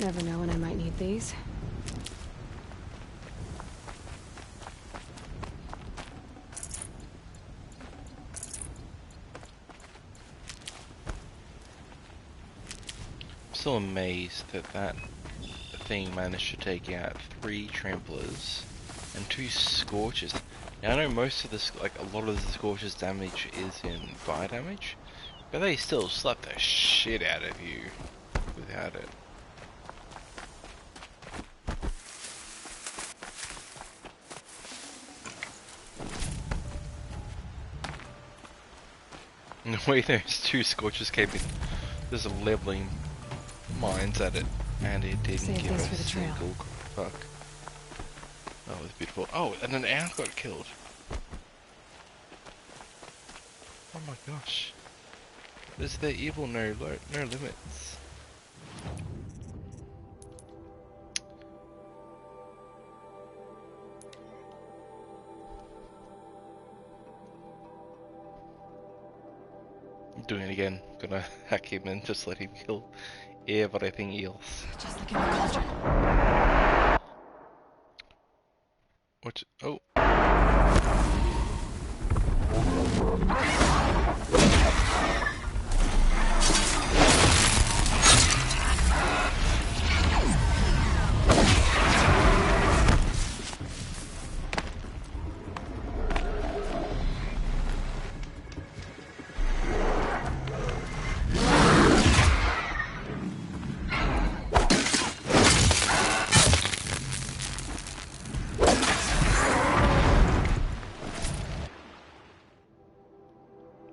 Never know when I might need these. I'm still amazed that that thing managed to take out 3 tramplers and 2 scorches. Now I know most of this, like a lot of the scorches damage is in fire damage, but they still slap the shit out of you without it. And the way those 2 scorches came in, there's a leveling mines at it, and it didn't give a single fuck. That was beautiful. Oh, and an owl got killed. Oh my gosh. There's the evil no limits. I'm doing it again. Gonna hack him and just let him kill everything else. Just like in the cauldron. What? Oh.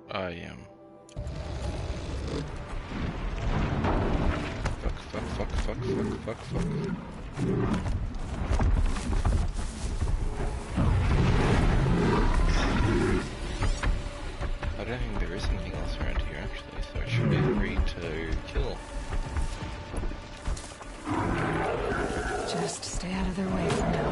I am. Fuck. I don't think there is anything else around here actually, so I should be free to kill. Just stay out of their way for now.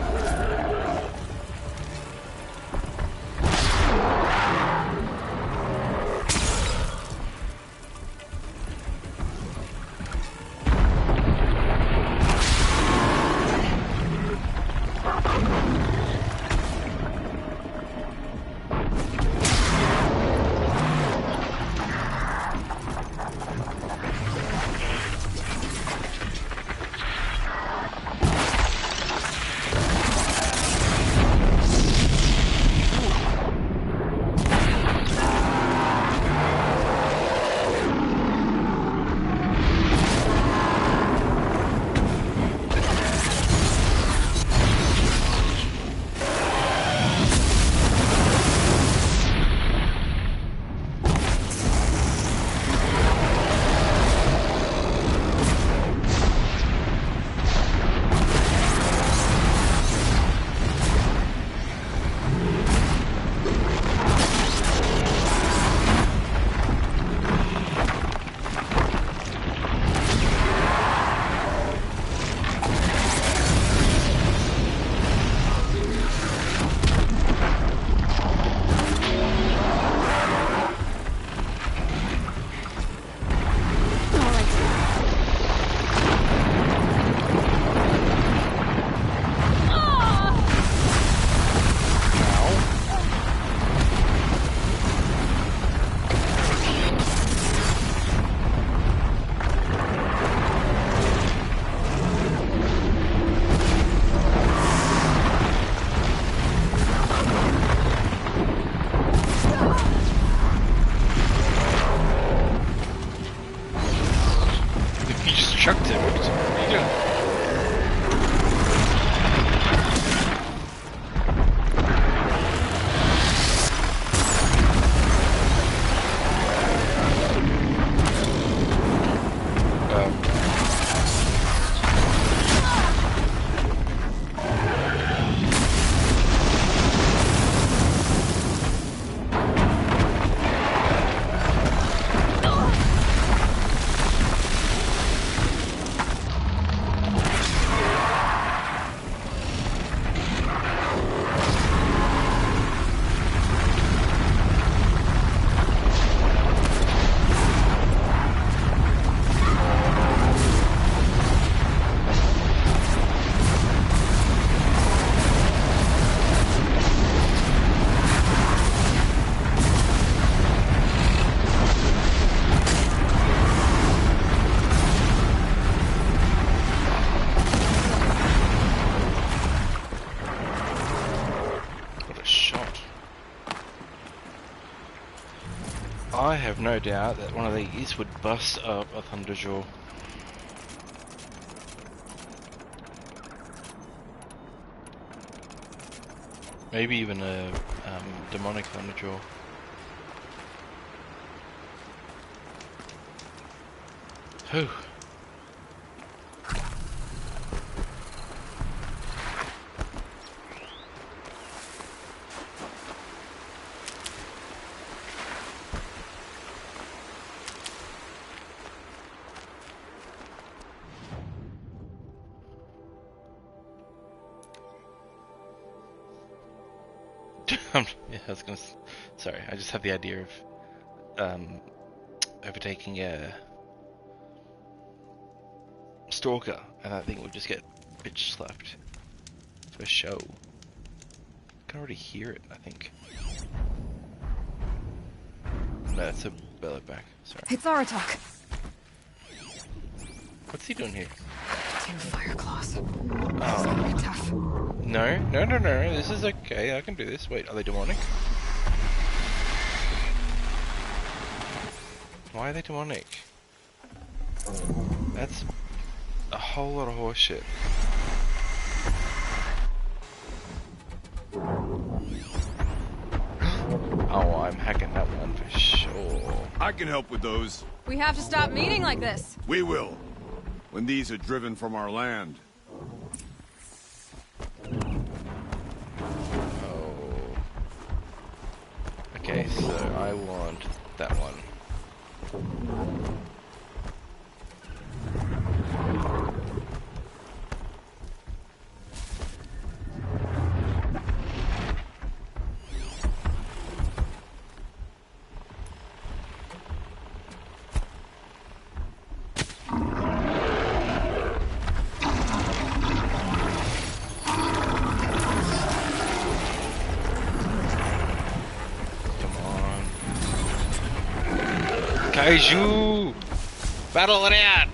Chucked him. What are you doing? I have no doubt that one of these would bust up a Thunderjaw. Maybe even a demonic Thunderjaw. Whew. Yeah, I was gonna. Sorry, I just have the idea of overtaking a stalker, and I think we'll just get bitch slapped for show. I can already hear it. I think. No, that's a Belloback. Sorry. It's Aratak. What's he doing here? 2 fire claws. This Oh. gonna be tough. No. This is okay. I can do this. Wait, are they demonic? Why are they demonic? That's a whole lot of horseshit. Oh, I'm hacking that one for sure. I can help with those. We have to stop meeting like this. We will. When these are driven from our land. Oh. Okay, so I want that one. Kaiju! Battle it out!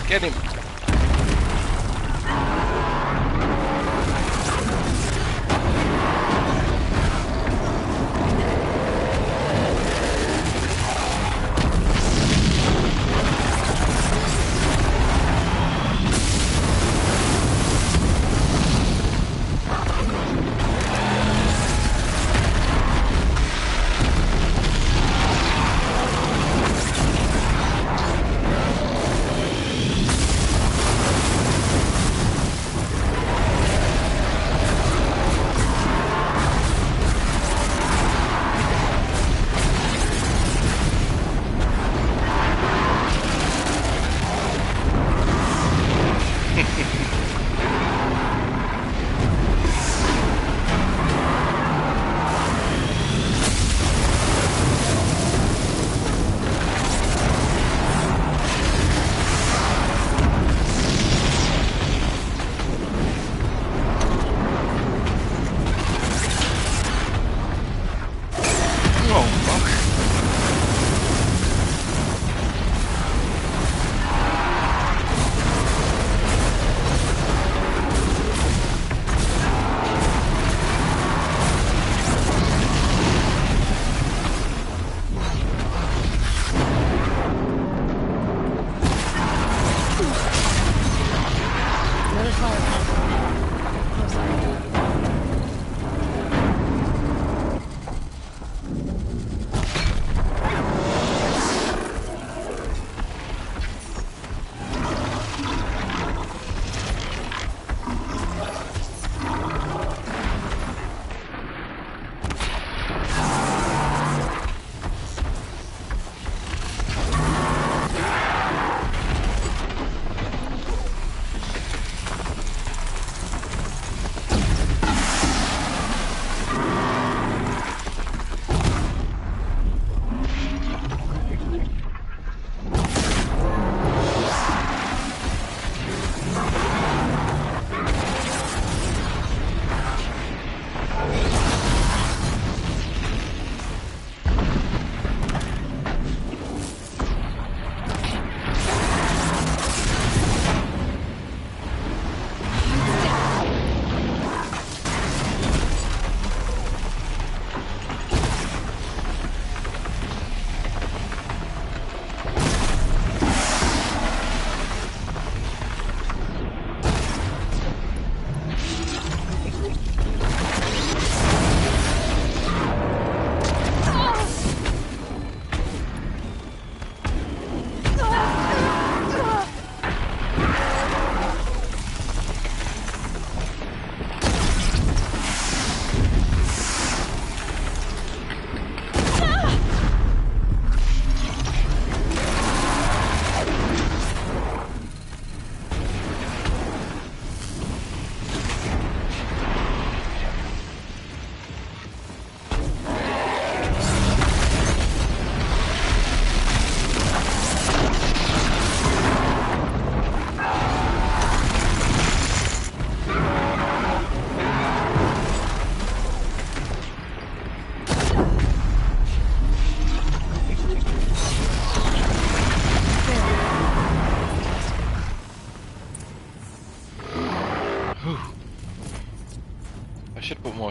Get him!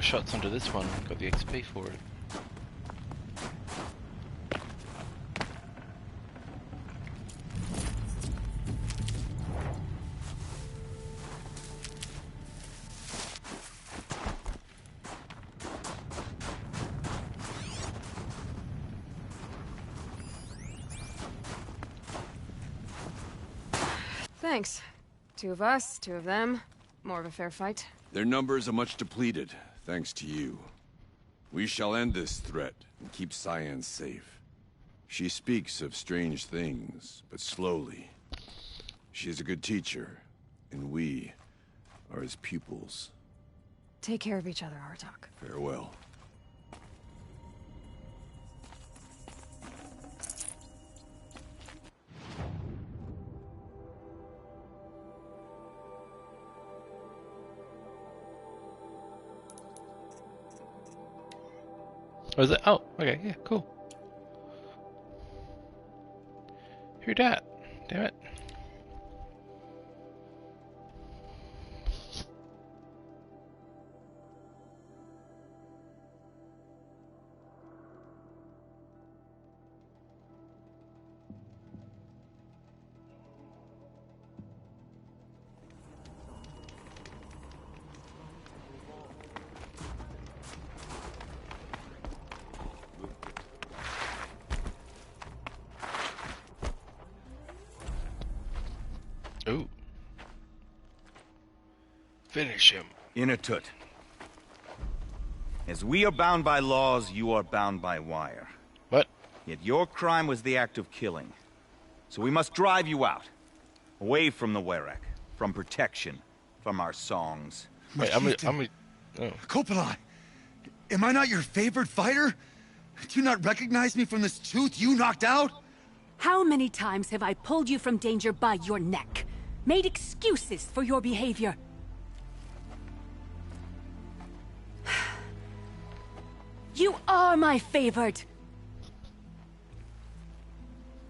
more shots onto this one. Got the XP for it. Thanks. 2 of us, 2 of them. More of a fair fight. Their numbers are much depleted, thanks to you. We shall end this threat and keep Cyan safe. She speaks of strange things, but slowly. She is a good teacher, and we are his pupils. Take care of each other, Artok. Farewell. Oh, is it? Oh, okay, yeah, cool. Who dat? Damn it. Ooh. Finish him. Inatut. As we are bound by laws, you are bound by wire. What? Yet your crime was the act of killing. So we must drive you out. Away from the Werak. From protection. From our songs. Wait, oh. Kopalai, am I not your favorite fighter? Do you not recognize me from this tooth you knocked out? How many times have I pulled you from danger by your neck? Made excuses for your behavior? You are my favored!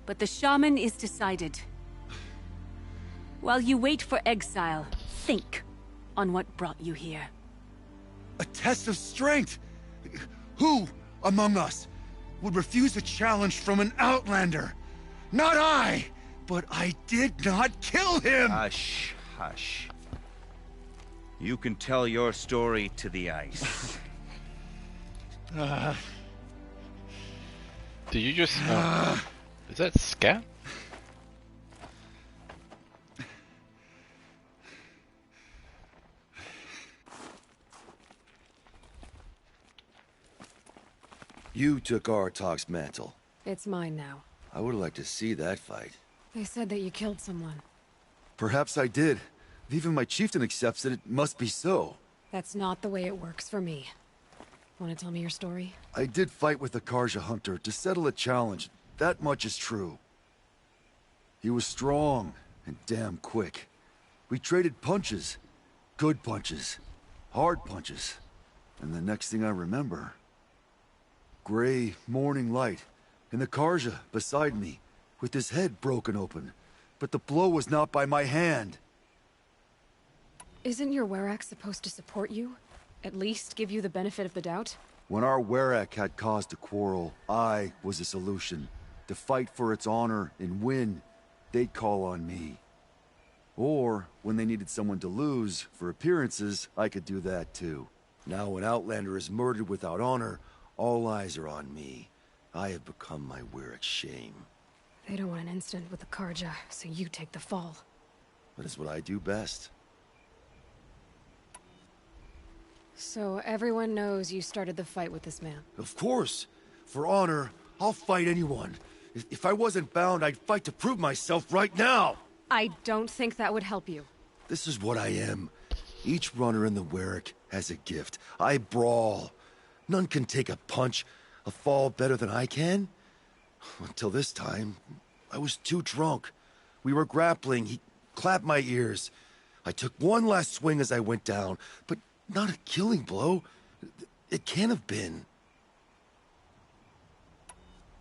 But the shaman is decided. While you wait for exile, think on what brought you here. A test of strength! Who among us would refuse a challenge from an Outlander? Not I! But I did not kill him! Hush, hush. You can tell your story to the ice. Did you just... is that Scat? You took Artok's mantle. It's mine now. I would like to see that fight. They said that you killed someone. Perhaps I did. If even my chieftain accepts it, it must be so. That's not the way it works for me. Want to tell me your story? I did fight with the Karja hunter to settle a challenge. That much is true. He was strong and damn quick. We traded punches. Good punches. Hard punches. And the next thing I remember... gray morning light, and the Karja beside me, with his head broken open. But the blow was not by my hand. Isn't your Werak supposed to support you? At least give you the benefit of the doubt? When our Werak had cause to quarrel, I was the solution. To fight for its honor and win, they'd call on me. Or, when they needed someone to lose, for appearances, I could do that too. Now when Outlander is murdered without honor, all eyes are on me. I have become my Werak's shame. They don't want an incident with the Karja, so you take the fall. That is what I do best. So everyone knows you started the fight with this man? Of course. For honor, I'll fight anyone. If I wasn't bound, I'd fight to prove myself right now! I don't think that would help you. This is what I am. Each runner in the Werak has a gift. I brawl. None can take a punch, a fall better than I can. Until this time, I was too drunk. We were grappling, he clapped my ears. I took one last swing as I went down, but not a killing blow. It can't have been.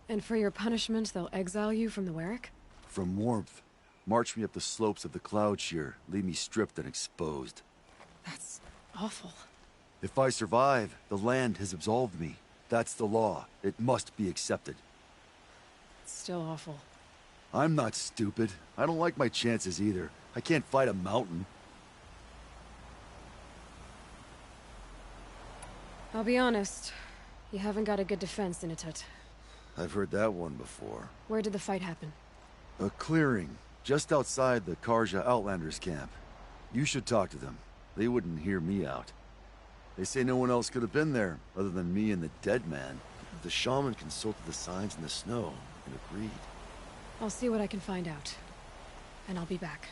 And for your punishment, they'll exile you from the Werak? From warmth. March me up the slopes of the Cloud Shear, leave me stripped and exposed. That's awful. If I survive, the land has absolved me. That's the law. It must be accepted. It's still awful. I'm not stupid. I don't like my chances either. I can't fight a mountain. I'll be honest. You haven't got a good defense, Initut. I've heard that one before. Where did the fight happen? A clearing, just outside the Karja Outlanders camp. You should talk to them. They wouldn't hear me out. They say no one else could have been there, other than me and the dead man. The shaman consulted the signs in the snow and agreed. I'll see what I can find out. And I'll be back.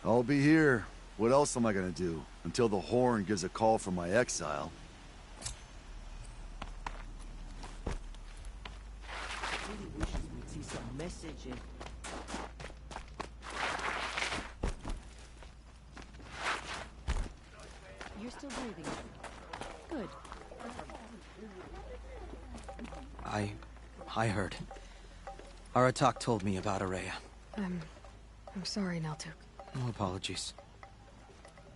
I'll be here. What else am I gonna do? Until the Horn gives a call for my exile. You're still breathing. Good. I heard. Aratak told me about Ourea. I'm sorry, Naltuk. No apologies.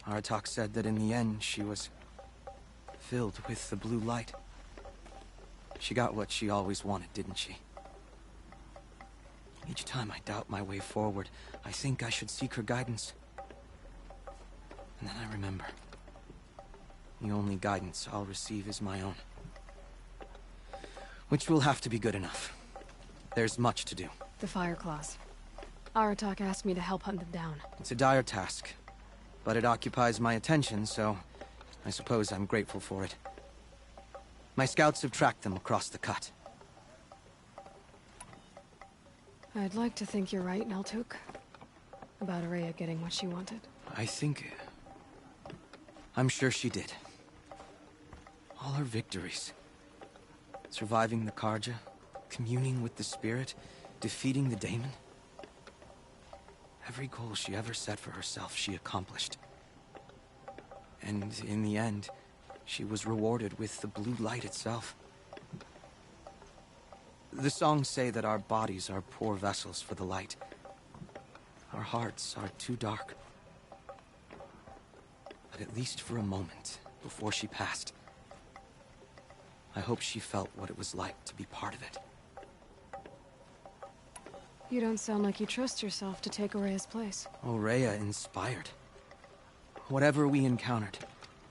Aratak said that in the end she was filled with the blue light. She got what she always wanted, didn't she? Each time I doubt my way forward, I think I should seek her guidance. And then I remember. The only guidance I'll receive is my own. Which will have to be good enough. There's much to do. The Fire Claws. Aratak asked me to help hunt them down. It's a dire task, but it occupies my attention, so I suppose I'm grateful for it. My scouts have tracked them across the cut. I'd like to think you're right, Naltuk. About Ourea getting what she wanted. I'm sure she did. All her victories. Surviving the Karja, communing with the spirit, defeating the daemon. Every goal she ever set for herself, she accomplished. And in the end, she was rewarded with the blue light itself. The songs say that our bodies are poor vessels for the light. Our hearts are too dark. But at least for a moment, before she passed, I hope she felt what it was like to be part of it. You don't sound like you trust yourself to take Ourea's place. Ourea inspired. Whatever we encountered,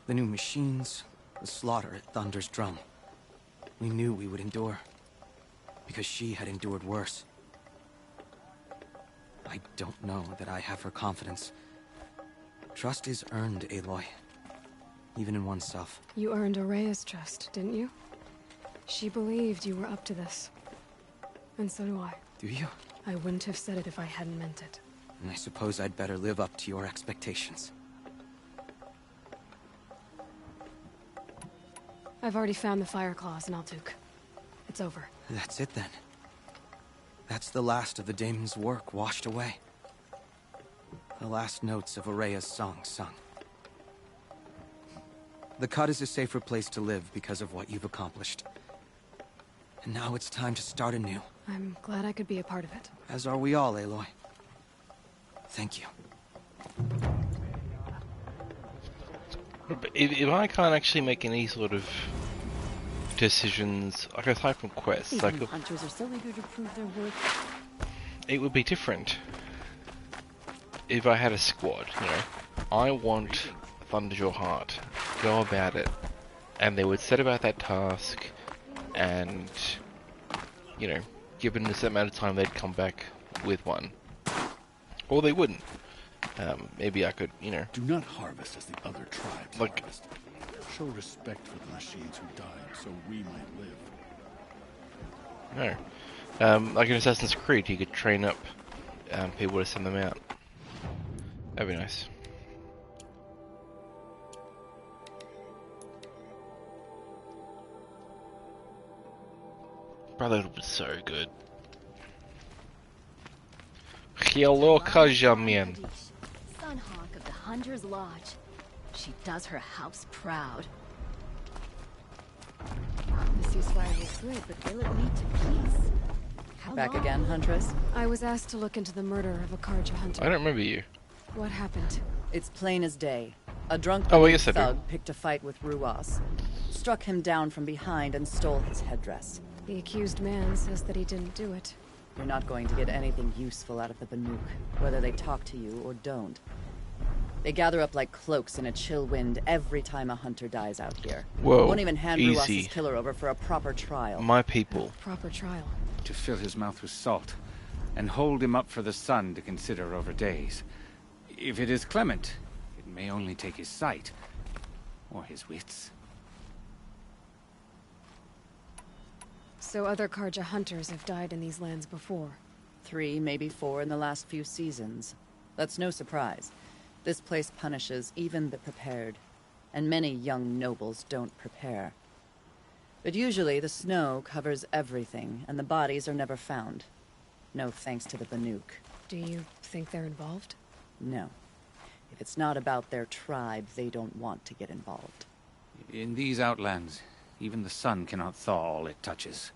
the new machines, the slaughter at Thunder's Drum, we knew we would endure. Because she had endured worse. I don't know that I have her confidence. Trust is earned, Aloy. Even in oneself. You earned Ourea's trust, didn't you? She believed you were up to this. And so do I. Do you? I wouldn't have said it if I hadn't meant it. And I suppose I'd better live up to your expectations. I've already found the Fire Claws in Naltuk. It's over. That's it then. That's the last of the daemon's work washed away. The last notes of Ourea's song sung. The Cut is a safer place to live because of what you've accomplished. And now it's time to start anew. I'm glad I could be a part of it. As are we all, Aloy. Thank you. But if I can't actually make any sort of decisions, like aside from quests, These like new hunters are so eager to prove their worth. it would be different if I had a squad. You know, I want Thunderjaw Heart. Go about it, and they would set about that task, and you know, given a certain amount of time, they'd come back with one, or they wouldn't. Maybe I could, you know. Do not harvest as the other tribes Like- harvest. Show respect for the machines who died, so we might live. No. Like in Assassin's Creed, you could train up people to send them out. That'd be nice. Brotherhood was so good. Hello, Kajamian. Sunhawk of the Hunter's Lodge. She does her house proud. The ceasefire was good, but will it lead to peace? How Back long? again, Huntress? I was asked to look into the murder of a Karja hunter. I don't remember you. What happened? It's plain as day. A drunk Oh, yes, I do. thug picked a fight with Ruas, struck him down from behind and stole his headdress. The accused man says that he didn't do it. You're not going to get anything useful out of the Banuk, whether they talk to you or don't. They gather up like cloaks in a chill wind every time a hunter dies out here. Whoa, Won't even hand easy. Ruas's killer over for a proper trial. My people. Proper trial. To fill his mouth with salt, and hold him up for the sun to consider over days. If it is clement, it may only take his sight, or his wits. So other Karja hunters have died in these lands before. 3, maybe 4 in the last few seasons. That's no surprise. This place punishes even the prepared, and many young nobles don't prepare. But usually the snow covers everything, and the bodies are never found. No thanks to the Banuk. Do you think they're involved? No. If it's not about their tribe, they don't want to get involved. In these outlands, even the sun cannot thaw all it touches.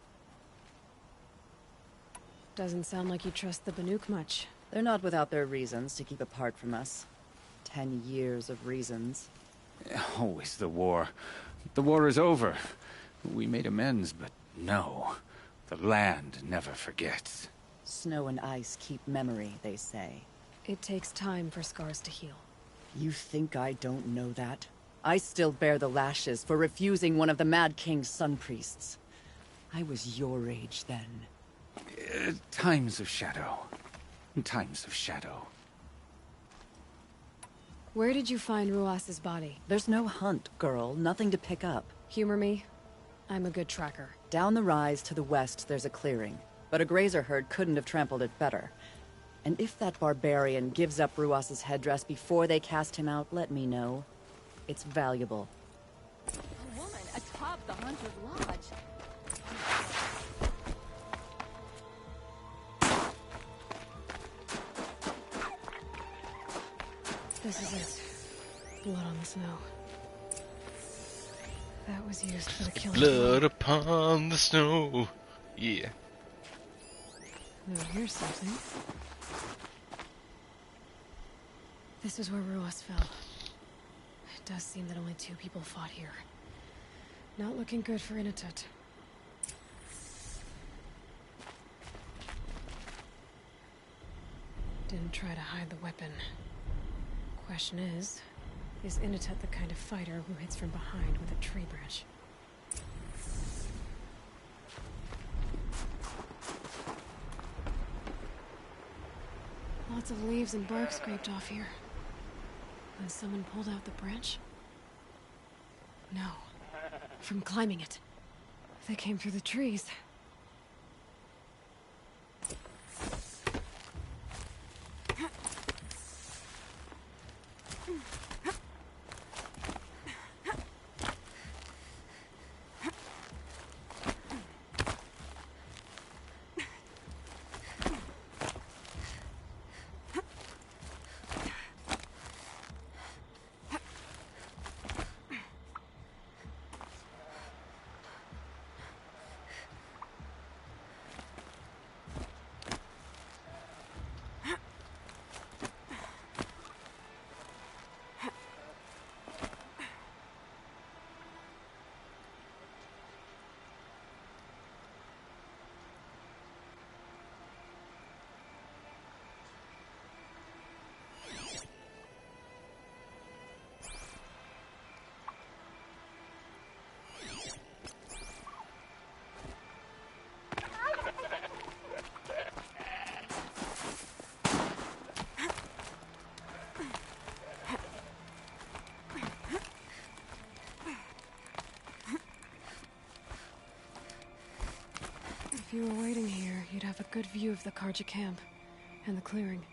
Doesn't sound like you trust the Banuk much. They're not without their reasons to keep apart from us. 10 years of reasons. Always the war. The war is over. We made amends, but no. The land never forgets. Snow and ice keep memory, they say. It takes time for scars to heal. You think I don't know that? I still bear the lashes for refusing one of the Mad King's sun priests. I was your age then. Times of shadow. Times of shadow. Where did you find Ruas's body? There's no hunt, girl. Nothing to pick up. Humor me. I'm a good tracker. Down the rise to the west, there's a clearing. But a grazer herd couldn't have trampled it better. And if that barbarian gives up Ruas's headdress before they cast him out, let me know. It's valuable. A woman atop the Hunter's Lodge. This is it. Blood on the snow. That was used for the killing. Blood upon the snow. Yeah. Now here's something. This is where Ruas fell. It does seem that only 2 people fought here. Not looking good for Inatut. Didn't try to hide the weapon. Question is Inatut the kind of fighter who hits from behind with a tree branch? Lots of leaves and bark scraped off here. When someone pulled out the branch? No. From climbing it. They came through the trees. If you were waiting here, you'd have a good view of the Karja camp and the clearing.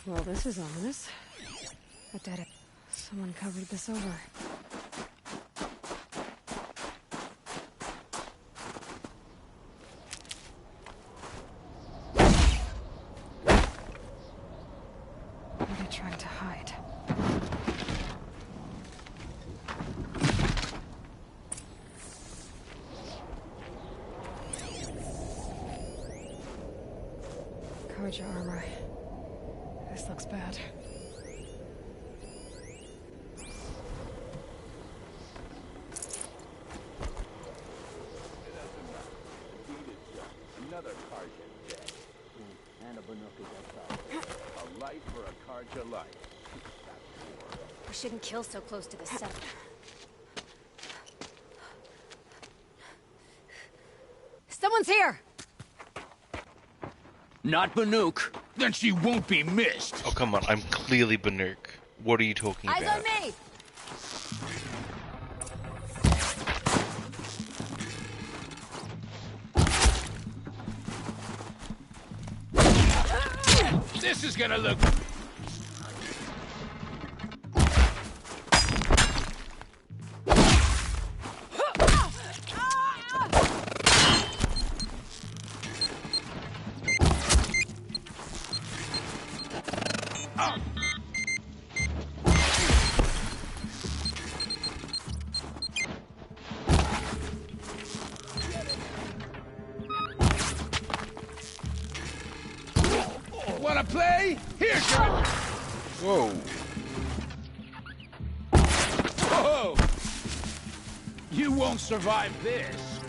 Well, this is ominous. I did it. Someone covered this over. What are they trying to hide? Carja armor. This looks bad. Another Carja dead. And a Banuk is outside. A life for a Carja life. We shouldn't kill so close to the center. Someone's here! Not Banuk. Then she won't be missed. Oh, come on. I'm clearly Banuk. What are you talking Eyes about? on me! This is gonna look... Wanna play? Here's your... Whoa. Whoa! You won't survive this.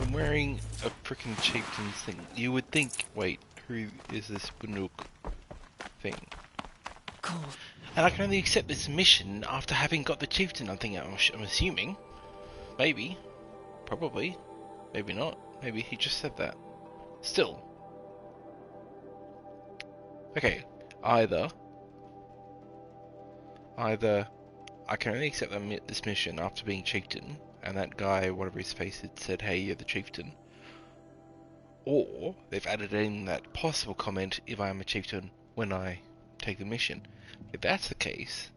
I'm wearing a frickin' chieftain's thing. You would think, wait, who is this Banuk thing? Cool. And I can only accept this mission after having got the chieftain, I'm assuming. Maybe. Probably. Maybe not. Maybe he just said that. Still. Okay. Either I can only accept this mission after being chieftain, and that guy, whatever his face had, said, hey, you're the chieftain. Or they've added in that possible comment, if I am a chieftain, when I take the mission. If that's the case,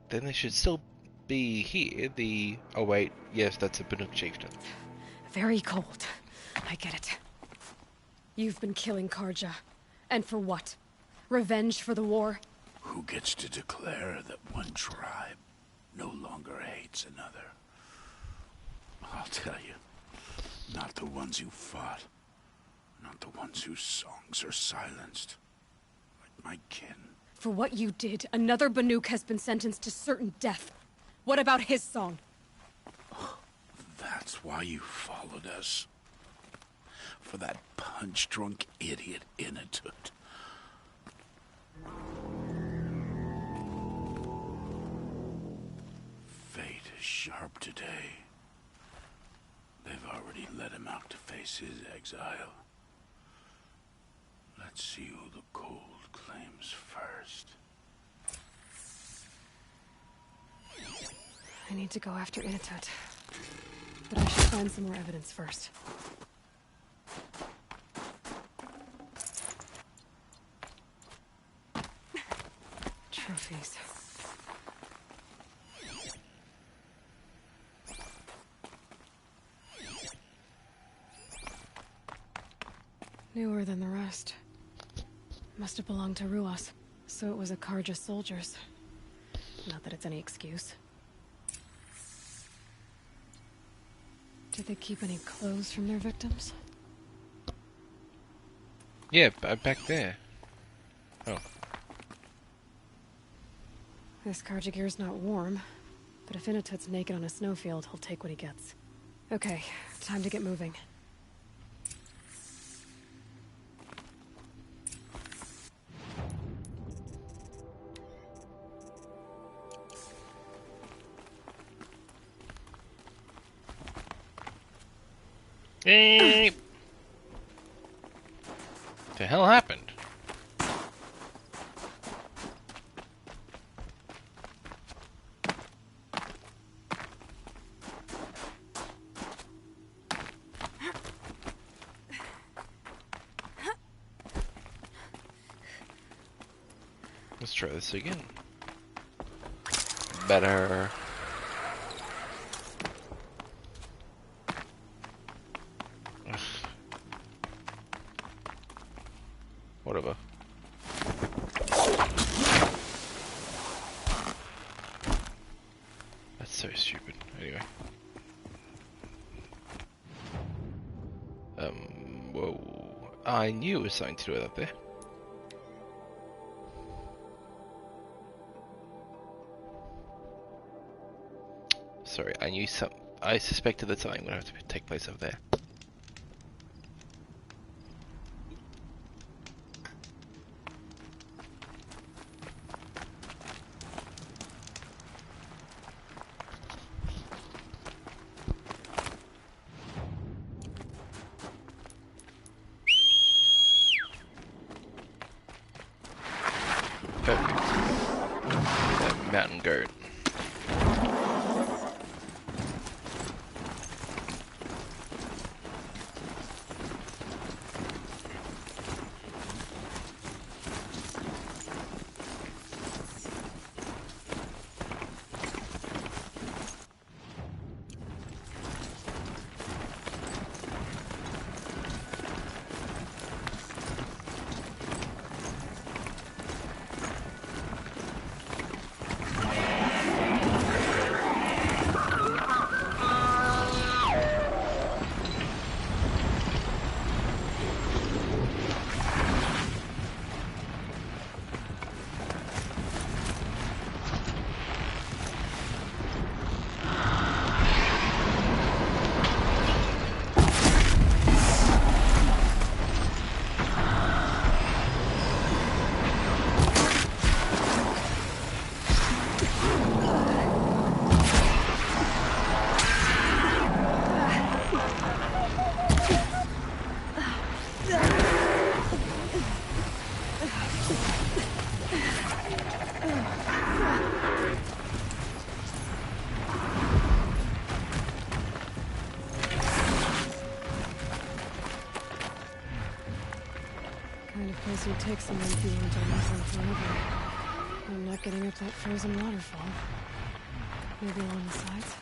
then there should still be here the... Oh wait, yes, that's a Banuk chieftain. Very cold. I get it. You've been killing Carja. And for what? Revenge for the war? Who gets to declare that one tribe no longer hates another? I'll tell you, not the ones who fought, not the ones whose songs are silenced, like my kin. For what you did, another Banuk has been sentenced to certain death. What about his song? That's why you followed us. For that punch-drunk idiot Inatut. Fate is sharp today. They've already let him out to face his exile. Let's see who the cold claims first. I need to go after Inatut. But I should find some more evidence first. Trophies. Newer than the rest. Must have belonged to Ruas, so it was a Carja soldiers. Not that it's any excuse. Did they keep any clothes from their victims? Yeah, back there. Oh. This Carja gear's not warm, but if Inatut's naked on a snowfield, he'll take what he gets. Okay, time to get moving. Hey! The hell happened? Let's try this again. Better. Ugh. Whatever. That's so stupid. Anyway. Whoa. I knew it was something to do with up there. Sorry, I suspected that something would have to take place over there. Perfect. That mountain goat. Would take someone feeling Jonathan forever. I'm not getting up that frozen waterfall. Maybe along the sides.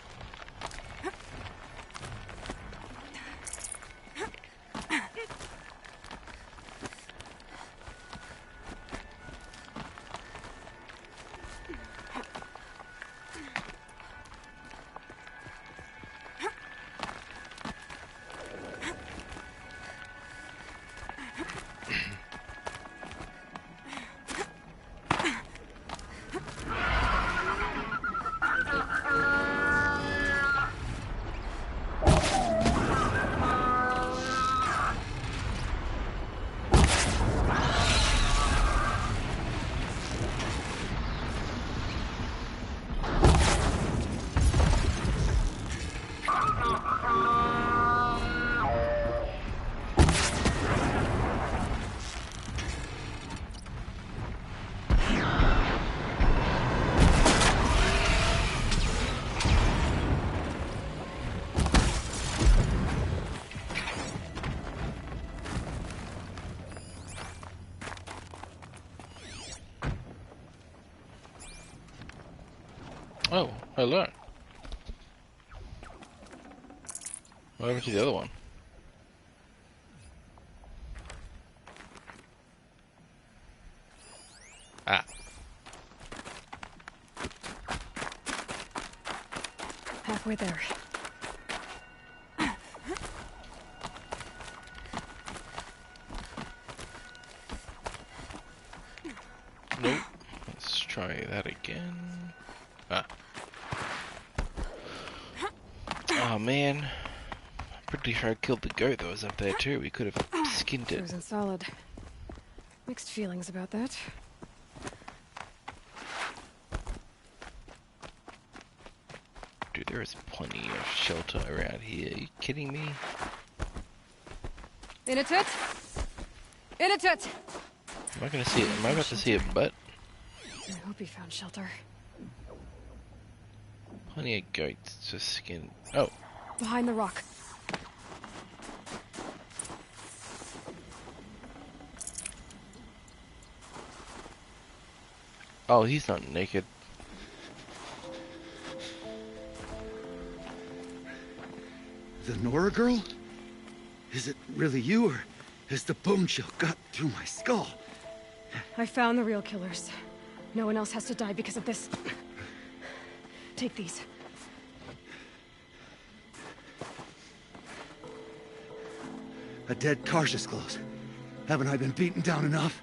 Oh, hello. What happened to the other one? Ah. Halfway there. Nope. Let's try that again. Ah. Oh man. I'm pretty sure I killed the goat that was up there too. We could have skinned it. Frozen solid. Mixed feelings about that. Dude, there is plenty of shelter around here. Are you kidding me? In a tut! In a tut! Am I gonna see it? Am I about to see a butt? I hope he found shelter. Plenty of goats to skin. Oh. Behind the rock. Oh, he's not naked. The Nora girl? Is it really you, or has the bone chill got through my skull? I found the real killers. No one else has to die because of this. Take these. A dead Karja's close. Haven't I been beaten down enough?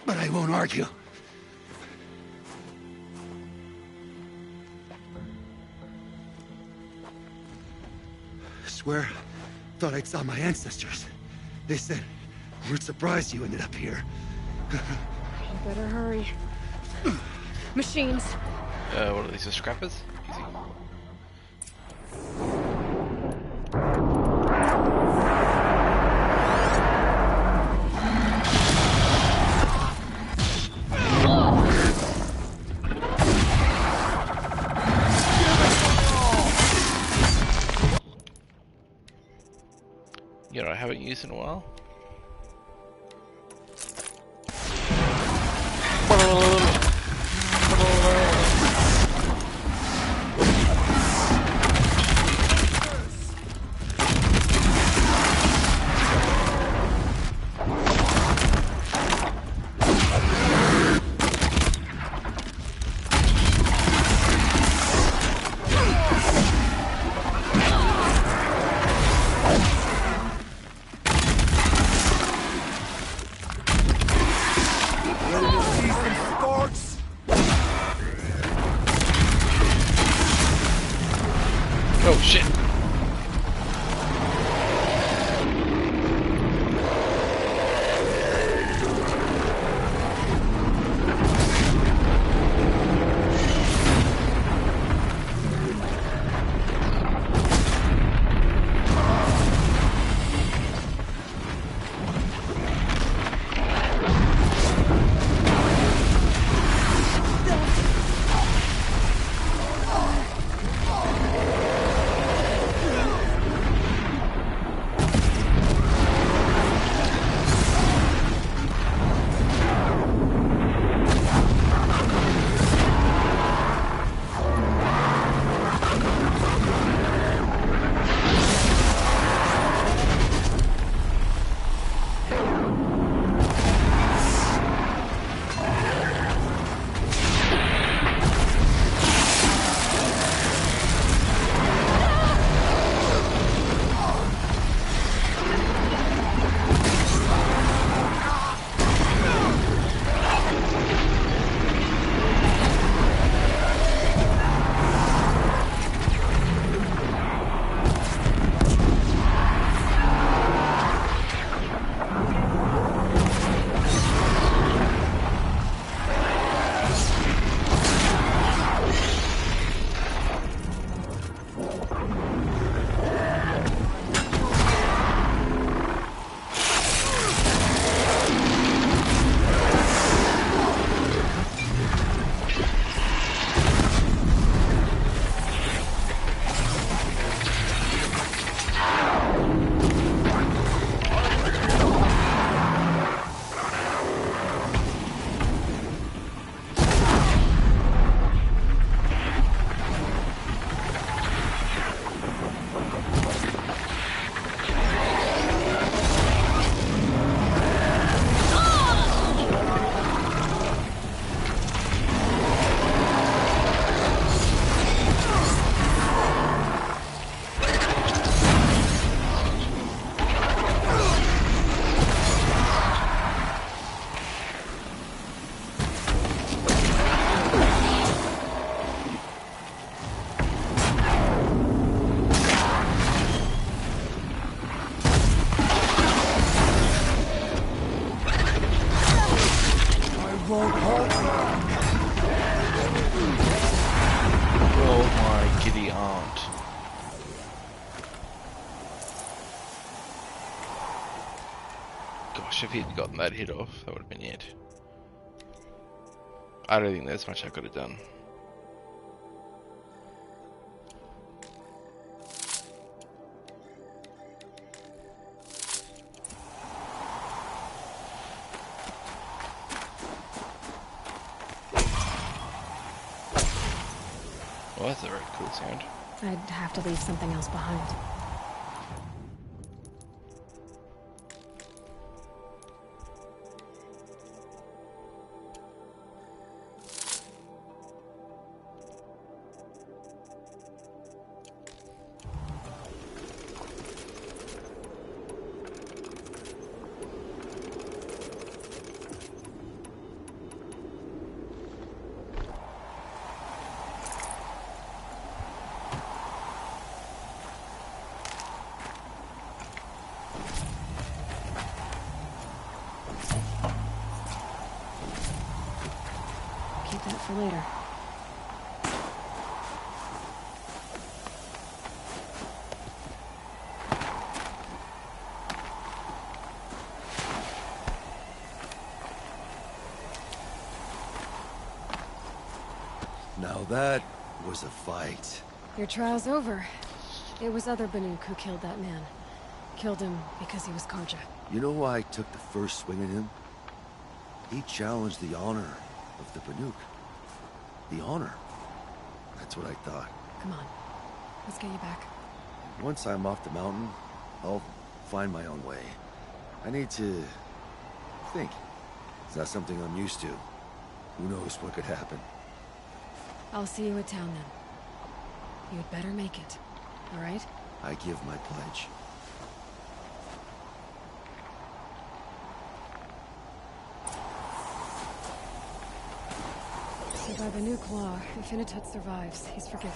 But I won't argue. Swear, thought I'd saw my ancestors. They said, we're surprised you ended up here. You better hurry. Machines. What are these, the scrappers? Easy. You know, I haven't used in a while. Oh shit. Oh my giddy aunt. Gosh, if he'd gotten that hit off, that would have been it. I don't think there's much I could have done. That's a very cool sound. I'd have to leave something else behind. Keep that for later. Now that was a fight. Your trial's over. It was other Banuk who killed that man. Killed him because he was Karja. You know why I took the first swing at him? He challenged the honor of the Banuk. The honor. That's what I thought. Come on. Let's get you back. Once I'm off the mountain, I'll find my own way. I need to think. It's not something I'm used to. Who knows what could happen? I'll see you at town then. You'd better make it. All right? I give my pledge. So by Banuk law, if Inatut survives, he's forgiven.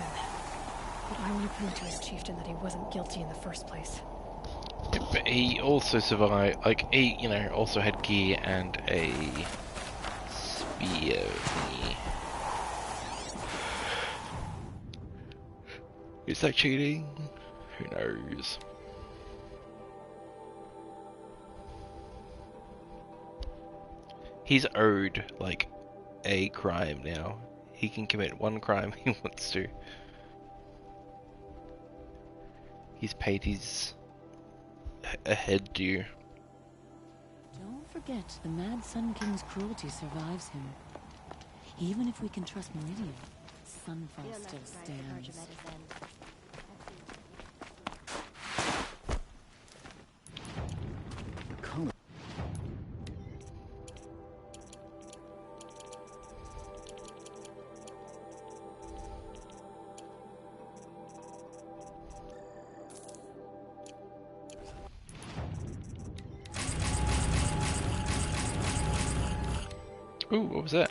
But I want to prove to his chieftain that he wasn't guilty in the first place. Yeah, but he also survived, like, he, you know, also had gear and a spear thingy. Is that cheating? Who knows? He's owed, like, a crime now. He can commit one crime he wants to. He's paid his a head due. Don't forget, the Mad Sun King's cruelty survives him. Even if we can trust Meridian, Sunfall still stands. Ooh, what was that?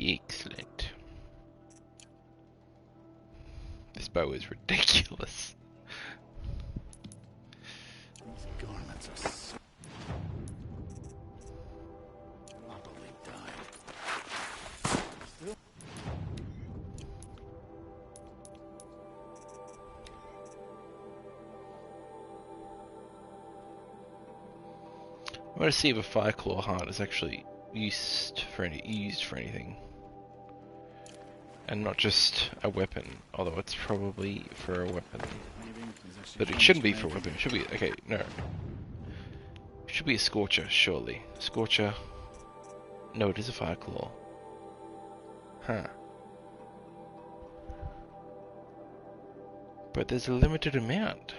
Excellent. This bow is ridiculous. These garments are so probably dyed. Still. I want to see if a Fireclaw heart is actually used for anything, and not just a weapon. Although it's probably for a weapon, but it shouldn't be for a weapon. It should be okay. No, it should be a Scorcher, surely. Scorcher. No, it is a Fireclaw. Huh. But there's a limited amount.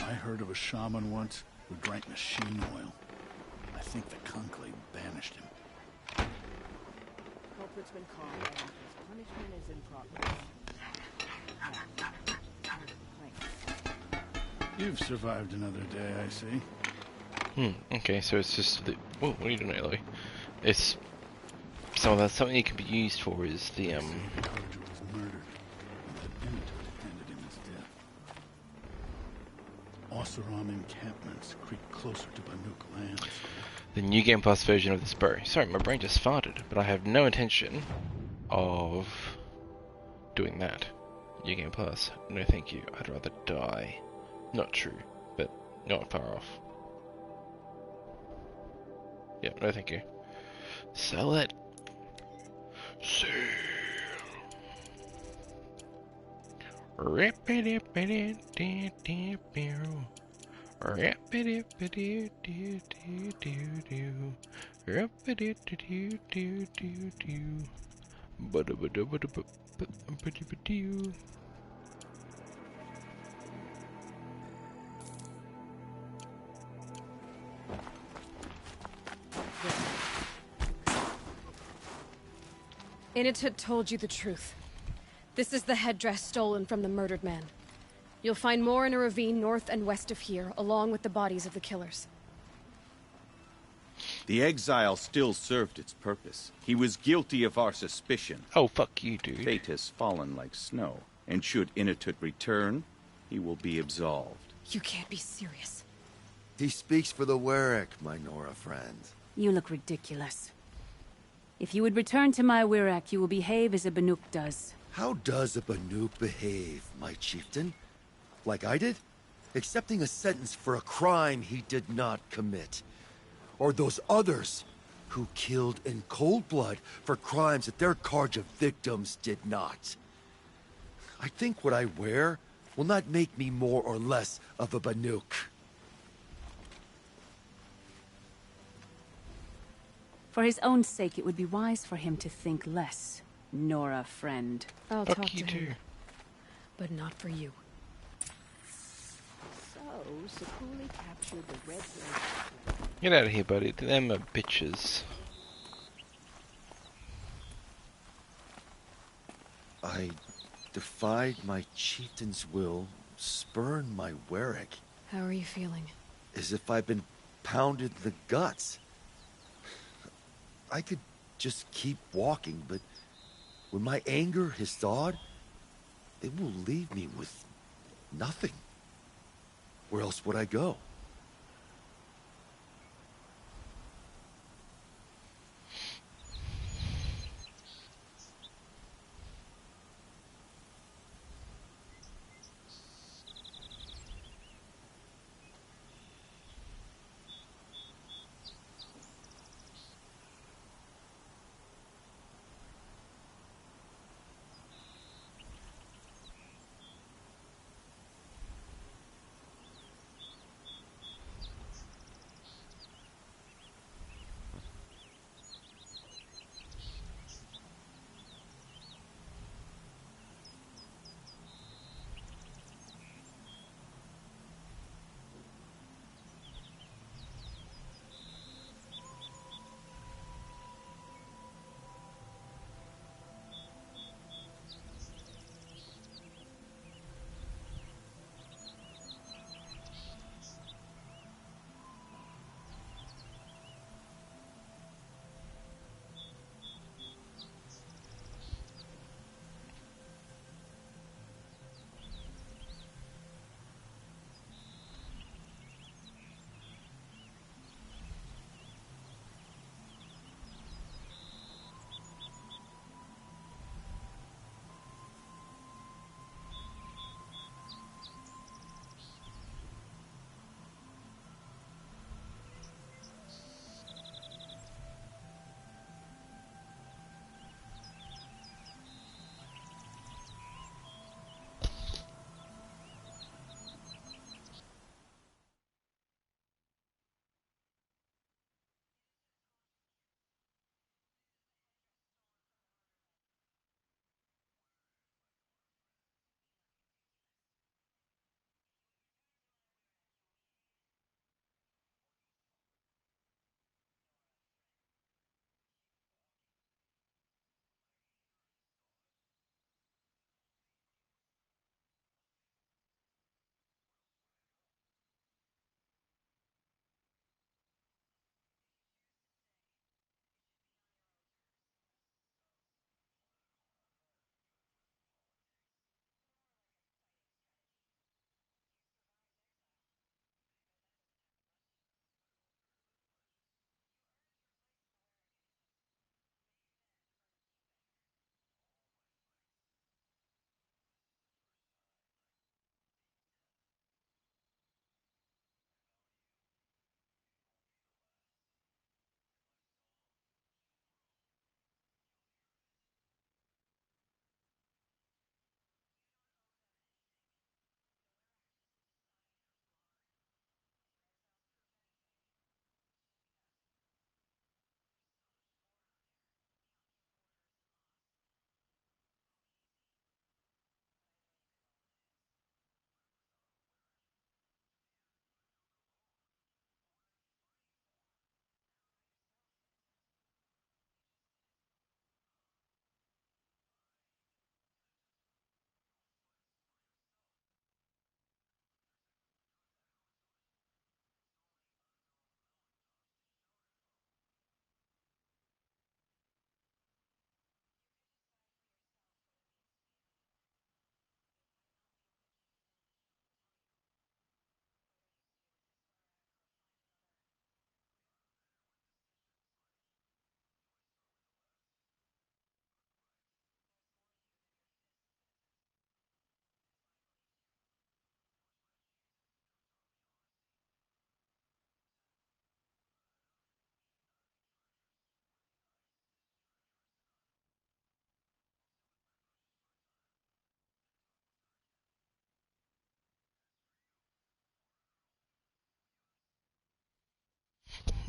I heard of a shaman once who drank machine oil. I think the conclave banished him. culprit's been caught and his punishment is in progress. You've survived another day, I see. Okay, so it's just the... Whoa, what are you doing, Aloy? It's... something it can be used for is the, Carja was murdered, and that Inatut handed him his death. Oseram encampments creep closer to Banuk lands. The New Game Plus version of this bow. Sorry, my brain just farted, but I have no intention of doing that. New Game Plus. No thank you, I'd rather die. Not true, but not far off. Yeah, no thank you. Sell it. Sell. Rip-a-dip-a-dip-dip-dip-dip. Rip-a-dip-a-dip-dip-dip-dip-dip. Rip-a-dip-a-dip-dip-dip-dip. Ba-da-ba-da-ba-da-ba-ba-ba-dip-a-dip. Inatut told you the truth. This is the headdress stolen from the murdered man. You'll find more in a ravine north and west of here, along with the bodies of the killers. The exile still served its purpose. He was guilty of our suspicion. Oh, fuck you, dude. Fate has fallen like snow, and should Inatut return, he will be absolved. You can't be serious. He speaks for the Werak, my Nora friend. You look ridiculous. If you would return to my Werak, you will behave as a Banuk does. How does a Banuk behave, my chieftain? Like I did? Accepting a sentence for a crime he did not commit. Or those others who killed in cold blood for crimes that their Carja victims did not. I think what I wear will not make me more or less of a Banuk. For his own sake, it would be wise for him to think less. Nora, friend. I'll talk to him. But not for you. So, Sakuli captured the Red Raven. Get out of here, buddy. Them are bitches. I defied my chieftain's will, spurned my Werak. How are you feeling? As if I've been pounded in the guts. I could just keep walking, but when my anger has thawed, it will leave me with nothing. Where else would I go?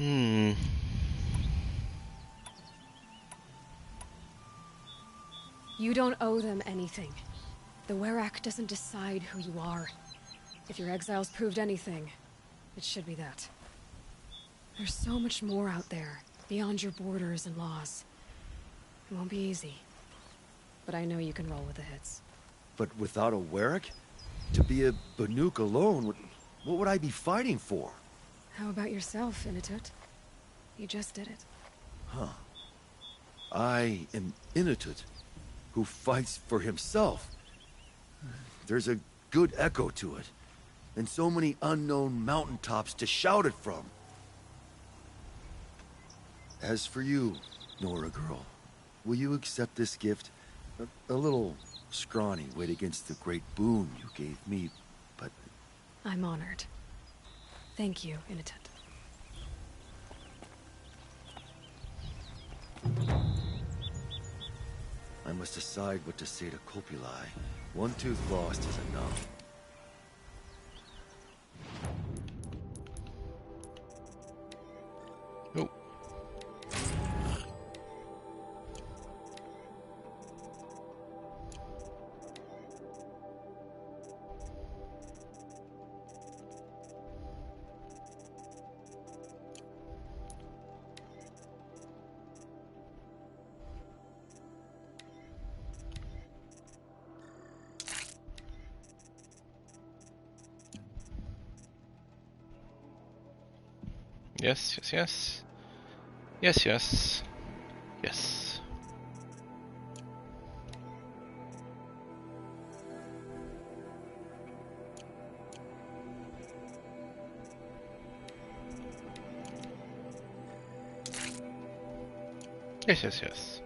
Hmm. You don't owe them anything. The Werak doesn't decide who you are. If your exile's proved anything, it should be that. There's so much more out there, beyond your borders and laws. It won't be easy. But I know you can roll with the hits. But without a Werak? To be a Banuk alone, what would I be fighting for? How about yourself, Inatut? You just did it. Huh. I am Inatut, who fights for himself. There's a good echo to it, and so many unknown mountaintops to shout it from. As for you, Nora girl, will you accept this gift? A little scrawny weighed against the great boon you gave me, but... I'm honored. Thank you, Inatut. I must decide what to say to Kopilai. One tooth lost is enough. Oh. Yes, yes, yes. Yes, yes. Yes. Yes, yes, yes.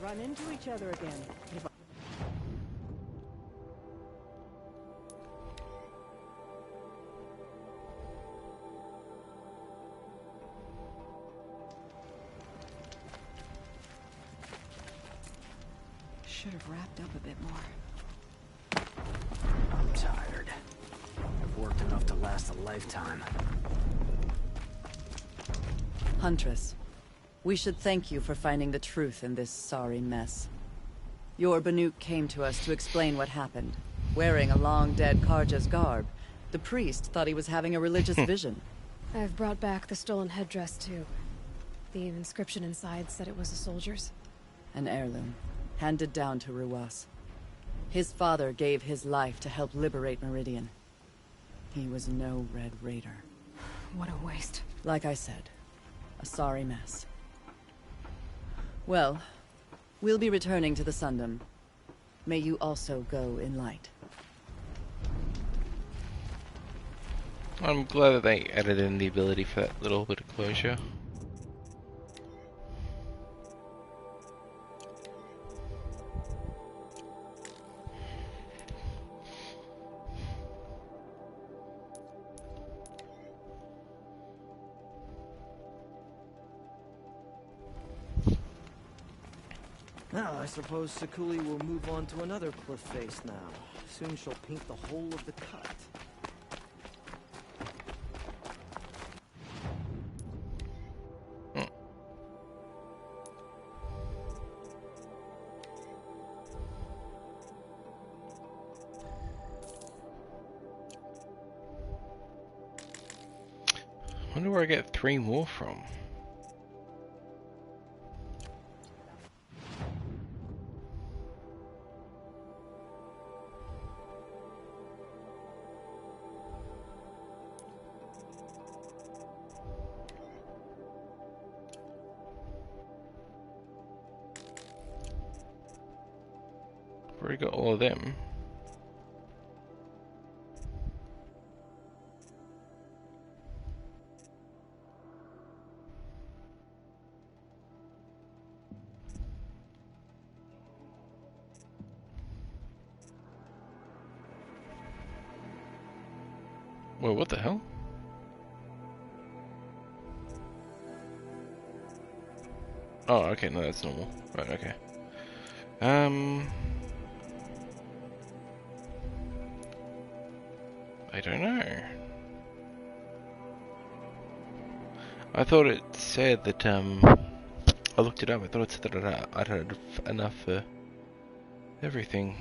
Run into each other again. should have wrapped up a bit more. I'm tired. I've worked enough to last a lifetime. Huntress, we should thank you for finding the truth in this sorry mess. Your Banuk came to us to explain what happened. Wearing a long-dead Karja's garb, the priest thought he was having a religious vision. I've brought back the stolen headdress, too. The inscription inside said it was a soldier's. An heirloom, handed down to Ruas. His father gave his life to help liberate Meridian. He was no Red Raider. What a waste. Like I said, a sorry mess. Well, we'll be returning to the Sundom. May you also go in light. I'm glad that they added in the ability for that little bit of closure. Now, I suppose Sakuli will move on to another cliff face now. Soon she'll paint the whole of the cut. I wonder where I get 3 more from. I've already got all of them. Whoa, what the hell? Oh, okay, no, that's normal. Right, okay. I don't know. I thought it said that, I looked it up, I thought it said that I'd had enough for everything.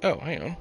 Oh, hang on.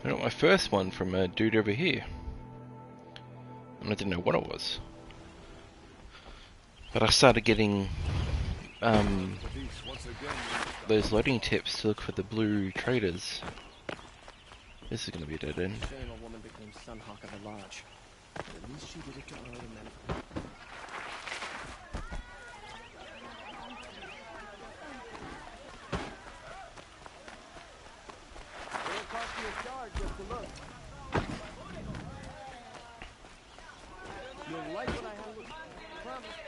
I got my first one from a dude over here. And I didn't know what it was. But I started getting those loading tips to look for the blue traders. This is gonna be a dead end. Shame a woman became Sunhawk of the Lodge. At least she did it to earn a medical. It'll cost you a charge just to look. You'll like what I have. Promise.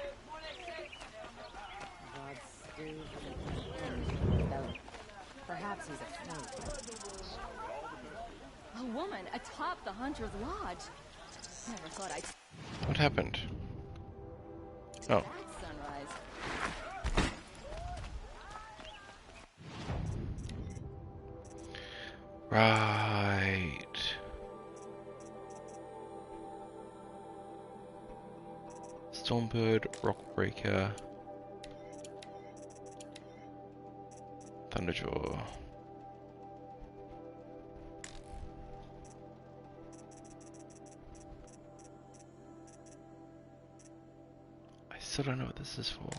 Perhaps he's a fake. A woman atop the Hunter's Lodge. Never thought I'd What happened? Oh. sunrise. Right. Stormbird, Rockbreaker, Thunderjaw. I still don't know what this is for.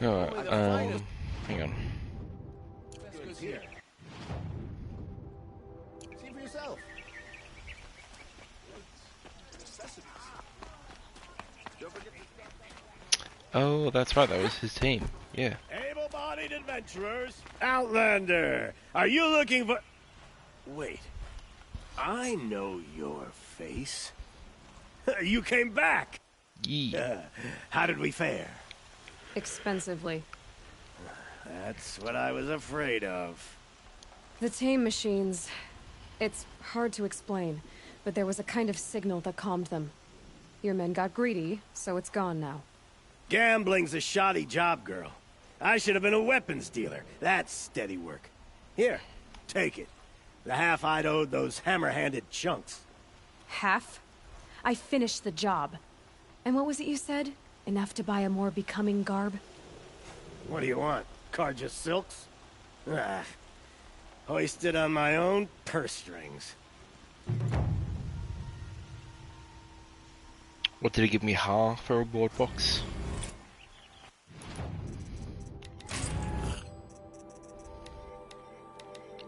Alright, hang on. Goods here. See for yourself. Oh, that's right, that was his team. Yeah. Able-bodied adventurers, Outlander. Are you looking for... Wait. I know your face. You came back. Yeah. How did we fare? Expensively. That's what I was afraid of. The tame machines... It's hard to explain, but there was a kind of signal that calmed them. Your men got greedy, so it's gone now. Gambling's a shoddy job, girl. I should have been a weapons dealer. That's steady work. Here, take it. The half I'd owed those hammer-handed chunks. Half? I finished the job. And what was it you said? Enough to buy a more becoming garb? What do you want? Carja silks? Ah, hoisted on my own purse strings. What did he give me, half for a reward box?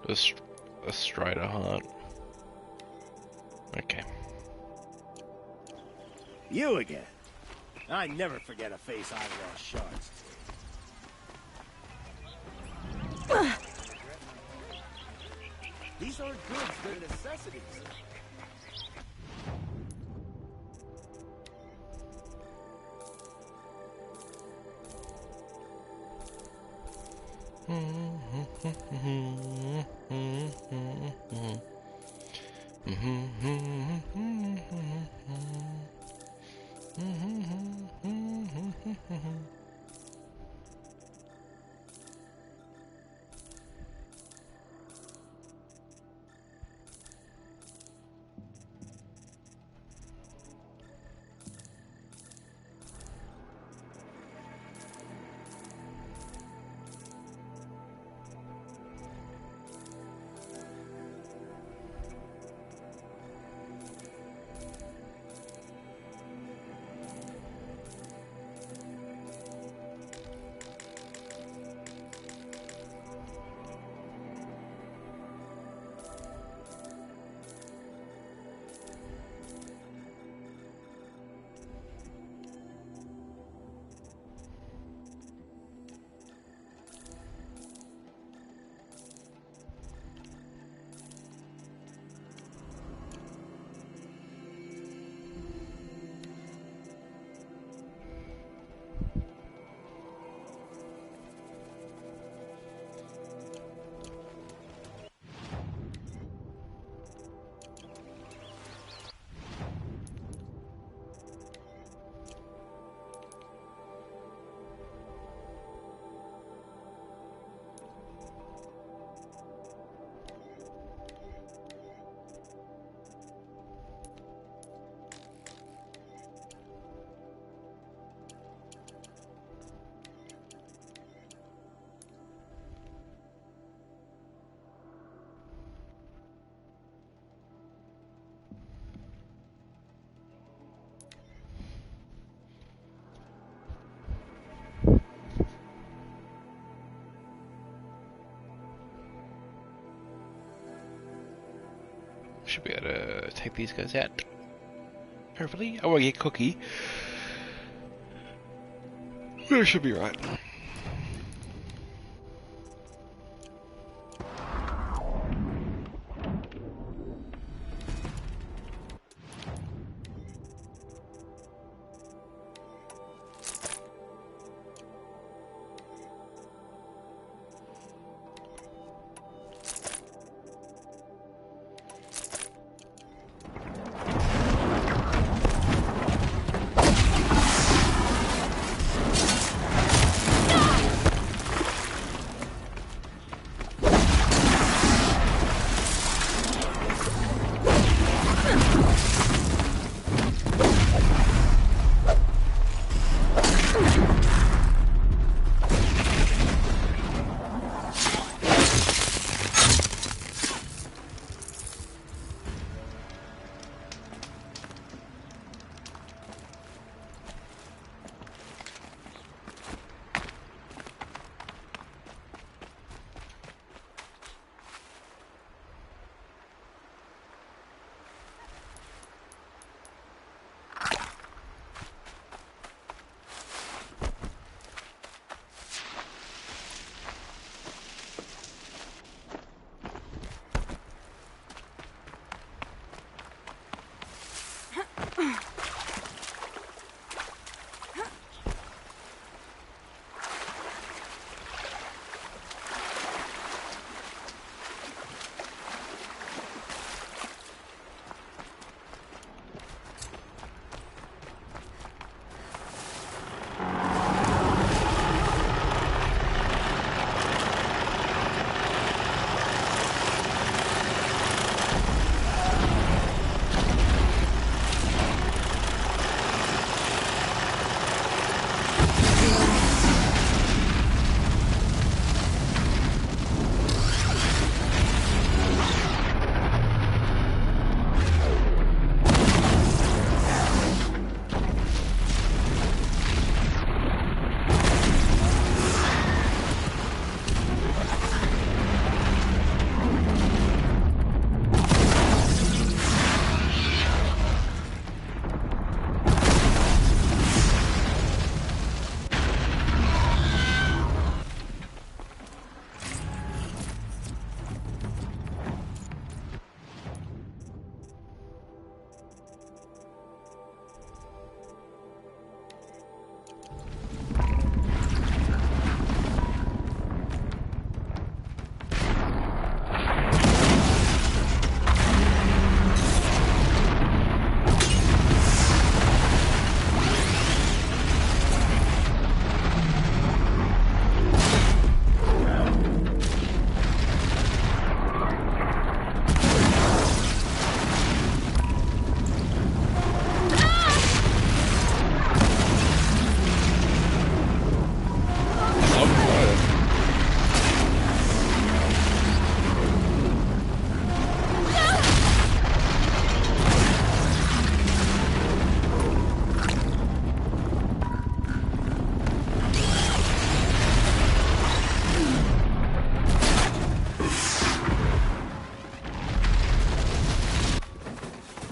A Strider heart. Okay. You again. I never forget a face I've lost shards. These aren't goods, they're necessities. should be able to take these guys out. Hopefully. I won't get Cookie. But it should be right.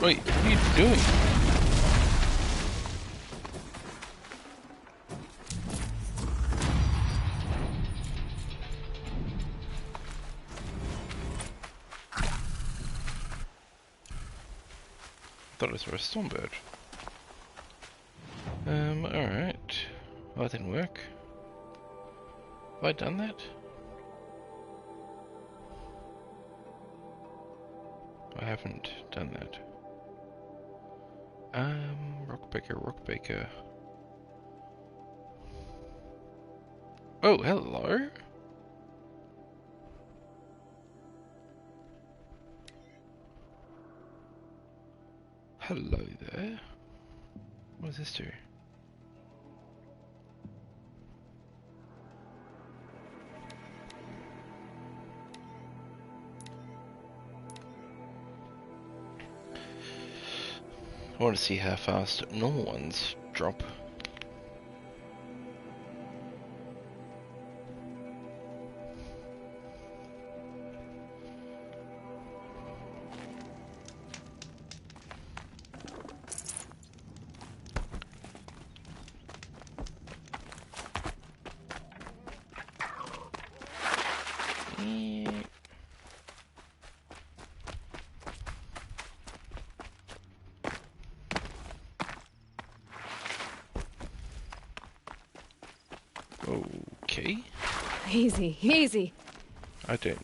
Wait, what are you doing? Thought it was a stormbird. Alright. Well, that didn't work. Have I done that? I haven't done that. Rockbaker. Oh, hello? Hello there. What does this do? I want to see how fast normal ones drop. Okay. Easy, easy. I don't...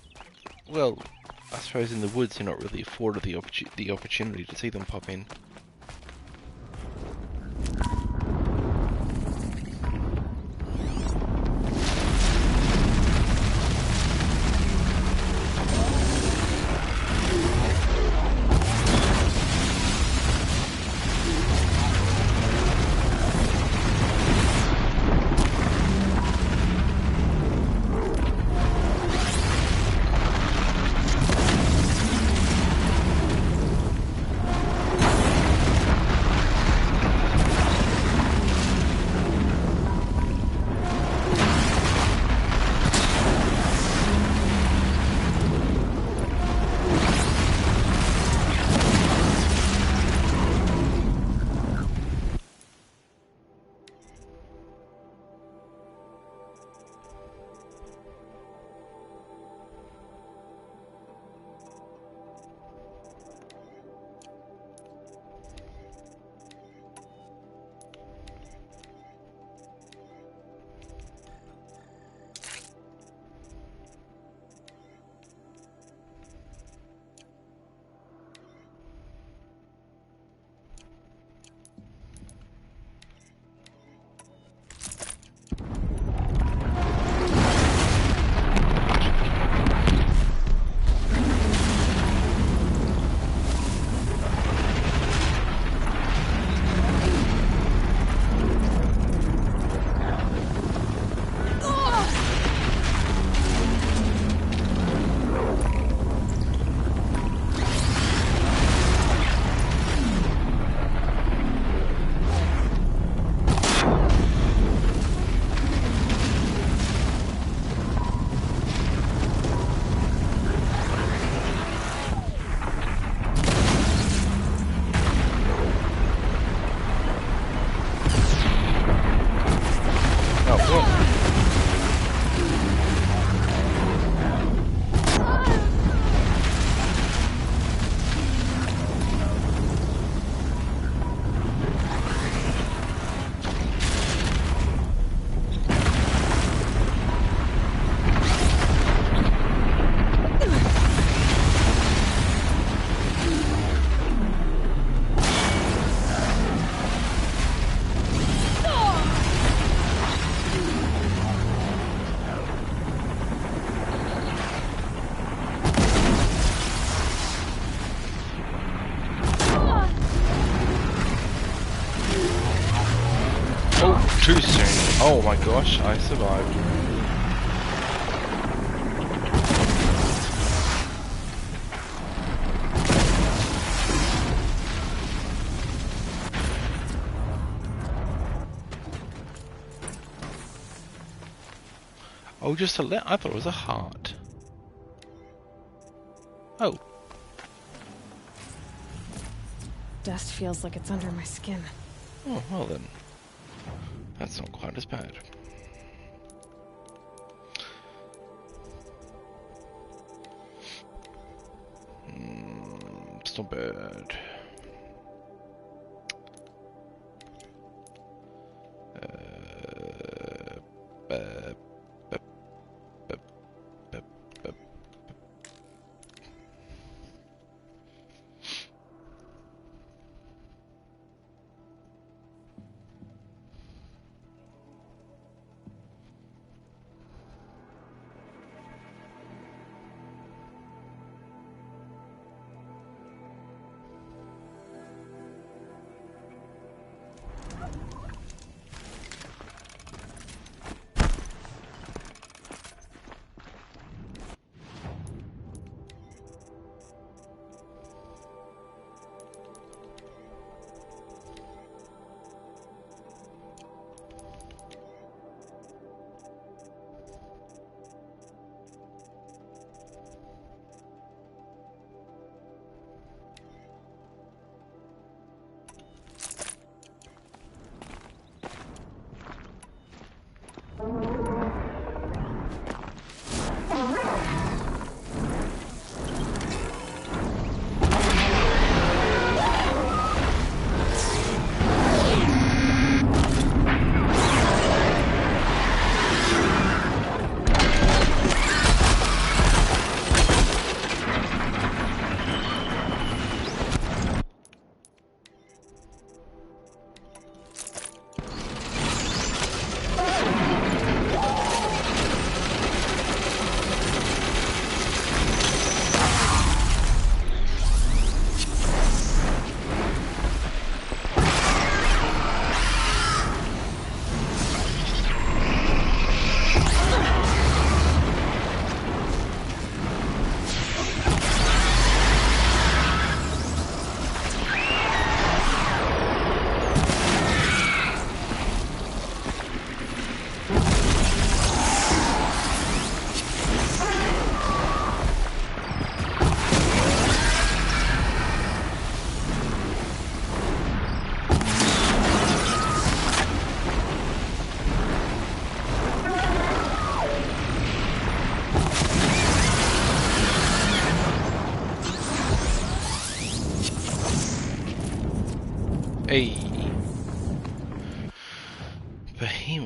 Well, I suppose in the woods you're not really afforded the opportunity to see them pop in. Too soon. Oh my gosh, I survived. Oh, just a I thought it was a heart. Oh. Dust feels like it's under my skin. Oh, well then. That's not quite as bad. It's not bad.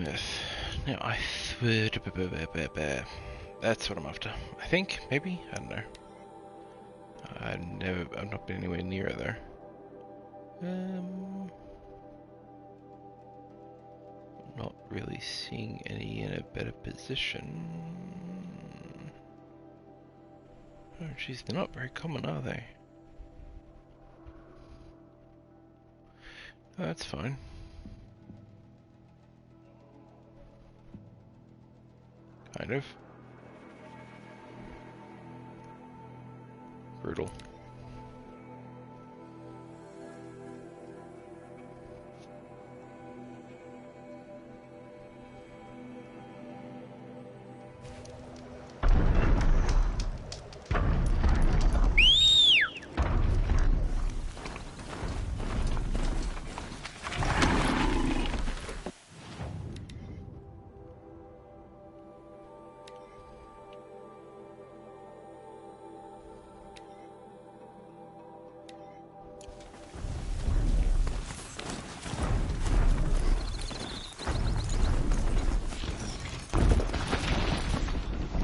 Smith. Now I that's what I'm after. I think, maybe? I don't know. I've not been anywhere near it though. Not really seeing any in a better position. Oh jeez, they're not very common, are they? Oh, that's fine. Kind of. Brutal.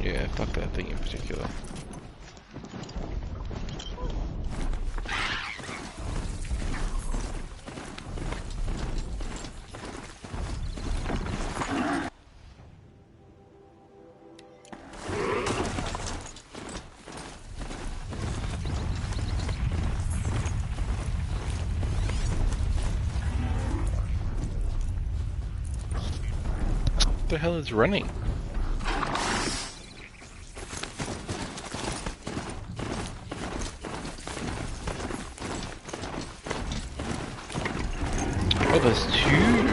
Yeah, fuck that thing in particular. What the hell is running? Oh, there's two.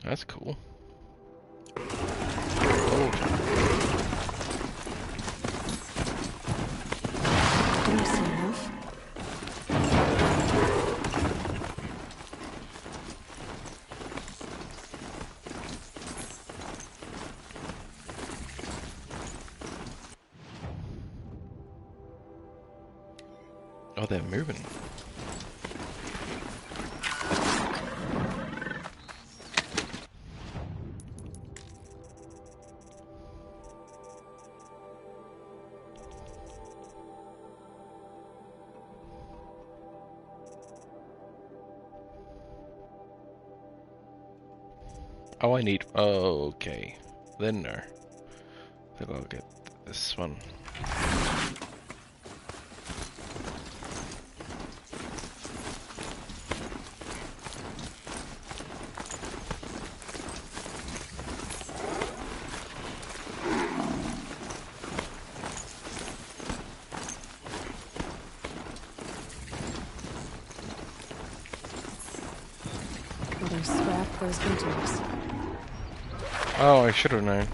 That's cool. Oh. Don't see enough. Oh, they're moving. Oh, I need. Oh, okay. Then no. Then I'll get this one. Better scrap those hunters. Oh, I should have known.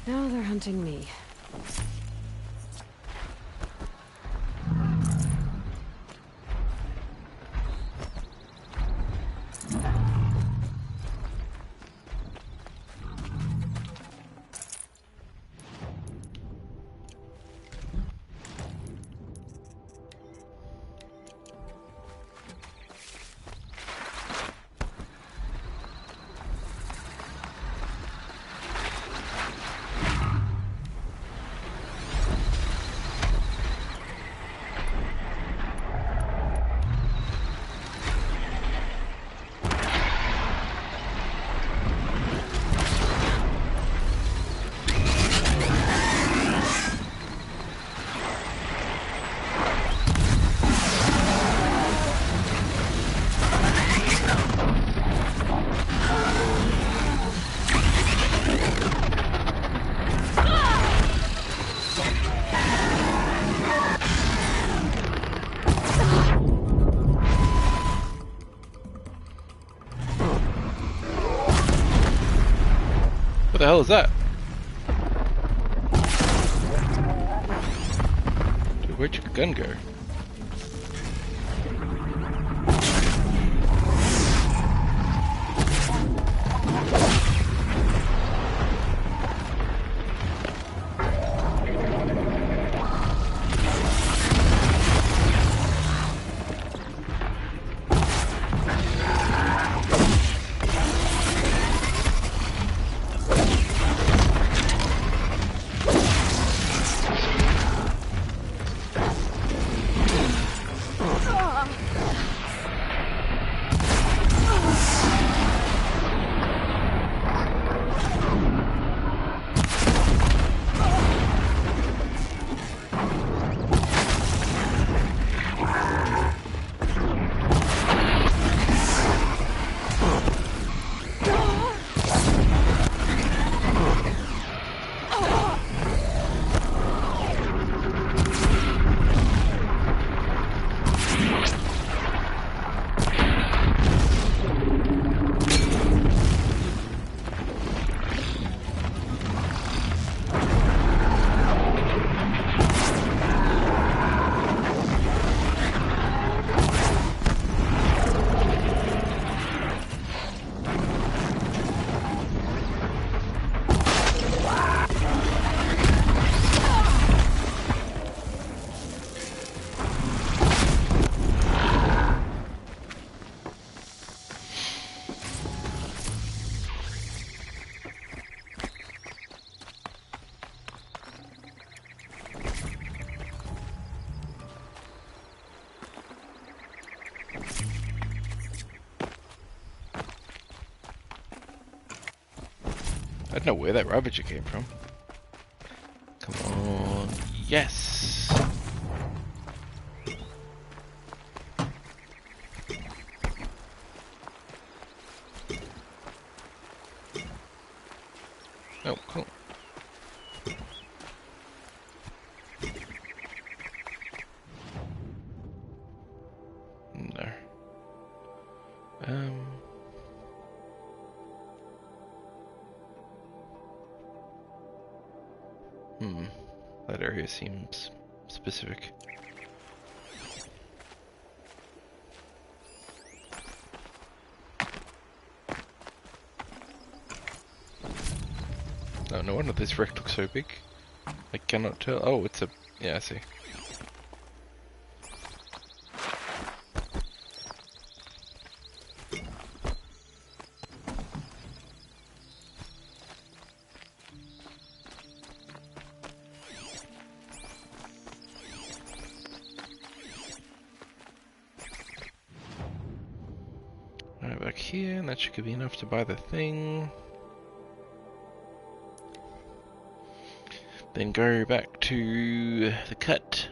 Now they're hunting me. What the hell is that? Dude, where'd your gun go? I don't know where that Ravager came from. Come on. Yes! Oh, cool. No. That area seems specific. Oh, no wonder this wreck looks so big. I cannot tell. Oh, it's a... yeah, I see. Right back here, and that should be enough to buy the thing. Then go back to the cut,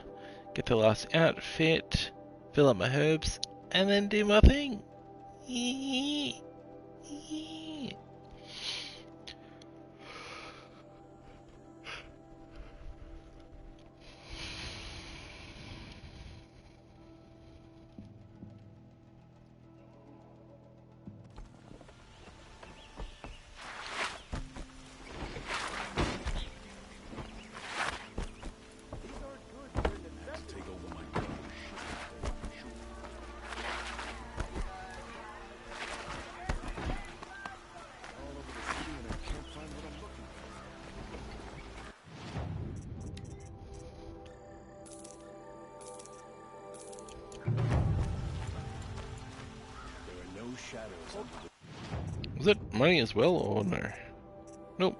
get the last outfit, fill up my herbs, and then do my thing. Was it money as well, or no? Nope.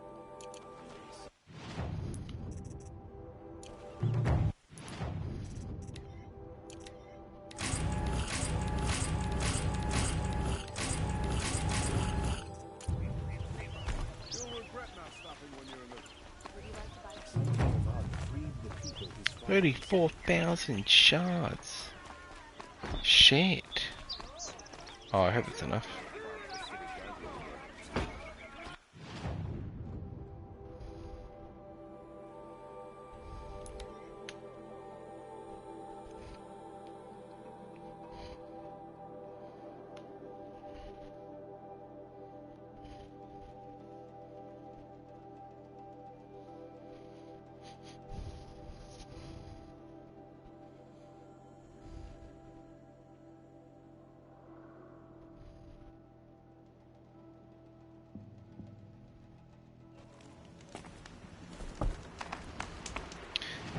$34,000 shards. Shit. Oh, I hope it's enough.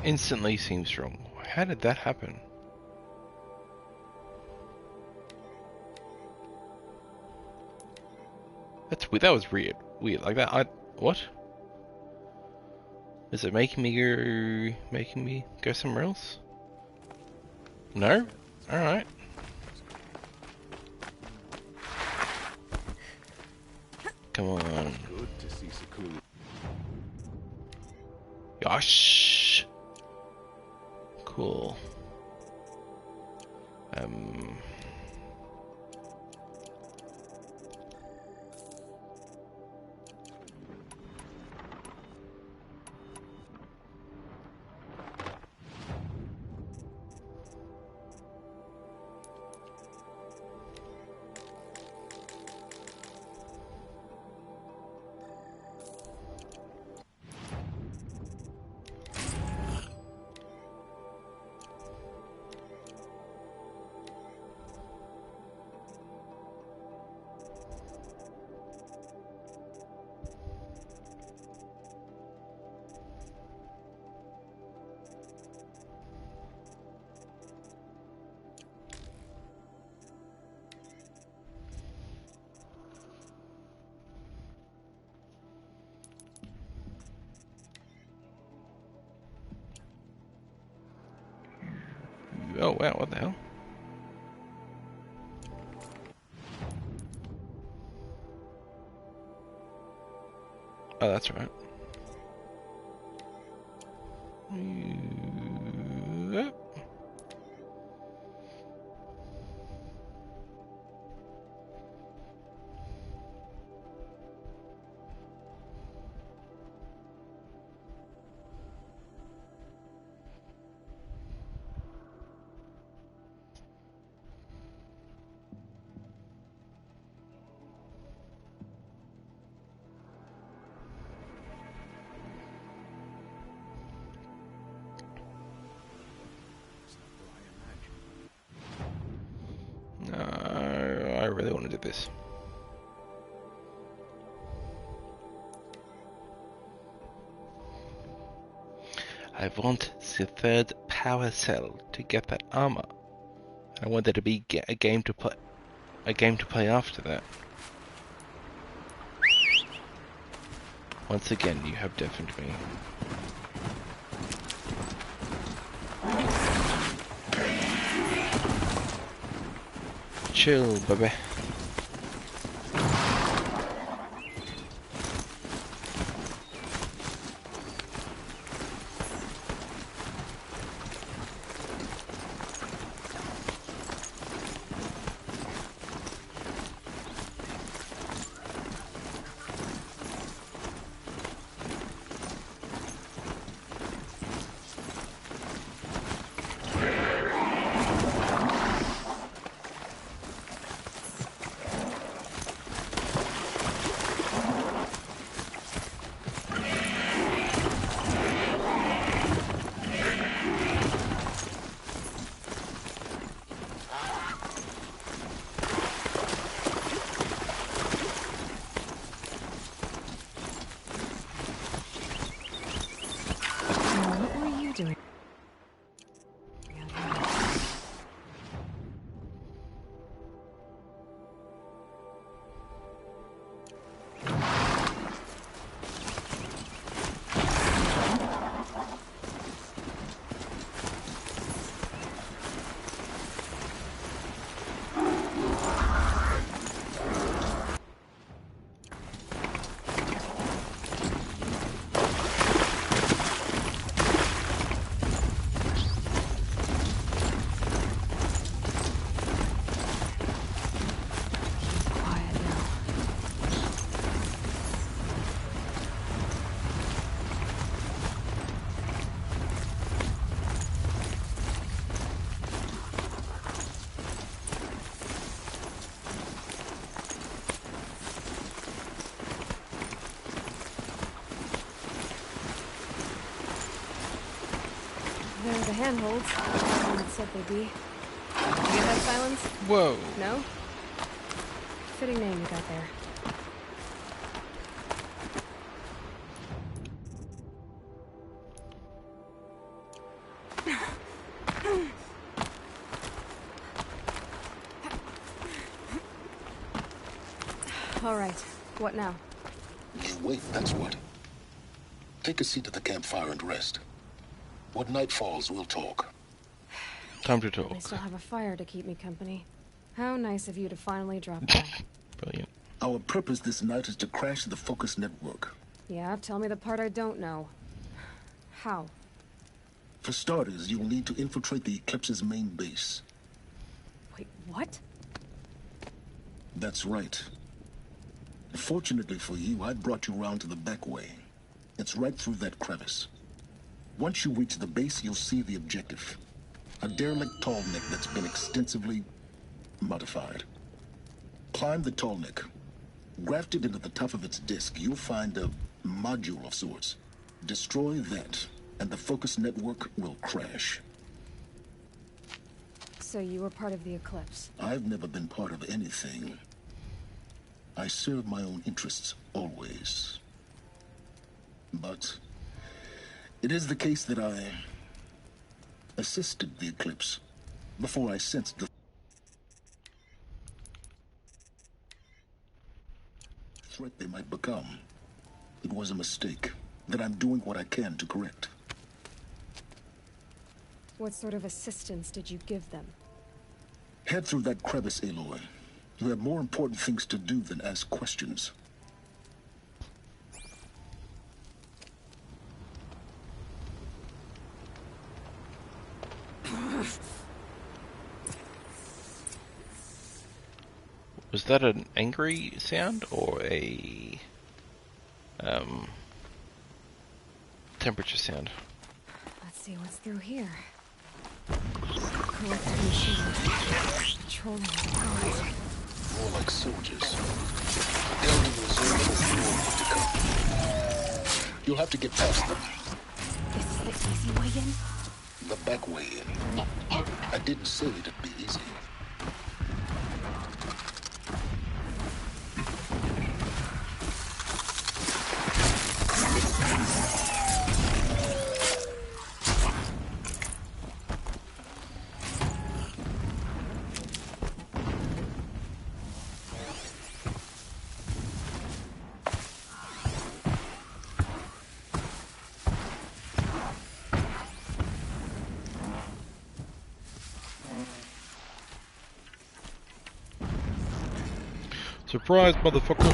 instantly seems wrong. How did that happen? That's weird. That was weird. Weird like that. What? Is it making me go somewhere else? No? Alright. Come on. Good to see Sakuli. Yosh. Cool. Oh wow, what the hell? Oh, that's right. Yep. I really want to do this. I want the third power cell to get that armor. I want there to be a game to play after that. Once again, you have deafened me. Chill, baby. They're the handholds. It said they'd be. You get that, Silence? Whoa. No? Fitting name you got there. All right. What now? You wait, that's what. Take a seat at the campfire and rest. When night falls, we'll talk. Time to talk. I still have a fire to keep me company. How nice of you to finally drop by. Brilliant. Our purpose this night is to crash the Focus network. Yeah, tell me the part I don't know. How? For starters, you'll need to infiltrate the Eclipse's main base. Wait, what? That's right. Fortunately for you, I brought you round to the back way. It's right through that crevice. Once you reach the base, you'll see the objective. A derelict tall neck that's been extensively modified. Climb the tall neck. Grafted into the top of its disk, you'll find a module of sorts. Destroy that, and the Focus network will crash. So you were part of the Eclipse? I've never been part of anything. I serve my own interests, always. But it is the case that I assisted the Eclipse before I sensed the threat they might become. It was a mistake that I'm doing what I can to correct. What sort of assistance did you give them? Head through that crevice, Aloy. You have more important things to do than ask questions. Was that an angry sound or a temperature sound? Let's see what's through here. Collective machine. Patrolling the guards. More like soldiers. Building reserve for war to come. You'll have to get past them. This is the easy way in? The back way in. I didn't say it'd be easy. Surprise, motherfucker!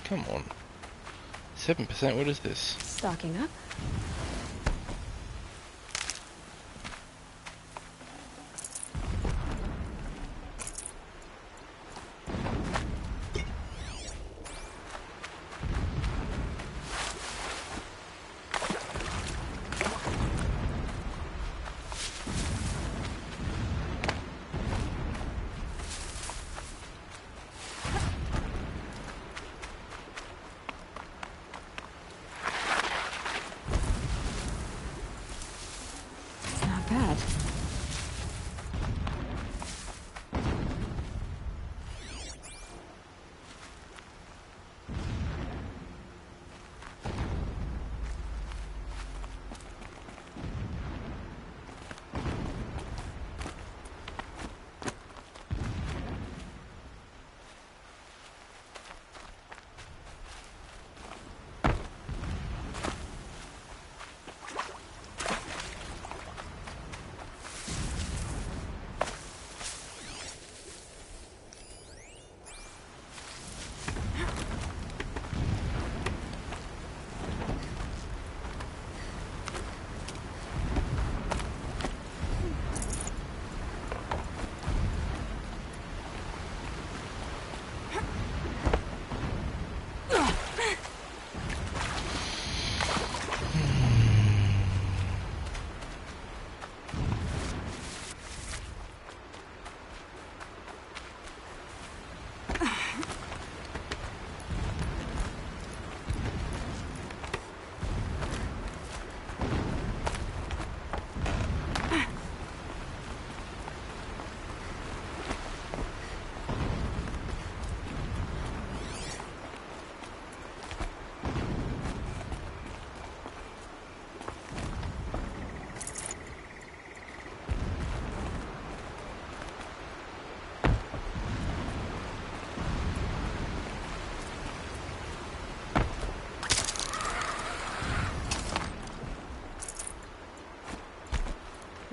Come on. 7%, what is this? Stocking up.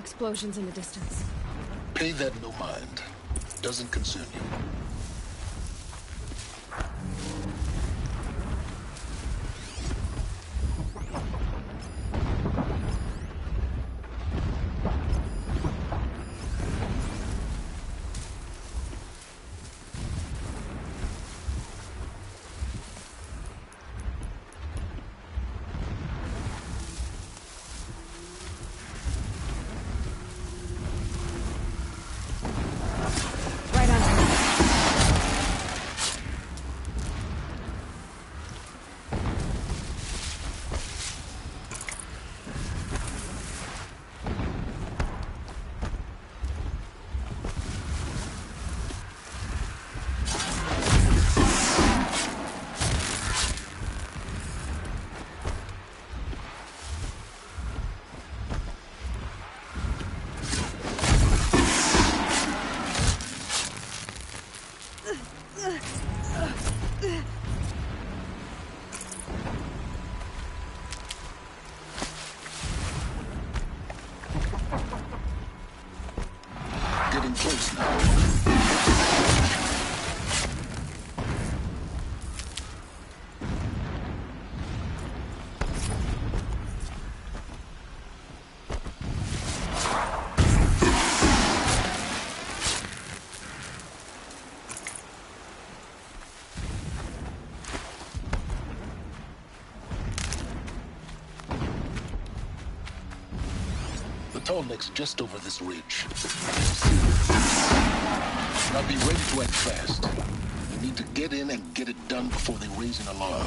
Explosions in the distance. Pay that no mind. Doesn't concern you. Getting close now. The Tallneck's just over this ridge. Now be ready to act fast. You need to get in and get it done before they raise an alarm.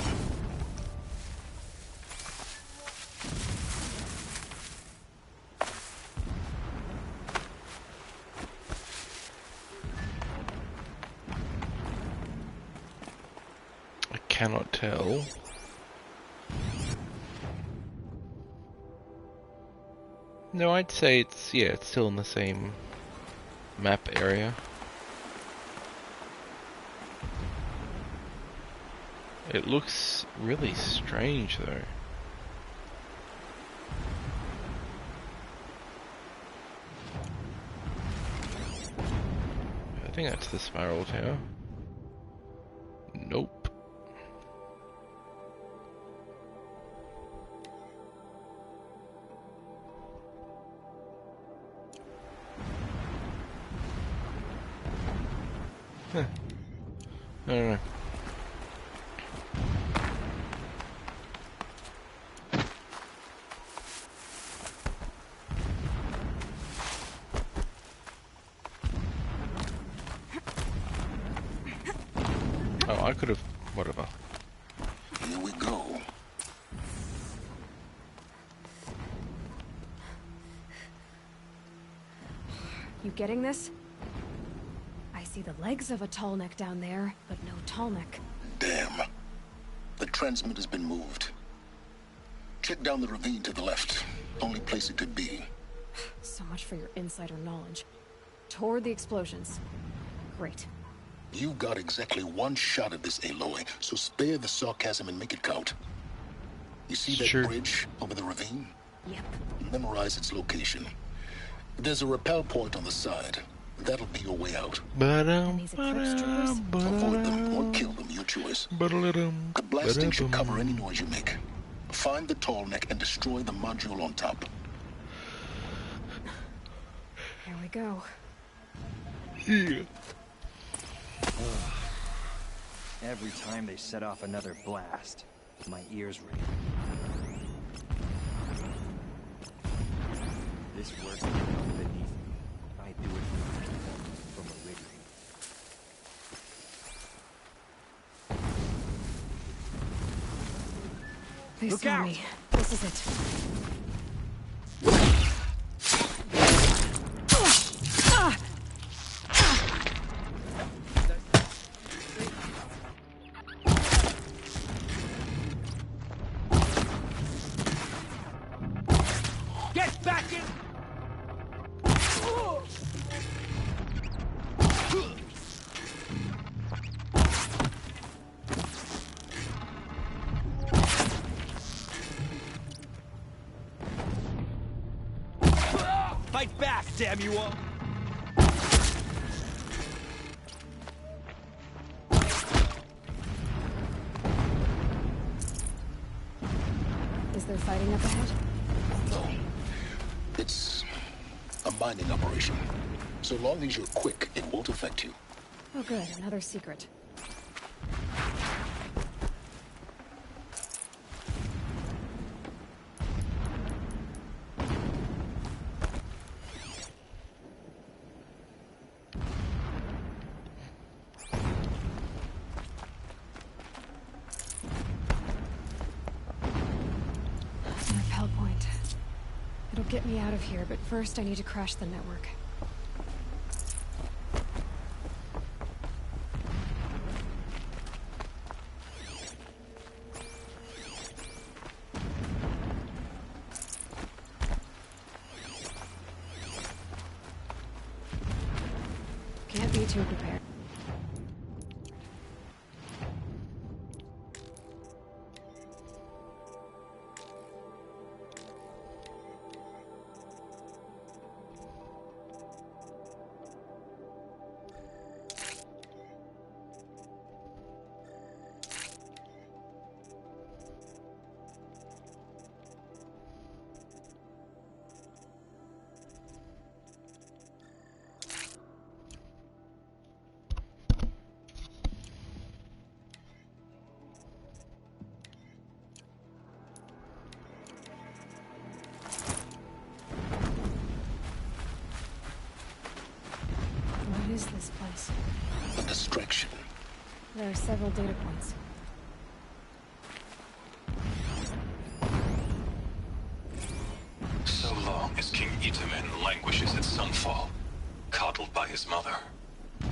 I cannot tell. No, I'd say it's, yeah, it's still in the same map area. It looks really strange though. I think that's the spiral tower. Nope. Huh. I don't know. Oh, I could have, whatever. Here we go. You getting this? I see the legs of a Tallneck down there, but no Tallneck. Damn. The transmitter's been moved. Check down the ravine to the left. Only place it could be. So much for your insider knowledge. Toward the explosions. Great. You've got exactly one shot at this, Aloy, so spare the sarcasm and make it count. You see that bridge over the ravine? Yep. Memorize its location. There's a rappel point on the side. That'll be your way out. Avoid them or kill them, your choice. The blasting should cover any noise you make. Find the Tallneck and destroy the module on top. Here we go. Yeah. Every time they set off another blast, my ears ring. This works beneath me. I do it from a rigging. They Look saw out! me. This is it. Get back in! Fight back, damn you all! Is there fighting up ahead? No. It's a mining operation. So long as you're quick, it won't affect you. Oh good, another secret. Repel point. It'll get me out of here, but first I need to crash the network. Can't be too prepared. What is this place? A distraction. There are several data points. So long as King Itamen languishes at Sunfall, coddled by his mother,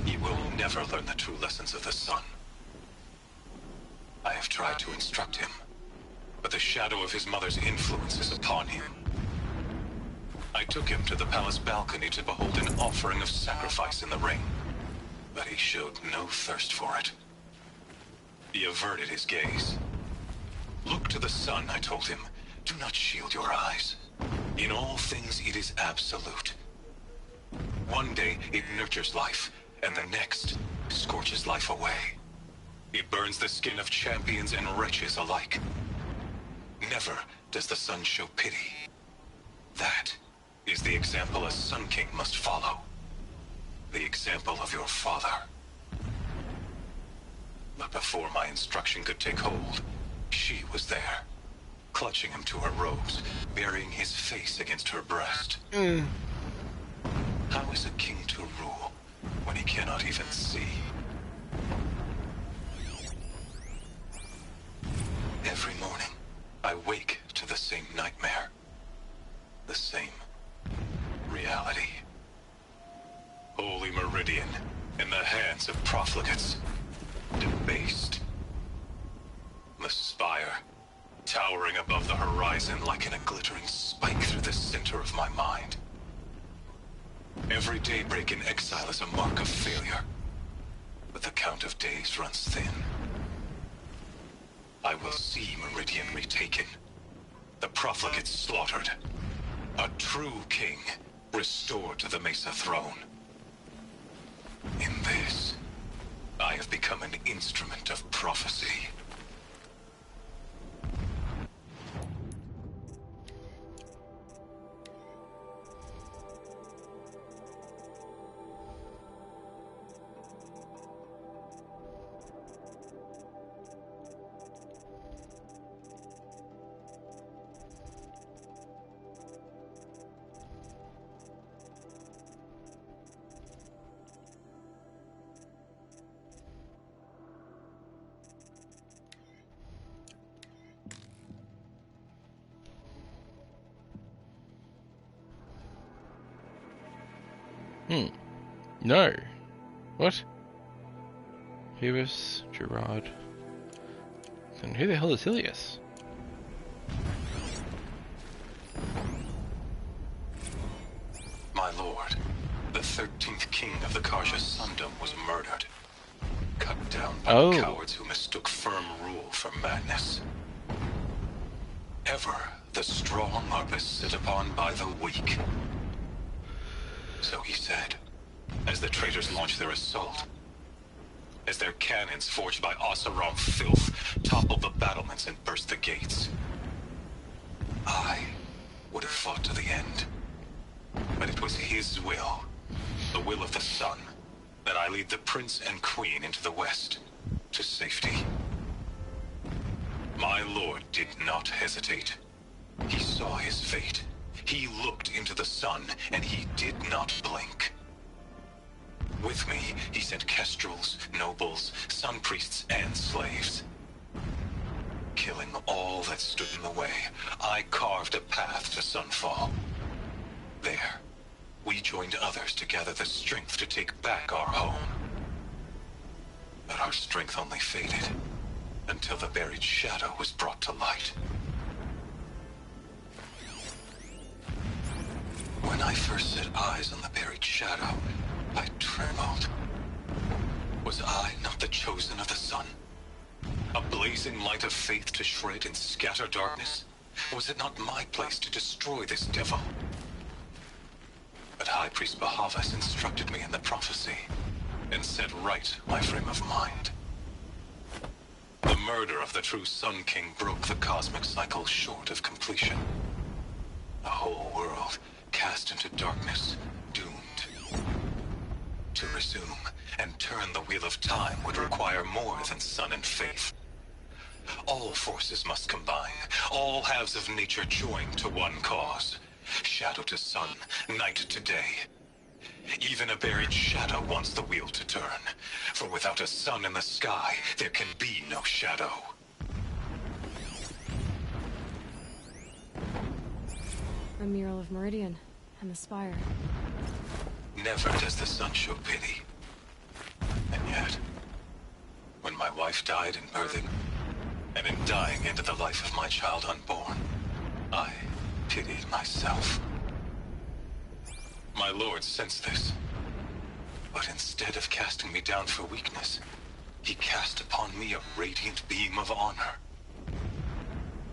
he will never learn the true lessons of the sun. I have tried to instruct him, but the shadow of his mother's influence is upon him. I took him to the palace balcony to behold an offering of sacrifice in the ring, but he showed no thirst for it. He averted his gaze. Look to the sun, I told him. Do not shield your eyes. In all things, it is absolute. One day, it nurtures life, and the next, scorches life away. It burns the skin of champions and wretches alike. Never does the sun show pity. That is the example a Sun King must follow. The example of your father. But before my instruction could take hold, she was there, clutching him to her robes, burying his face against her breast. How is a king to rule when he cannot even see? Every morning, I wake to the same nightmare. The same reality. Holy Meridian, in the hands of profligates. Debased. The spire, towering above the horizon like a glittering spike through the center of my mind. Every daybreak in exile is a mark of failure, but the count of days runs thin. I will see Meridian retaken, the profligates slaughtered, a true king restored to the Mesa throne. In this, I have become an instrument of prophecy. No. What? Phoebus, Gerard. Then who the hell is Ilias? My lord, the 13th king of the Karja Sundom was murdered. Cut down by the cowards who mistook firm rule for madness. Ever the strong are beset upon by the weak. So he said, as the traitors launched their assault. As their cannons, forged by Oseram filth, toppled the battlements and burst the gates. I would have fought to the end. But it was his will, the will of the sun, that I lead the prince and queen into the west, to safety. My lord did not hesitate. He saw his fate. He looked into the sun, and he did not blink. With me, he sent kestrels, nobles, sun priests, and slaves. Killing all that stood in the way, I carved a path to Sunfall. There, we joined others to gather the strength to take back our home. But our strength only faded, until the buried shadow was brought to light. When I first set eyes on the buried shadow, I trembled. Was I not the chosen of the sun? A blazing light of faith to shred and scatter darkness? Was it not my place to destroy this devil? But High Priest Bahavas instructed me in the prophecy, and set right my frame of mind. The murder of the true Sun King broke the cosmic cycle short of completion. The whole world cast into darkness, doomed. To resume and turn the wheel of time would require more than sun and faith. All forces must combine, all halves of nature join to one cause. Shadow to sun, night to day. Even a buried shadow wants the wheel to turn, for without a sun in the sky, there can be no shadow. A mural of Meridian and the spire. Never does the sun show pity. And yet, when my wife died in birthing, and in dying into the life of my child unborn, I pitied myself. My lord sensed this, but instead of casting me down for weakness, he cast upon me a radiant beam of honor.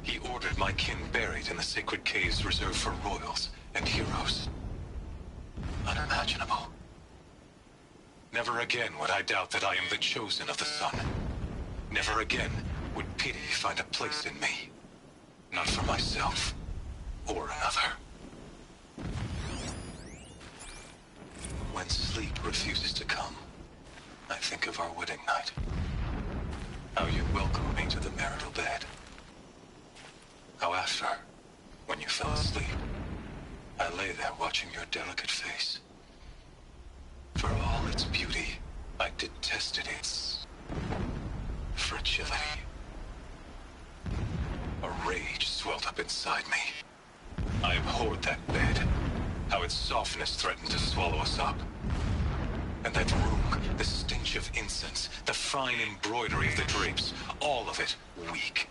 He ordered my kin buried in the sacred caves reserved for royals and heroes. Unimaginable. Never again would I doubt that I am the chosen of the sun. Never again would pity find a place in me. Not for myself, or another. When sleep refuses to come, I think of our wedding night. How you welcomed me to the marital bed. How after, when you fell asleep, I lay there watching your delicate face. For all its beauty, I detested its fragility. A rage swelled up inside me. I abhorred that bed, how its softness threatened to swallow us up. And that room, the stench of incense, the fine embroidery of the drapes, all of it weak.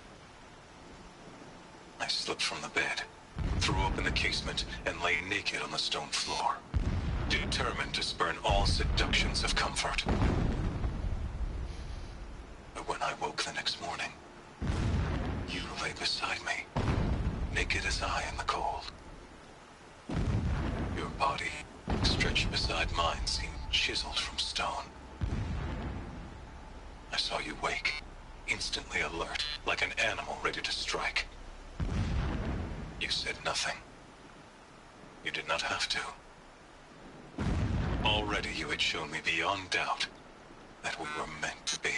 I slipped from the bed, threw open the casement, and lay naked on the stone floor, determined to spurn all seductions of comfort. But when I woke the next morning, you lay beside me, naked as I in the cold. Your body, stretched beside mine, seemed chiseled from stone. I saw you wake, instantly alert, like an animal ready to strike. You said nothing. You did not have to. Already you had shown me beyond doubt that we were meant to be.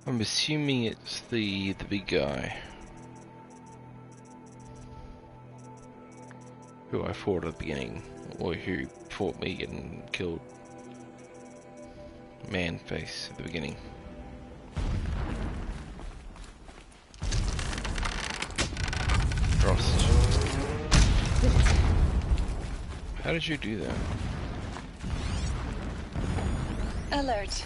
I'm assuming it's the big guy who I fought at the beginning, or who fought me and killed. man face at the beginning. Frost. How did you do that? Alert.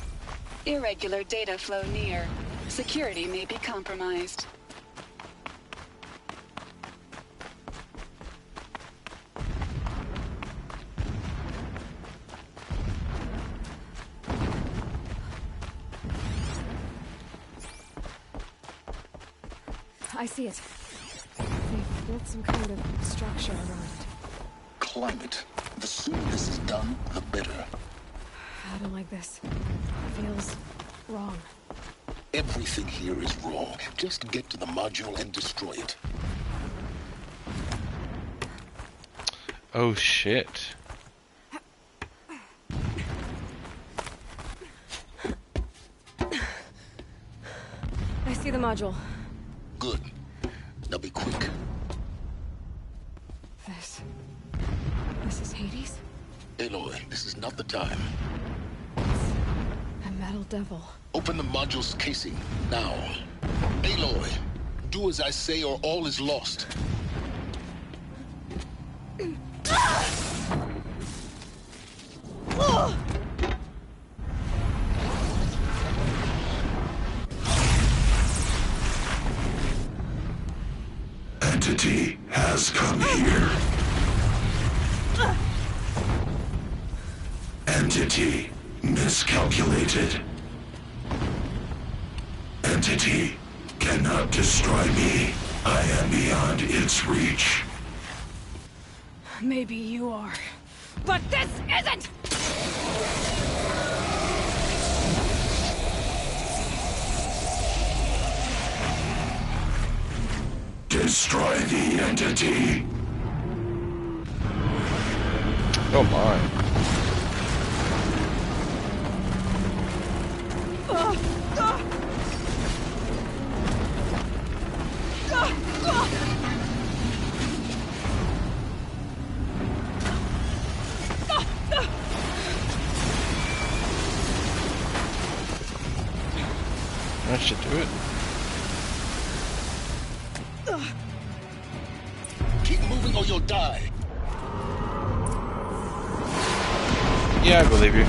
Irregular data flow near. Security may be compromised. I see it. They've built some kind of structure around it. Climb it. The sooner this is done, the better. I don't like this. It feels wrong. Everything here is wrong. Just get to the module and destroy it. Oh shit. I see the module. Good. Now be quick. This is Hades? Aloy, this is not the time. A metal devil. Open the module's casing, now. Aloy, do as I say or all is lost. Entity has come here. Entity miscalculated. Entity cannot destroy me. I am beyond its reach. Maybe you are. But this isn't! Destroy the entity. Oh my. That should do it. Keep moving or you'll die. Yeah, I believe you.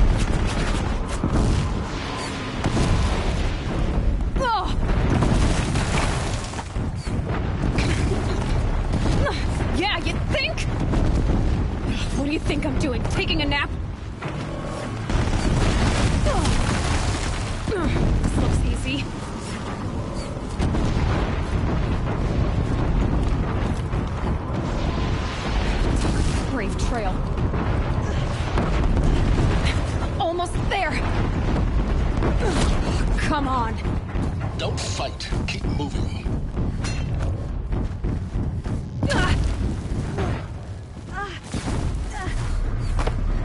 Yeah, you think? What do you think I'm doing? Taking a nap? This looks easy. Brave trail. Almost there. Come on. Don't fight. Keep moving.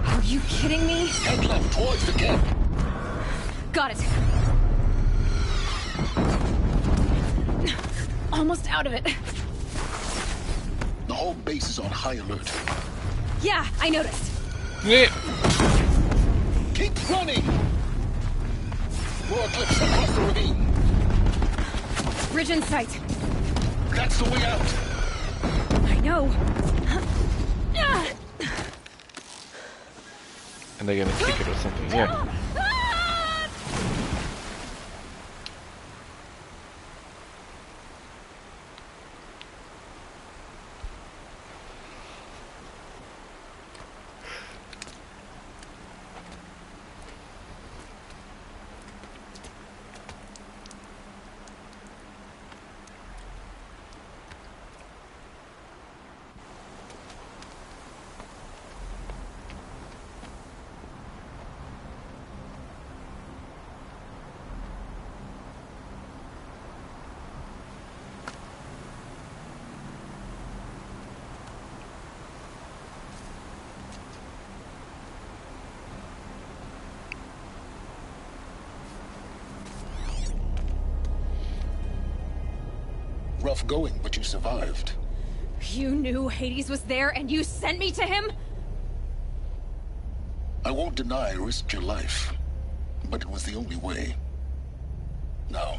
Are you kidding me? Head left towards the camp. Got it. Almost out of it. The whole base is on high alert. Yeah, I noticed. Yeah. Keep running! More clips across the ravine. Bridge in sight. That's the way out. I know. And they're gonna kick it or something, yeah. Rough going, but you survived. You knew Hades was there and you sent me to him? I won't deny I risked your life. but it was the only way. Now,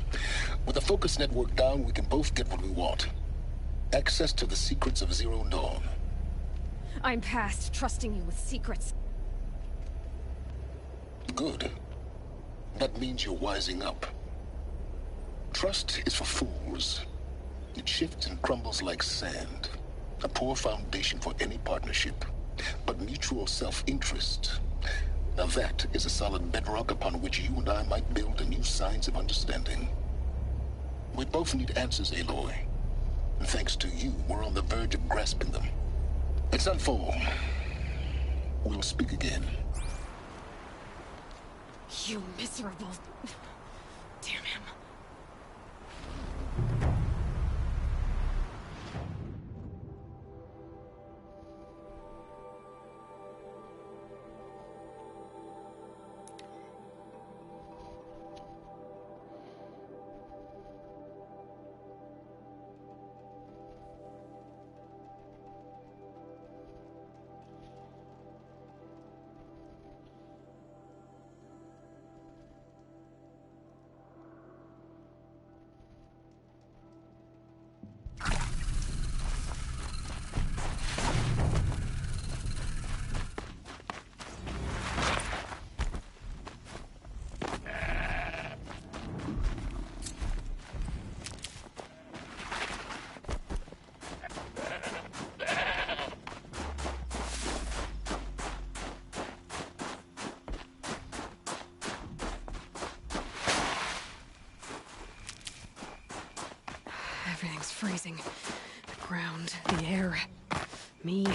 with the focus network down, we can both get what we want. Access to the secrets of Zero Dawn. I'm past trusting you with secrets. Good. That means you're wising up. Trust is for fools. It shifts and crumbles like sand. A poor foundation for any partnership. But mutual self-interest, now that is a solid bedrock upon which you and I might build a new science of understanding. We both need answers, Aloy. And thanks to you, we're on the verge of grasping them. It's Sunfall. We'll speak again. You miserable... Damn him. Everything's freezing. The ground, the air, me.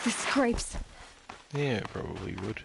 This scrapes. Yeah, it probably would.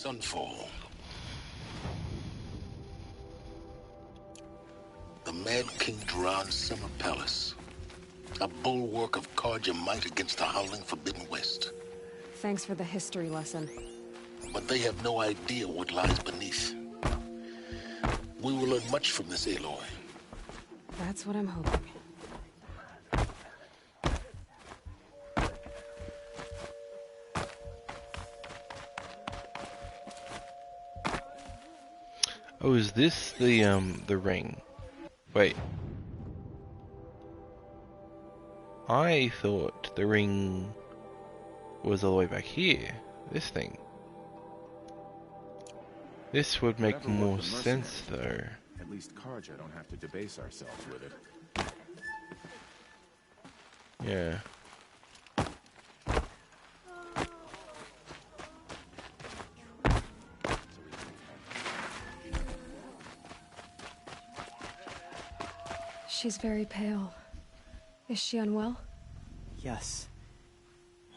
Sunfall. The Mad King Duran's summer palace. A bulwark of Carja might against the howling Forbidden West. Thanks for the history lesson. But they have no idea what lies beneath. We will learn much from this Aloy. That's what I'm hoping. Oh, is this the ring? Wait. I thought the ring was all the way back here. This thing. This would make Whatever more worked for sense, though. mercenaries, At least Carja don't have to debase ourselves with it. Yeah. She's very pale. Is she unwell? Yes.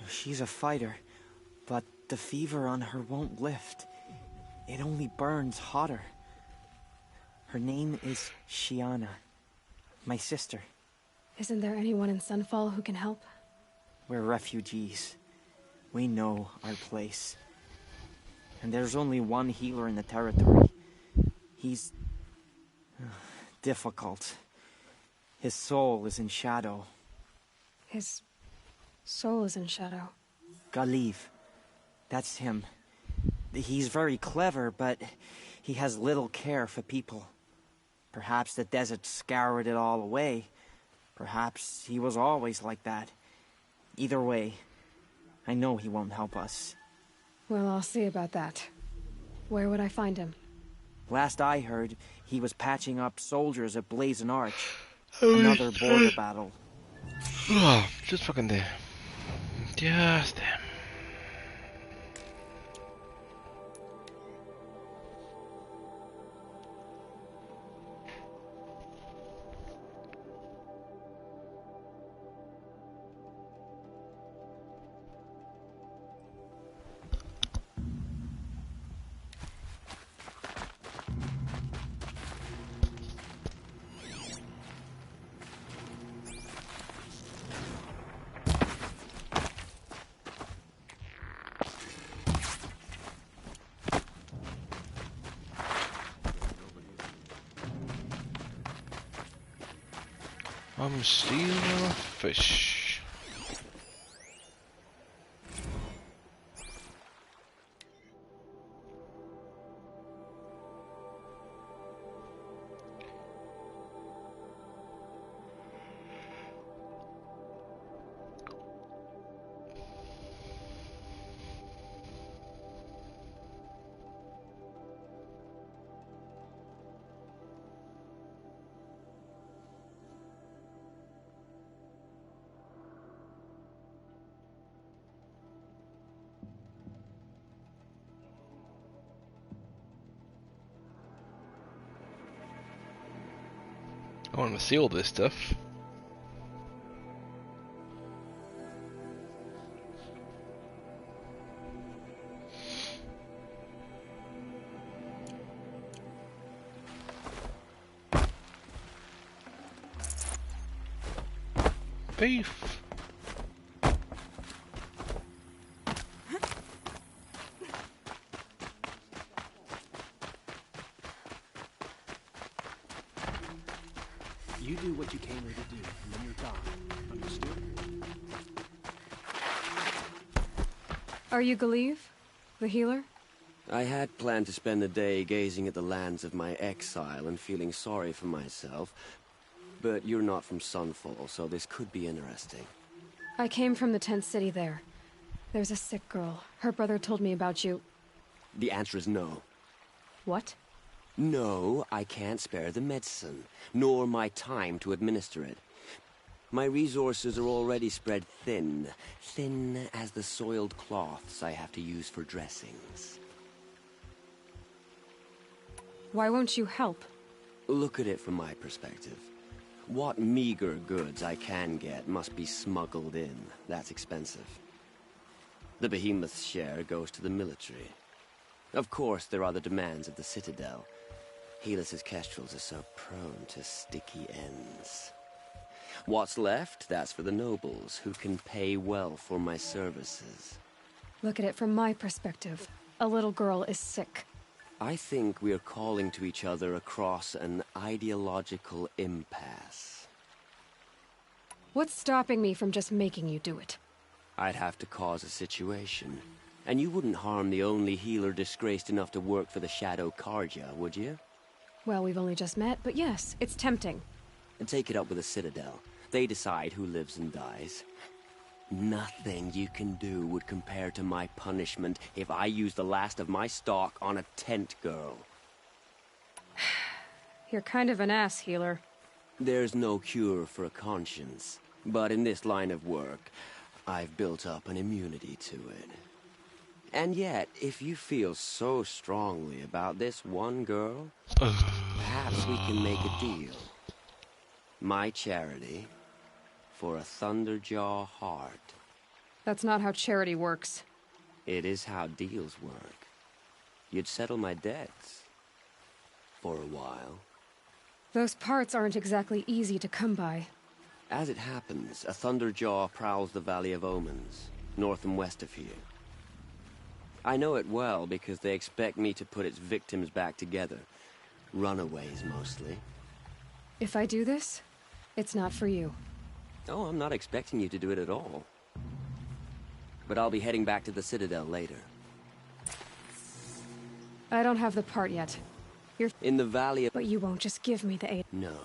She's a fighter, but the fever on her won't lift. It only burns hotter. Her name is Shiana, my sister. Isn't there anyone in Sunfall who can help? We're refugees. We know our place. And there's only one healer in the territory. He's difficult. His soul is in shadow. His soul is in shadow. Galiv. That's him. He's very clever, but he has little care for people. Perhaps the desert scoured it all away. Perhaps he was always like that. Either way, I know he won't help us. Well, I'll see about that. Where would I find him? Last I heard, he was patching up soldiers at Blazon Arch. Another border battle. Oh, just fucking there. Just there. I'm stealing a fish. I want to see all this stuff. Beef. You do what you came here to do, and then you're gone. Understood? Are you Galiv? The healer? I had planned to spend the day gazing at the lands of my exile and feeling sorry for myself. But you're not from Sunfall, so this could be interesting. I came from the tent city there. There's a sick girl. Her brother told me about you. The answer is no. What? No, I can't spare the medicine, nor my time to administer it. My resources are already spread thin. Thin as the soiled cloths I have to use for dressings. Why won't you help? Look at it from my perspective. What meager goods I can get must be smuggled in. That's expensive. The behemoth's share goes to the military. Of course, there are the demands of the Citadel. Helis's kestrels are so prone to sticky ends. What's left, that's for the nobles, who can pay well for my services. Look at it from my perspective. A little girl is sick. I think we are calling to each other across an ideological impasse. What's stopping me from just making you do it? I'd have to cause a situation. And you wouldn't harm the only healer disgraced enough to work for the Shadow Carja, would you? Well, we've only just met, but yes, it's tempting. And take it up with the Citadel. They decide who lives and dies. Nothing you can do would compare to my punishment if I use the last of my stock on a tent girl. You're kind of an ass, healer. There's no cure for a conscience, but in this line of work, I've built up an immunity to it. And yet, if you feel so strongly about this one girl, perhaps we can make a deal. My charity for a Thunderjaw heart. That's not how charity works. It is how deals work. You'd settle my debts. For a while. Those parts aren't exactly easy to come by. As it happens, a Thunderjaw prowls the Valley of Omens, north and west of here. I know it well because they expect me to put its victims back together. Runaways, mostly. If I do this, it's not for you. Oh, I'm not expecting you to do it at all. But I'll be heading back to the Citadel later. I don't have the part yet. You're in the Valley of... But you won't just give me the aid. No.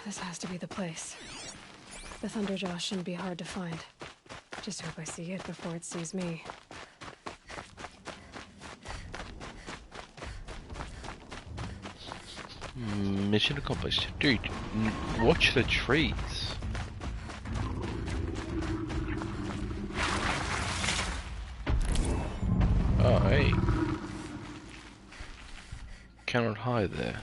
This has to be the place. The Thunderjaw shouldn't be hard to find. Just hope I see it before it sees me. Mission accomplished. Dude, watch the trees. Oh, hey. Cannot hide there.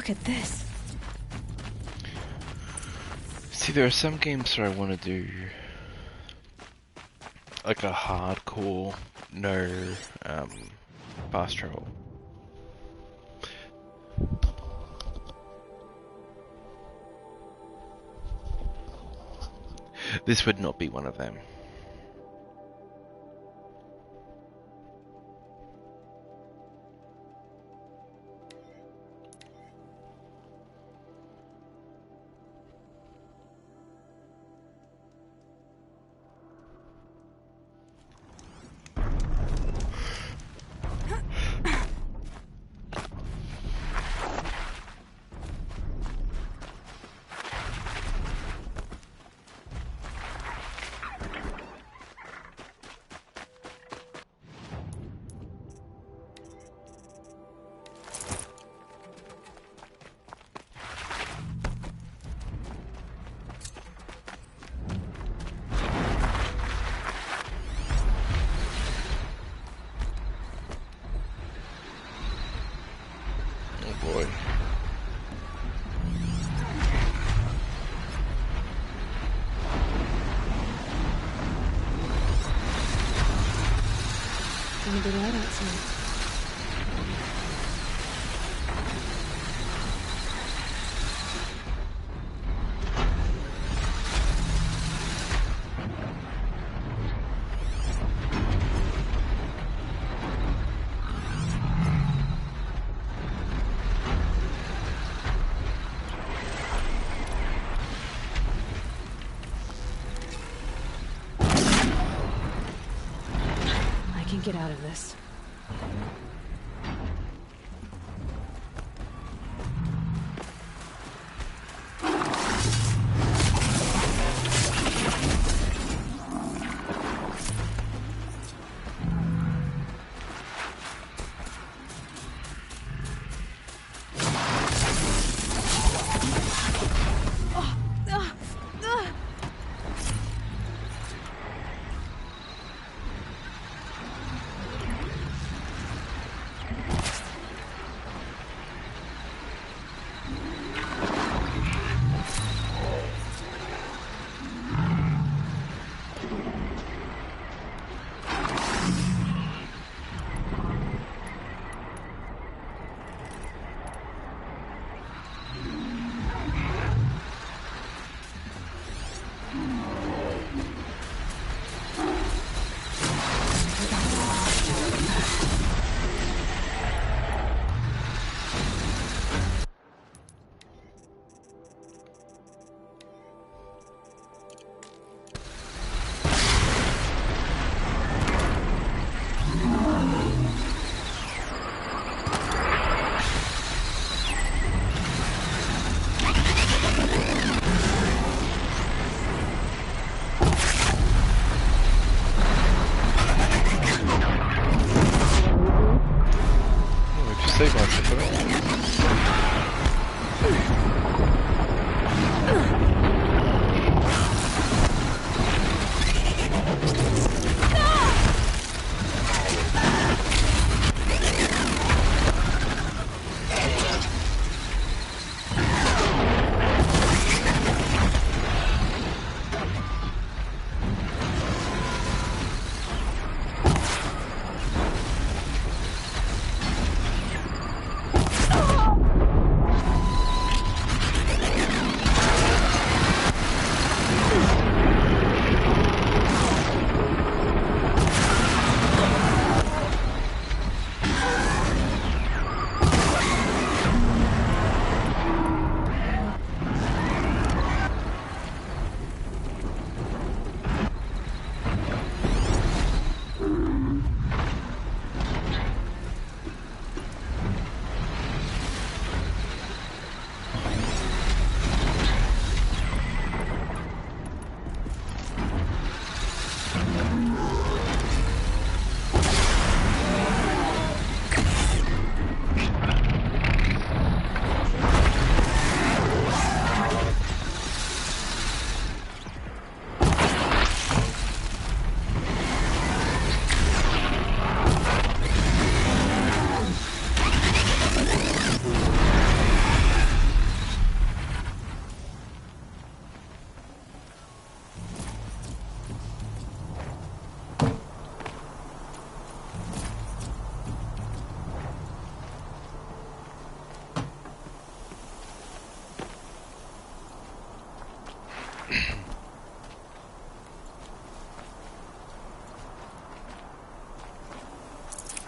Look at this. See, there are some games where I want to do like a hardcore, no fast travel. This would not be one of them. Boy. Gonna be light outside. Get out of this.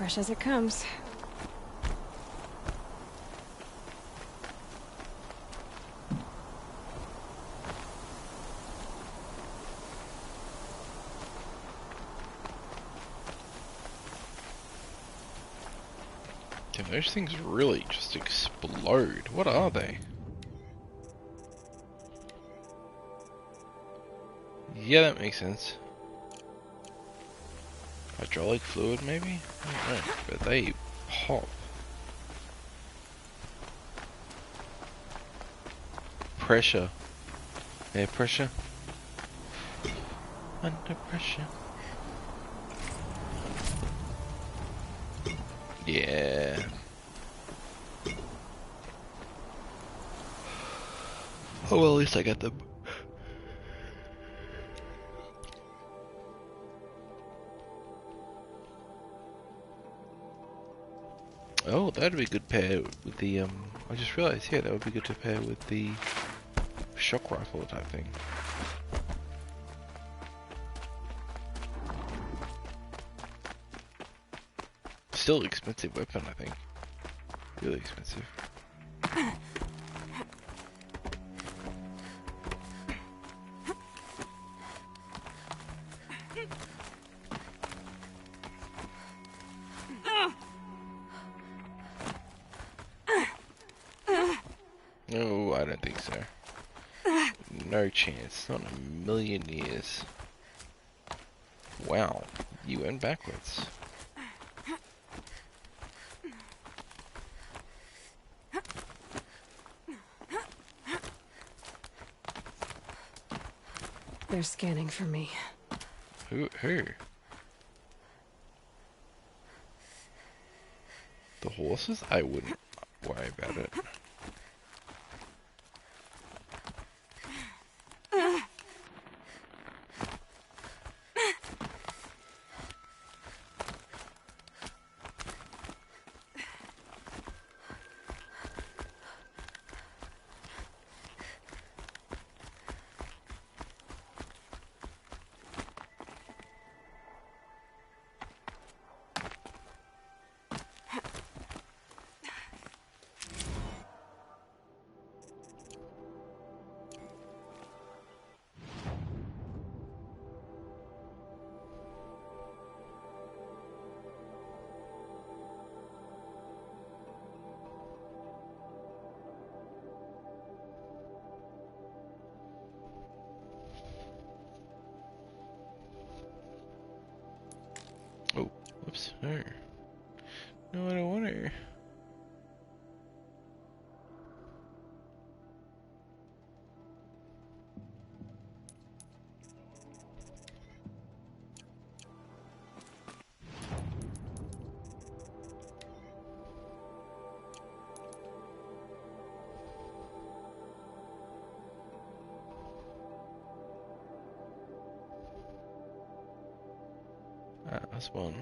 Fresh as it comes. Can those things really just explode? What are they? Yeah, that makes sense. Hydraulic fluid, maybe? I don't know, but they pop. Pressure. Air pressure. Under pressure. Yeah. Oh well, at least I got them. Oh, that'd be a good pair with the, I just realized, yeah, that would be good to pair with the shock rifle type thing. Still expensive weapon, I think. Really expensive. No, I don't think so. No chance. Not in a million years. Wow. You went backwards. They're scanning for me. Who? The horses? I wouldn't worry about it. Oh, whoops. Her. No, I don't want her. Ah, that's one.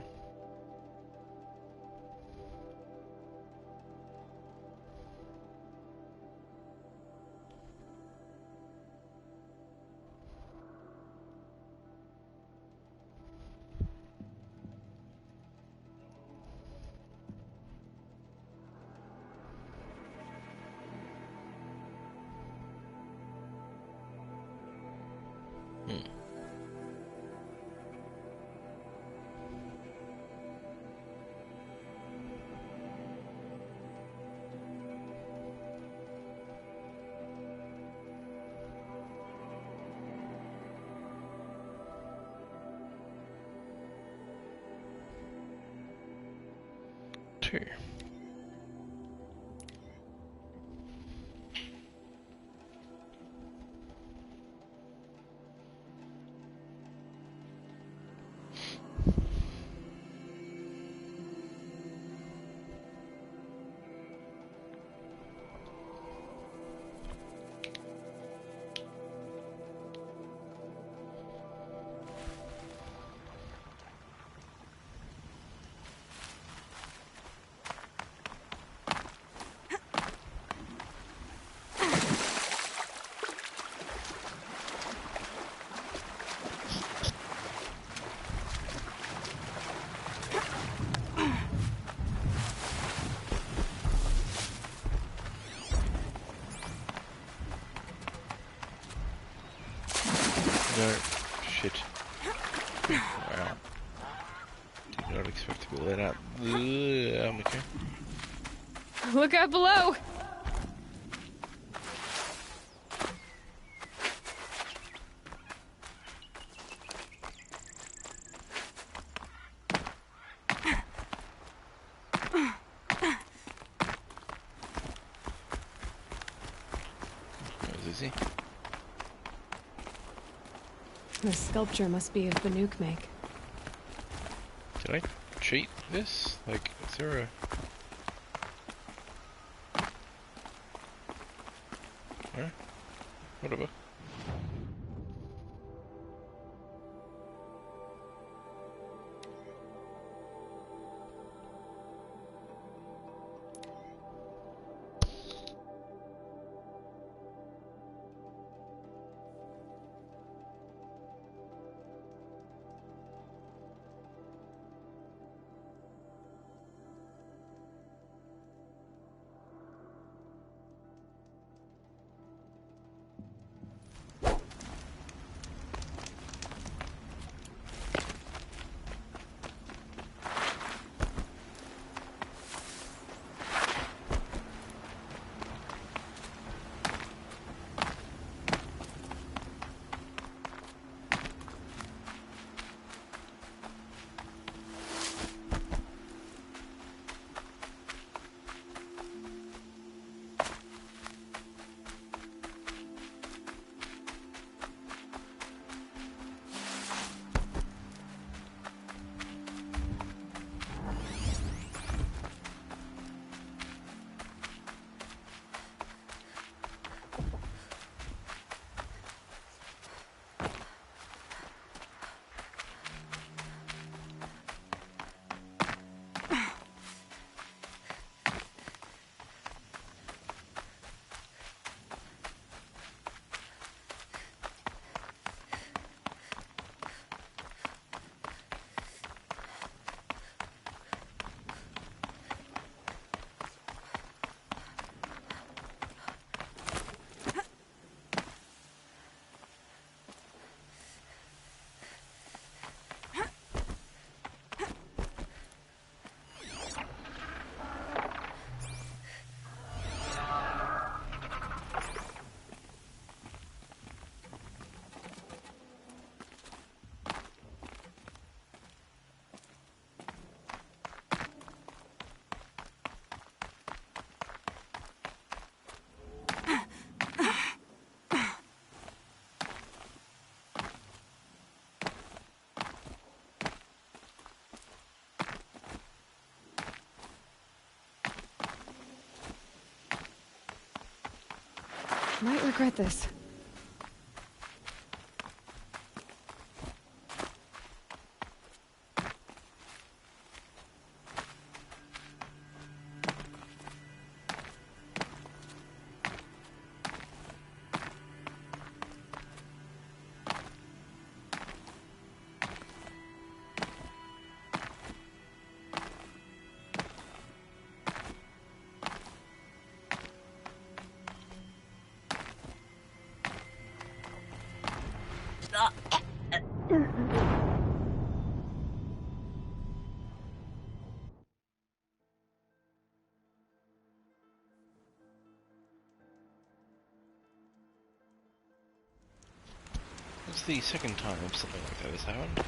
Two. No. Shit. Wow. Did not expect to be let out. Okay. Look out below! Is he? The sculpture must be of Banuk make. Can I cheat this? Like, is there a... Alright. Whatever. Might regret this. It's the second time something like that has happened.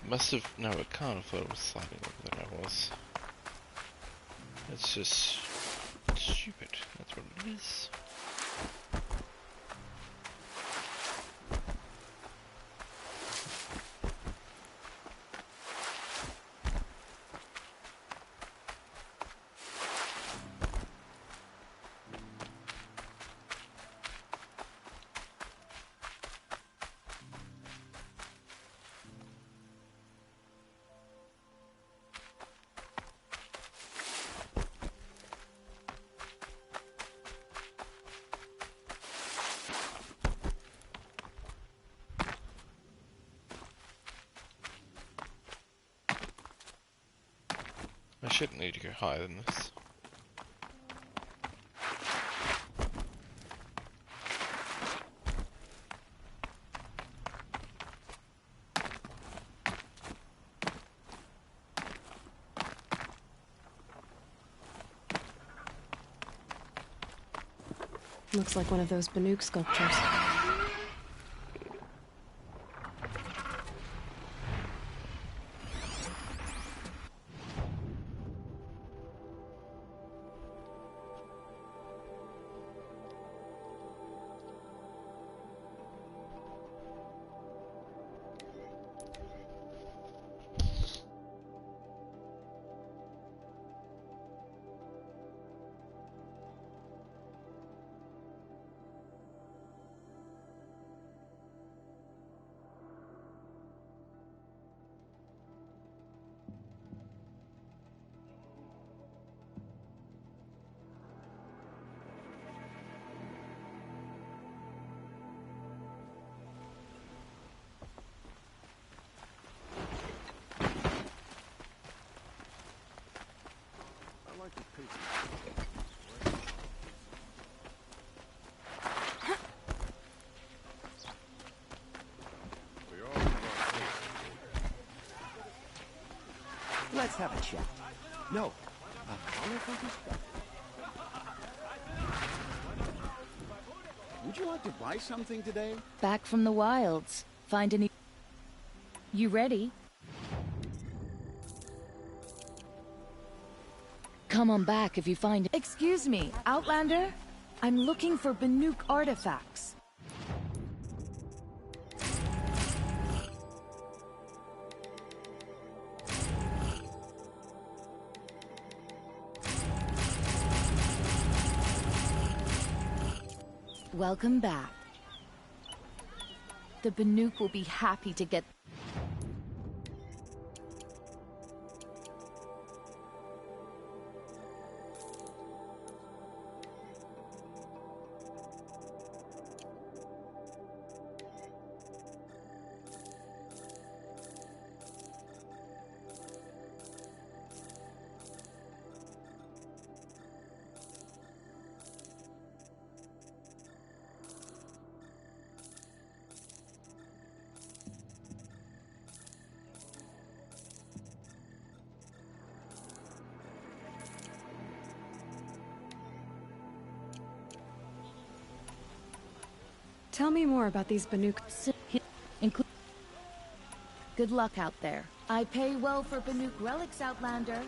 Must have... no, it can't have thought it was sliding over than I was. It's just... stupid. That's what it is. shouldn't need to go higher than this. Looks like one of those Banuk sculptures. Let's have a chat. No, would you like to buy something today? Back from the wilds. Find any... You ready? Come on back if you find... Excuse me, Outlander? I'm looking for Banuk artifacts. Welcome back. The Banuk will be happy to get... Tell me more about these Banuk. Good luck out there. I pay well for Banuk relics, Outlander.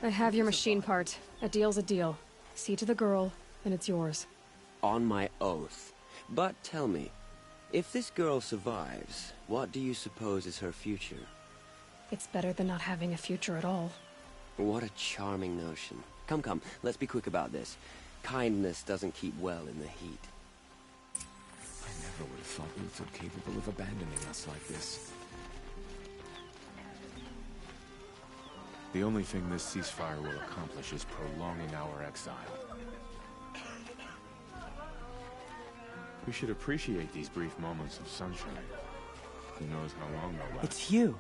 I have your machine part. A deal's a deal. See to the girl, and it's yours. On my oath. But tell me, if this girl survives, what do you suppose is her future? It's better than not having a future at all. What a charming notion. Come, come, let's be quick about this. Kindness doesn't keep well in the heat. I never would have thought Uther capable of abandoning us like this. The only thing this ceasefire will accomplish is prolonging our exile. We should appreciate these brief moments of sunshine. Who knows how long they'll last. It's you.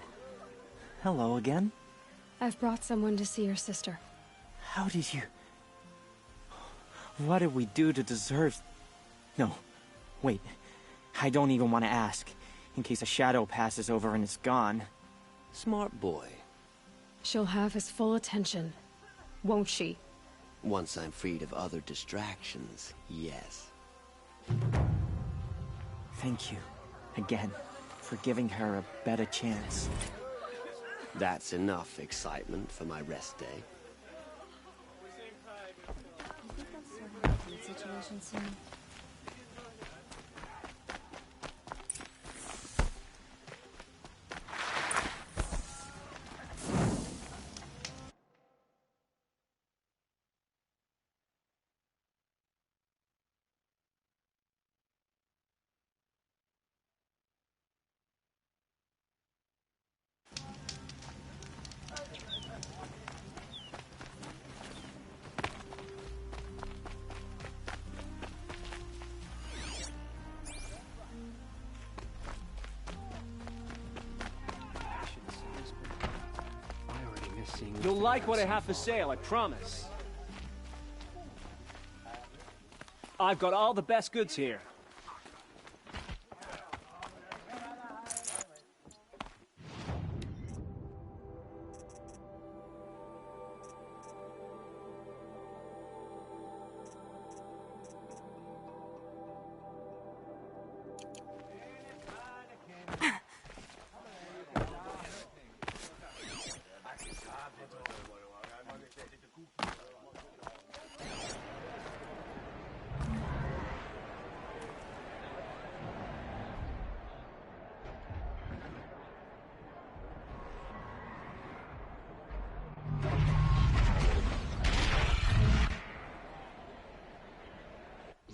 Hello again. I've brought someone to see your sister. How did you... What did we do to deserve... No, wait. I don't even want to ask, in case a shadow passes over and it's gone. Smart boy. She'll have his full attention, won't she? Once I'm freed of other distractions, yes. Thank you, again, for giving her a better chance. That's enough excitement for my rest day. Situation soon. You'll like what I have for sale, I promise. I've got all the best goods here.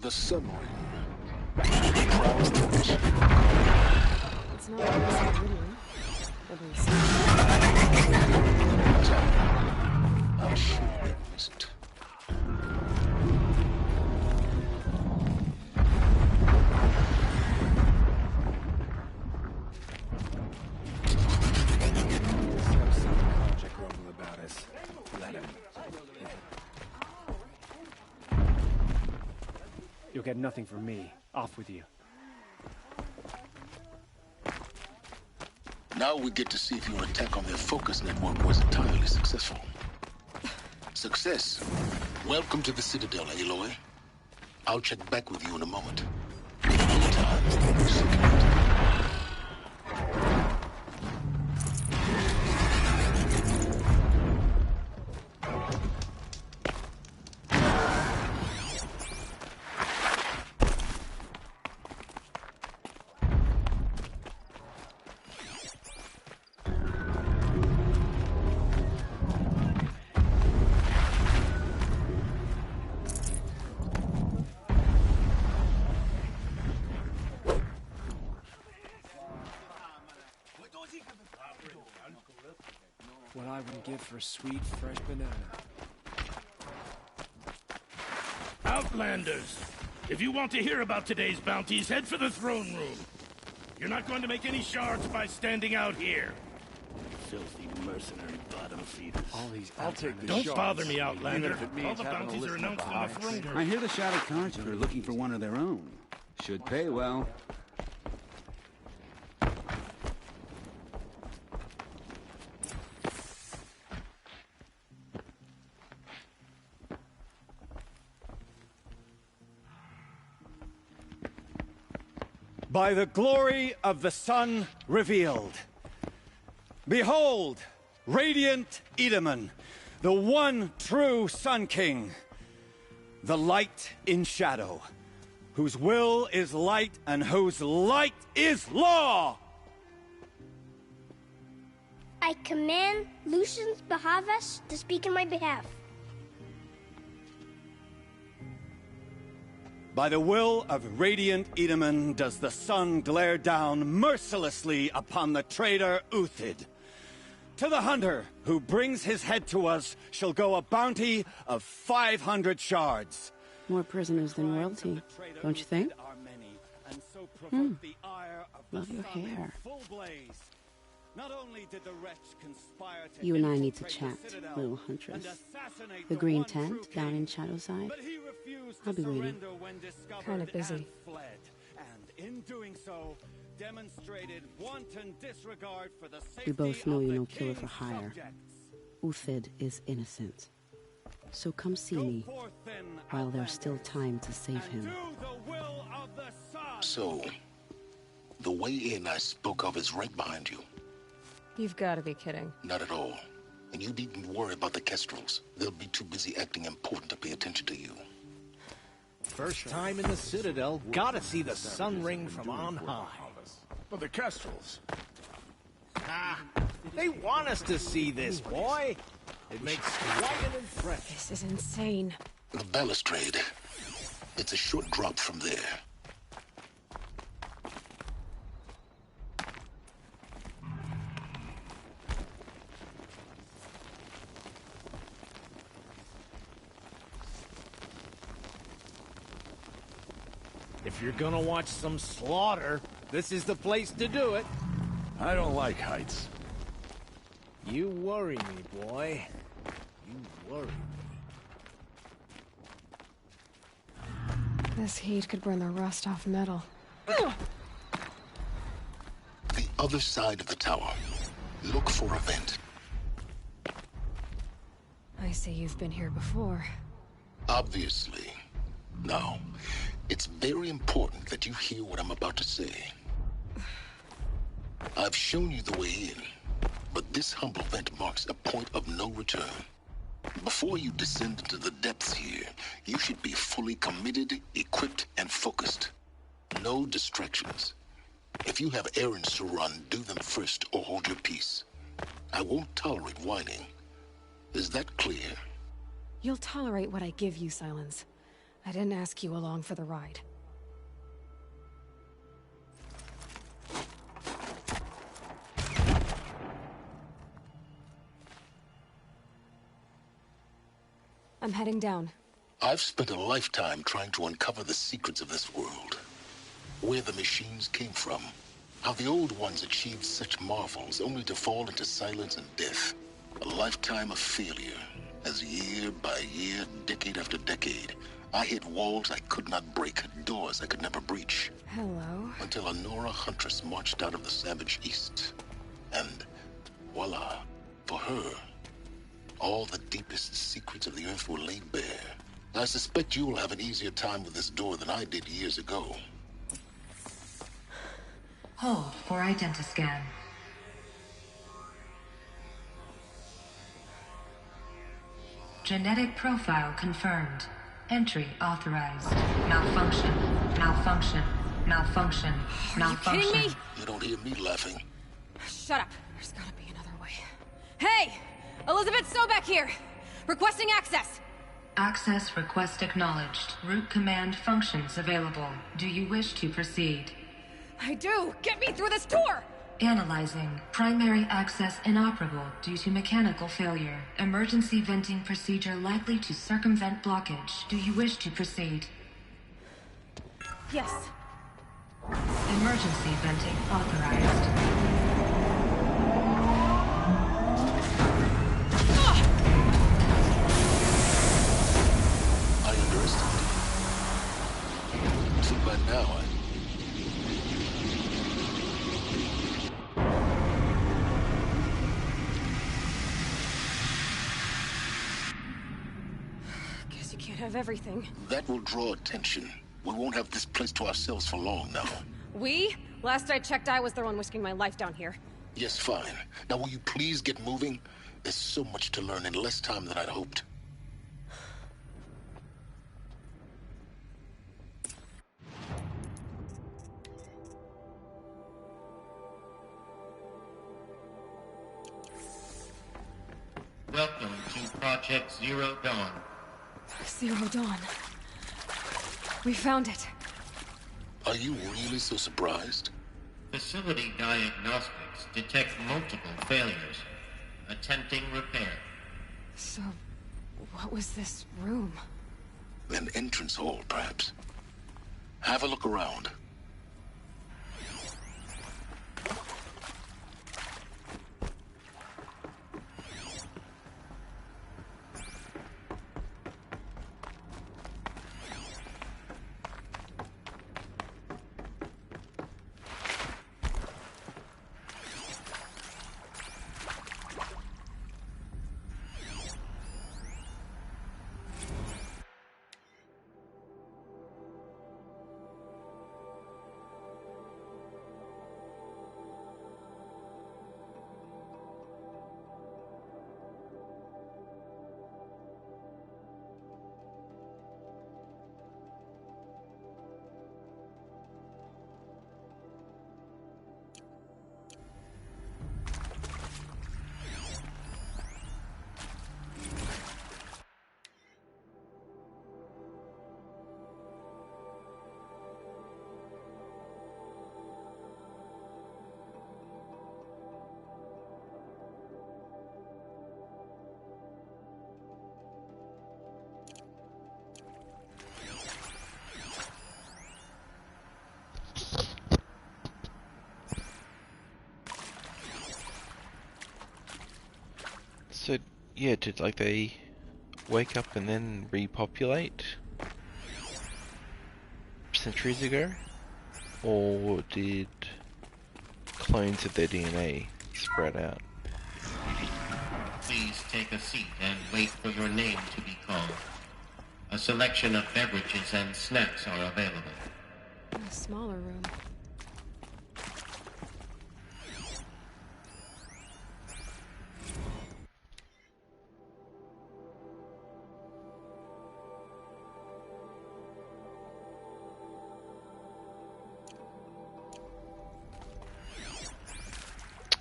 The Sun Ring. It's not always written. How sure is it? Grumble about us. Let him. You'll get nothing from me. Off with you. Now we get to see if your attack on their focus network was entirely successful. Success. Welcome to the Citadel, Aloy. I'll check back with you in a moment. In the meantime, second. What I wouldn't give for a sweet, fresh banana. Outlanders! If you want to hear about today's bounties, head for the throne room. You're not going to make any shards by standing out here. Filthy mercenary bottom feeders. All these I'll take the Don't shards, bother me, Outlander. even if it means All the having to bounties are listen to announced in the throne room. I hear the Shadow Cards are looking for one of their own. Should pay well. By the glory of the sun revealed. Behold, radiant Edaman, the one true Sun King, the light in shadow, whose will is light and whose light is law! I command Lucius Bahavas to speak in my behalf. By the will of radiant Edaman does the sun glare down mercilessly upon the traitor Uthid. To the hunter who brings his head to us shall go a bounty of 500 shards. More prisoners than royalty, don't you think? Love your hair. You and I need to chat, little huntress. The green tent down in Shadowside. I'll be waiting. Kind of busy. And in doing so, demonstrated wanton disregard for the safety We both know of you're the no killer for king's hire. subjects. Uthid is innocent. So come see me, while there's still time to save him. So, the way in I spoke of is right behind you. You've got to be kidding. Not at all. And you needn't worry about the Kestrels. They'll be too busy acting important to pay attention to you. First time in the Citadel, gotta see the sun ring from on high. But the Kestrels. Ah, they want us to see this, boy. It makes quite an impression. This is insane. The balustrade. It's a short drop from there. If you're gonna watch some slaughter, this is the place to do it. I don't like heights. You worry me, boy. You worry me. This heat could burn the rust off metal. The other side of the tower. Look for a vent. I see you've been here before. Obviously. Now, it's very important that you hear what I'm about to say. I've shown you the way in, but this humble vent marks a point of no return. Before you descend into the depths here, you should be fully committed, equipped, and focused. No distractions. If you have errands to run, do them first or hold your peace. I won't tolerate whining. Is that clear? You'll tolerate what I give you, Silence. I didn't ask you along for the ride. I'm heading down. I've spent a lifetime trying to uncover the secrets of this world. Where the machines came from. How the old ones achieved such marvels only to fall into silence and death. A lifetime of failure, as year by year, decade after decade, I hit walls I could not break, doors I could never breach. Hello? Until a Nora huntress marched out of the savage east. And voila, for her, all the deepest secrets of the earth were laid bare. I suspect you will have an easier time with this door than I did years ago. Hold for identiscan. Genetic profile confirmed. Entry authorized. Malfunction. Malfunction. Malfunction. Malfunction. Are you kidding me? You don't hear me laughing. Shut up. There's gotta be another way. Hey! Elizabeth Sobek here! Requesting access! Access request acknowledged. Root command functions available. Do you wish to proceed? I do! Get me through this tour! Analyzing. Primary access inoperable due to mechanical failure. Emergency venting procedure likely to circumvent blockage. Do you wish to proceed? Yes. Emergency venting authorized. I underestimated. So by now, Guess you can't have everything. that will draw attention. We won't have this place to ourselves for long now. We? Last I checked, I was the one risking my life down here. Yes, fine. Now will you please get moving? There's so much to learn in less time than I'd hoped. Welcome to Project Zero Dawn. Zero Dawn. We found it. Are you really so surprised? Facility diagnostics detect multiple failures. Attempting repair. So, what was this room? An entrance hall, perhaps. Have a look around. Yeah, did like they wake up and then repopulate centuries ago? Or did clones of their DNA spread out? Please take a seat and wait for your name to be called. A selection of beverages and snacks are available. A smaller room.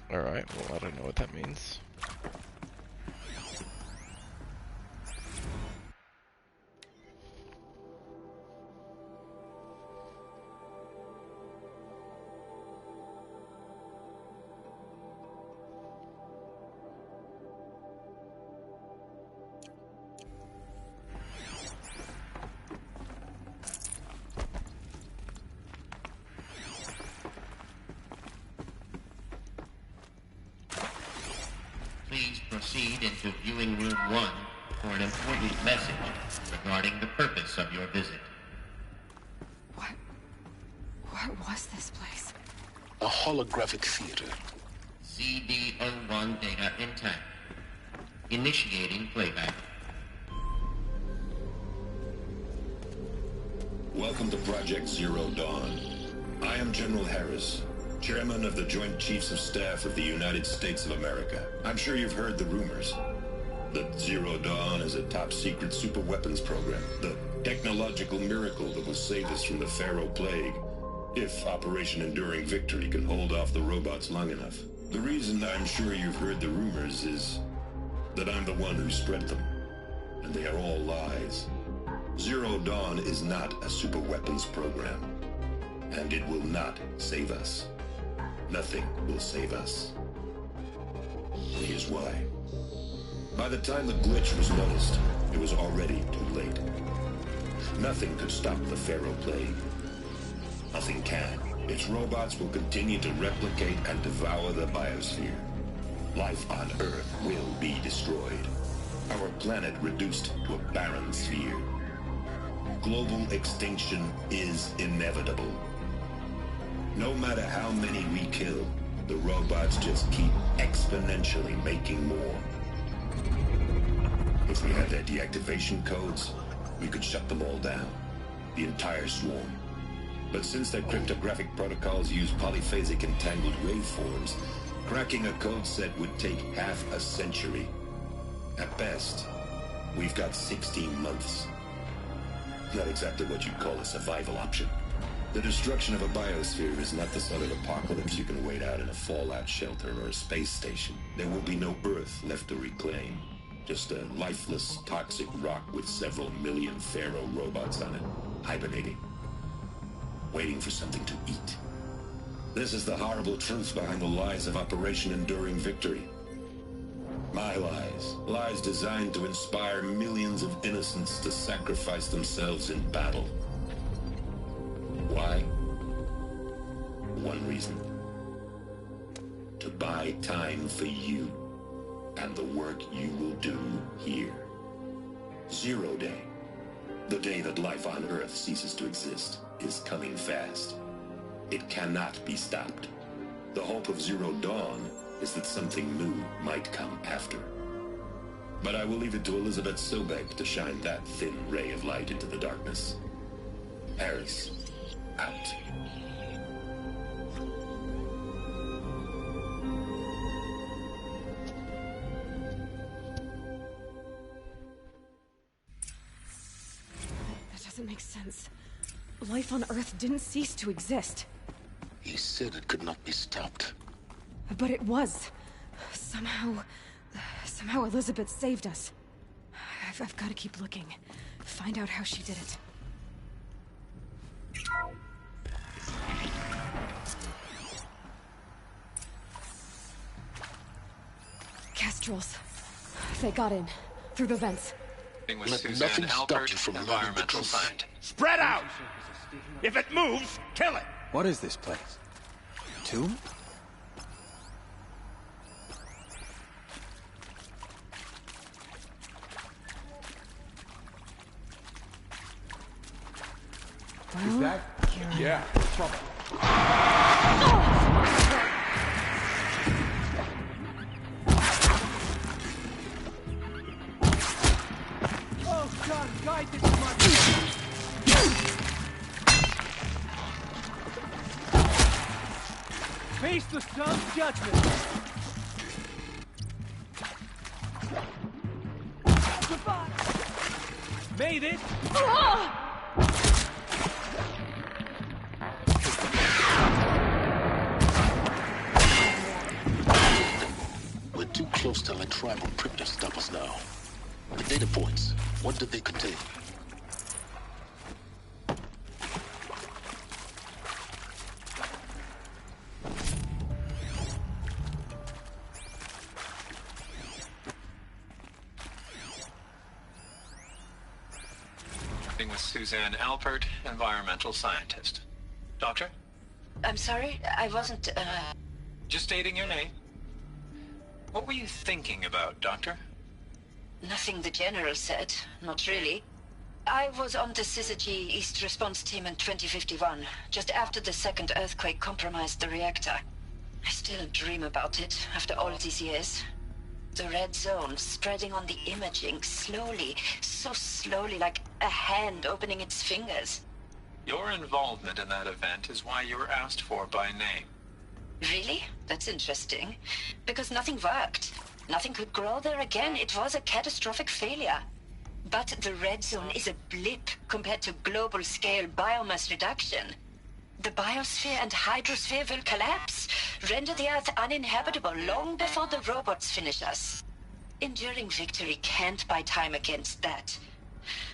Alright, well I don't know what that means. Please proceed into viewing room 1 for an important message regarding the purpose of your visit. What was this place? A holographic theater. CD01 data intact. Initiating playback. Welcome to Project Zero Dawn. I am General Harris, Chairman of the Joint Chiefs of Staff of the United States of America. I'm sure you've heard the rumors that Zero Dawn is a top-secret super-weapons program, the technological miracle that will save us from the Pharaoh Plague, if Operation Enduring Victory can hold off the robots long enough. The reason I'm sure you've heard the rumors is that I'm the one who spread them, and they are all lies. Zero Dawn is not a super-weapons program, and it will not save us. Nothing will save us. Here's why. By the time the glitch was noticed, it was already too late. Nothing could stop the Pharaoh Plague. Nothing can. Its robots will continue to replicate and devour the biosphere. Life on Earth will be destroyed. Our planet reduced to a barren sphere. Global extinction is inevitable. No matter how many we kill, the robots just keep exponentially making more. If we had their deactivation codes, we could shut them all down. The entire swarm. But since their cryptographic protocols use polyphasic entangled waveforms, cracking a code set would take half a century. At best, we've got 16 months. Not exactly what you'd call a survival option. The destruction of a biosphere is not the sort of apocalypse you can wait out in a fallout shelter or a space station. There will be no Earth left to reclaim. Just a lifeless, toxic rock with several million Pharaoh robots on it, hibernating. Waiting for something to eat. This is the horrible truth behind the lies of Operation Enduring Victory. My lies. Lies designed to inspire millions of innocents to sacrifice themselves in battle. Why? One reason. To buy time for you and the work you will do here. Zero Day. The day that life on Earth ceases to exist is coming fast. It cannot be stopped. The hope of Zero Dawn is that something new might come after. But I will leave it to Elizabeth Sobek to shine that thin ray of light into the darkness. Harris, out. That doesn't make sense. Life on Earth didn't cease to exist. He said it could not be stopped. But it was. Somehow Elizabeth saved us. I've got to keep looking. Find out how she did it. Kestrels. They got in. Through the vents. Let nothing stop you from learning the truth. Spread out! If it moves, kill it! What is this place? A tomb? Is that? Yeah. Trouble. Oh God, guide this to my... Face the sun's judgment. Goodbye. Made it. We're too close to that tribal crypt to stop us now. The data points, what did they contain? With Suzanne Alpert, environmental scientist. Doctor? I'm sorry, I wasn't, Just stating your name. What were you thinking about, Doctor? Nothing the General said. Not really. I was on the Syzygy East Response Team in 2051, just after the second earthquake compromised the reactor. I still dream about it, after all these years. The red zone spreading on the imaging, slowly, so slowly, like a hand opening its fingers. Your involvement in that event is why you were asked for by name. Really? That's interesting. Because nothing worked. Nothing could grow there again. It was a catastrophic failure. But the red zone is a blip compared to global-scale biomass reduction. The biosphere and hydrosphere will collapse, render the Earth uninhabitable long before the robots finish us. Enduring victory can't buy time against that.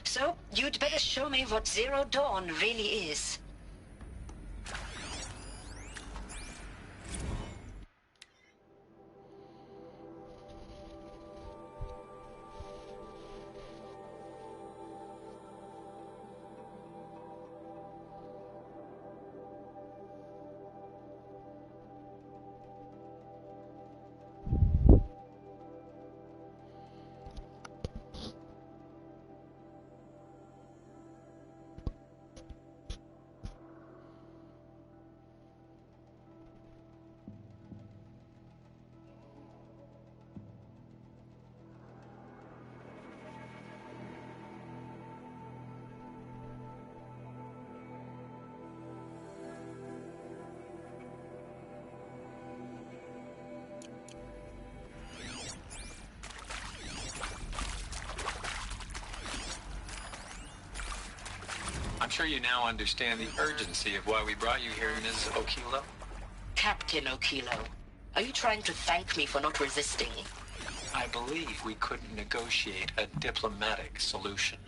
So, you'd better show me what Zero Dawn really is. I'm sure you now understand the urgency of why we brought you here, Ms. Okilo. Captain Okilo, are you trying to thank me for not resisting? I believe we couldn't negotiate a diplomatic solution.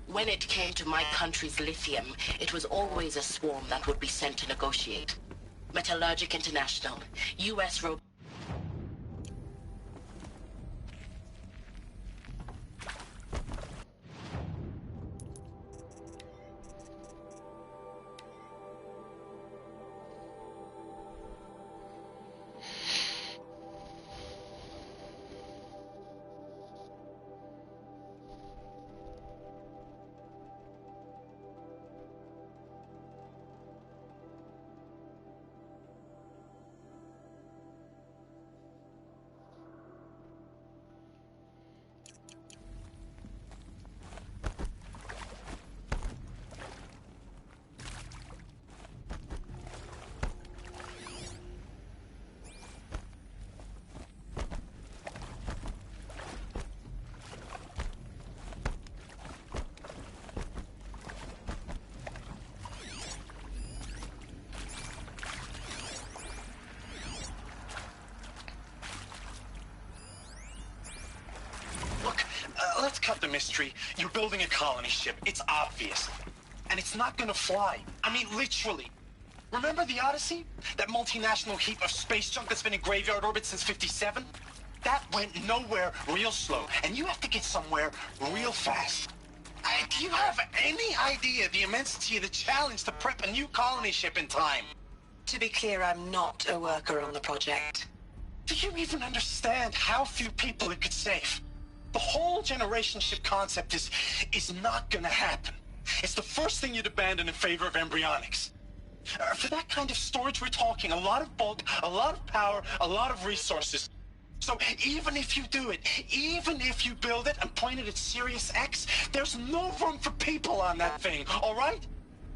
When it came to my country's lithium, it was always a swarm that would be sent to negotiate. Metallurgic International, U.S. Let's cut the mystery. You're building a colony ship. It's obvious. And it's not gonna fly. I mean, literally. Remember the Odyssey? That multinational heap of space junk that's been in graveyard orbit since '57? That went nowhere real slow. And you have to get somewhere real fast. Do you have any idea the immensity of the challenge to prep a new colony ship in time? To be clear, I'm not a worker on the project. Do you even understand how few people it could save? The whole generation ship concept is not gonna happen. It's the first thing you'd abandon in favor of embryonics. For that kind of storage we're talking, a lot of bulk, a lot of power, a lot of resources. So even if you do it, even if you build it and point it at Sirius X, there's no room for people on that thing, all right?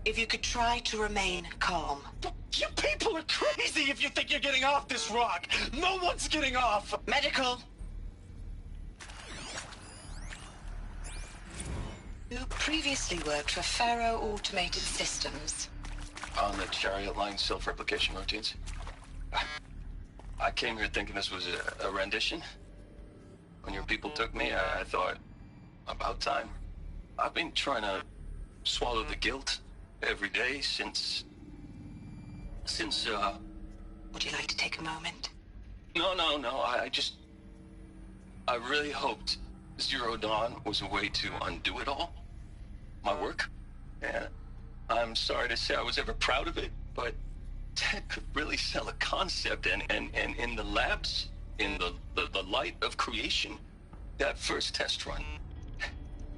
If you could try to remain calm. You people are crazy if you think you're getting off this rock. No one's getting off. Medical. You previously worked for Faro Automated Systems. On the Chariot Line self-replication routines. I came here thinking this was a rendition. When your people took me, I thought, about time. I've been trying to swallow the guilt every day since... Would you like to take a moment? No, I really hoped Zero Dawn was a way to undo it all. My work. And I'm sorry to say I was ever proud of it, but Ted could really sell a concept, and in the labs, in the light of creation, that first test run,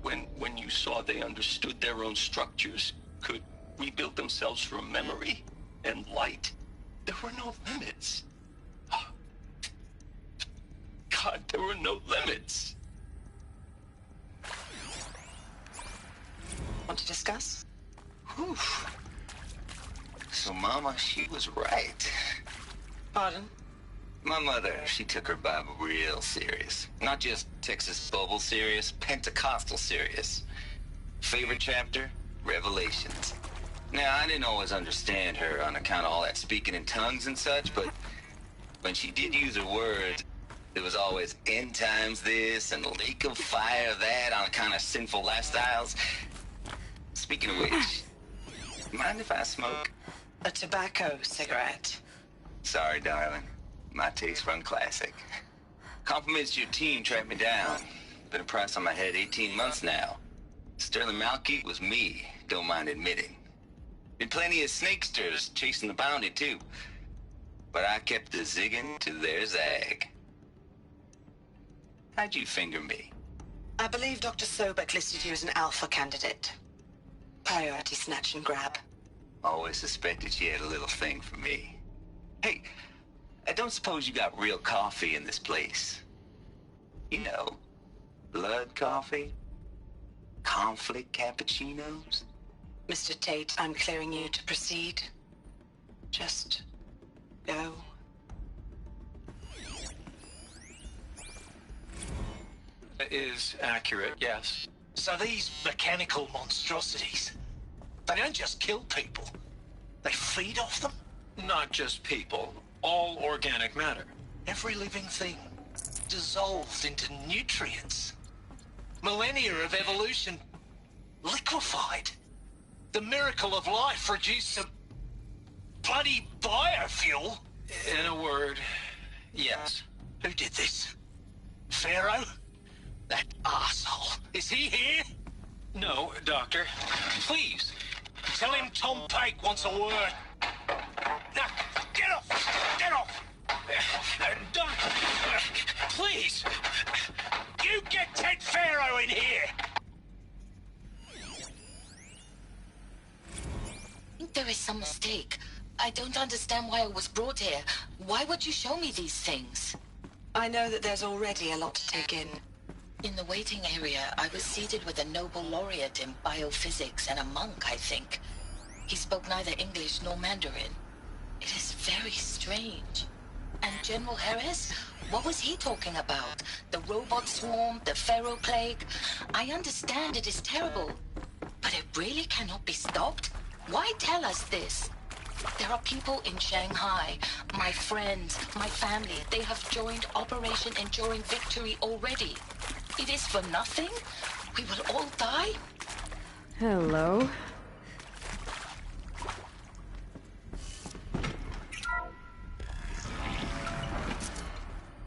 when you saw they understood their own structures, could rebuild themselves from memory and light, there were no limits. God, there were no limits. Want to discuss? Whew. So Mama, she was right. Pardon? My mother, she took her Bible real serious. Not just Texas Bible serious, Pentecostal serious. Favorite chapter? Revelations. Now, I didn't always understand her on account of all that speaking in tongues and such, but when she did use her words, there was always end times this and lake of fire that on account of sinful lifestyles. Speaking of which, mind if I smoke? A tobacco cigarette. Sorry, darling. My taste run classic. Compliments to your team tracked me down. Been a price on my head 18 months now. Sterling Malky was me, don't mind admitting. Been plenty of snakesters chasing the bounty, too. But I kept the zigging to their zag. How'd you finger me? I believe Dr. Sobek listed you as an alpha candidate. Priority snatch and grab. Always suspected she had a little thing for me. Hey, I don't suppose you got real coffee in this place. You know, blood coffee? Conflict cappuccinos? Mr. Tate, I'm clearing you to proceed. Just go. Is accurate, yes. So these mechanical monstrosities, they don't just kill people. They feed off them? Not just people, all organic matter. Every living thing dissolved into nutrients. Millennia of evolution liquefied. The miracle of life produced a bloody biofuel. In a word, yes. Who did this? Pharaoh? That arsehole. Is he here? No, Doctor. Please. Tell him Tom Pake wants a word. Now, get off! Get off! Doctor, please. You get Ted Pharaoh in here! I think there is some mistake. I don't understand why I was brought here. Why would you show me these things? I know that there's already a lot to take in. In the waiting area, I was seated with a Nobel laureate in biophysics and a monk, I think. He spoke neither English nor Mandarin. It is very strange. And General Harris? What was he talking about? The robot swarm? The Pharaoh plague? I understand it is terrible. But it really cannot be stopped? Why tell us this? There are people in Shanghai, my friends, my family. They have joined Operation Enduring Victory already. It is for nothing? We will all die? Hello.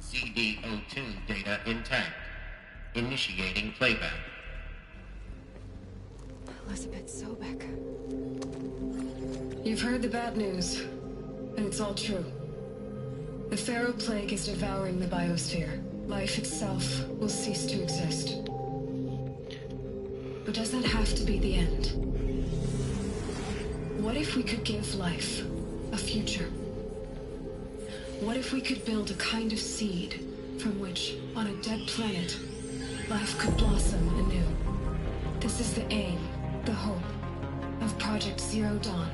CD02 data intact. Initiating playback. Elizabeth Sobek. You've heard the bad news, and it's all true. The Pharaoh plague is devouring the biosphere. Life itself will cease to exist. But does that have to be the end? What if we could give life a future? What if we could build a kind of seed from which, on a dead planet, life could blossom anew? This is the aim, the hope, of Project Zero Dawn.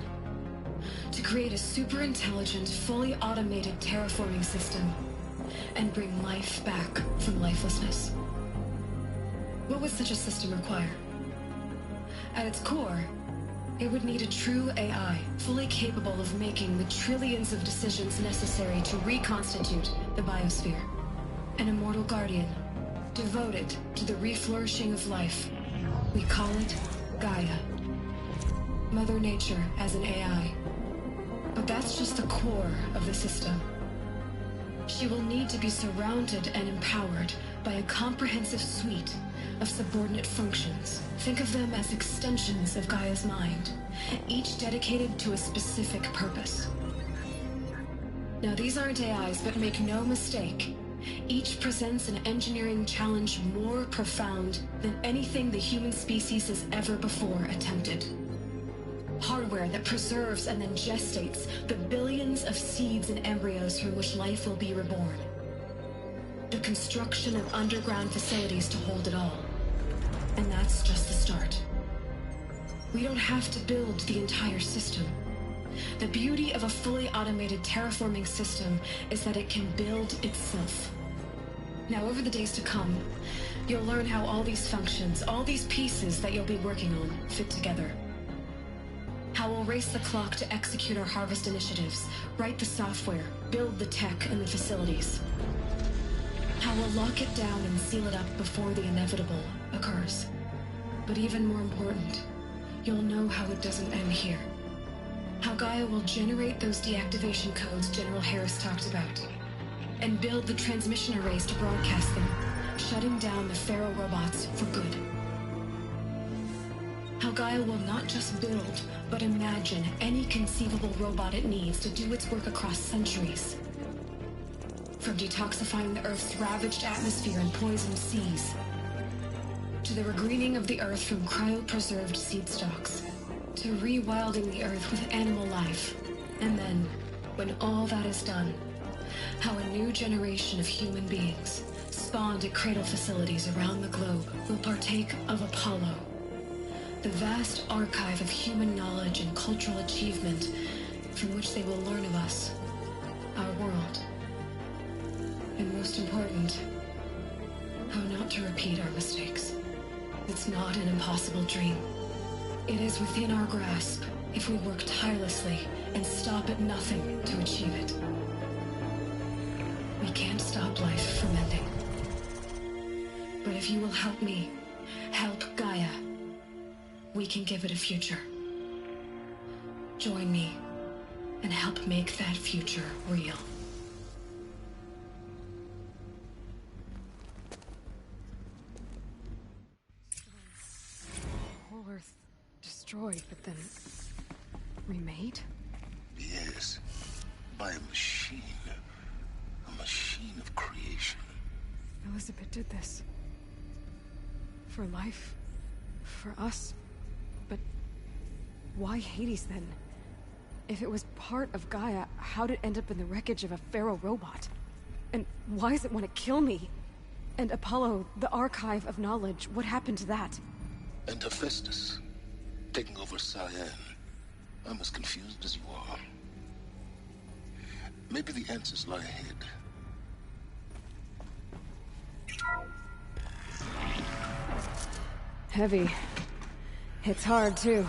To create a super-intelligent, fully automated terraforming system and bring life back from lifelessness. What would such a system require? At its core, it would need a true AI, fully capable of making the trillions of decisions necessary to reconstitute the biosphere. An immortal guardian, devoted to the reflourishing of life. We call it Gaia. Mother Nature as an AI. But that's just the core of the system. She will need to be surrounded and empowered by a comprehensive suite of subordinate functions. Think of them as extensions of Gaia's mind, each dedicated to a specific purpose. Now, these aren't AIs, but make no mistake, each presents an engineering challenge more profound than anything the human species has ever before attempted. Hardware that preserves and then gestates the billions of seeds and embryos from which life will be reborn. The construction of underground facilities to hold it all. And that's just the start. We don't have to build the entire system. The beauty of a fully automated terraforming system is that it can build itself. Now, over the days to come, you'll learn how all these functions, all these pieces that you'll be working on, fit together. How we'll race the clock to execute our harvest initiatives, write the software, build the tech and the facilities. How we'll lock it down and seal it up before the inevitable occurs. But even more important, you'll know how it doesn't end here. How Gaia will generate those deactivation codes General Harris talked about, and build the transmission arrays to broadcast them, shutting down the Pharaoh robots for good. How Gaia will not just build, but imagine any conceivable robot it needs to do its work across centuries. From detoxifying the Earth's ravaged atmosphere and poisoned seas, to the regreening of the Earth from cryopreserved seed stalks, to rewilding the Earth with animal life. And then, when all that is done, how a new generation of human beings, spawned at cradle facilities around the globe, will partake of Apollo, the vast archive of human knowledge and cultural achievement from which they will learn of us, our world. And most important, how not to repeat our mistakes. It's not an impossible dream. It is within our grasp if we work tirelessly and stop at nothing to achieve it. We can't stop life from ending. But if you will help me, help Gaia, we can give it a future. Join me and help make that future real. Whole Earth destroyed, but then remade? Yes, by a machine. A machine of creation. Elizabeth did this. For life. For us. But why Hades then? If it was part of Gaia, how'd it end up in the wreckage of a Pharaoh robot? And why does it want to kill me? And Apollo, the archive of knowledge, what happened to that? And Hephaestus, taking over Cyan. I'm as confused as you are. Maybe the answers lie ahead. Heavy. It's hard, too.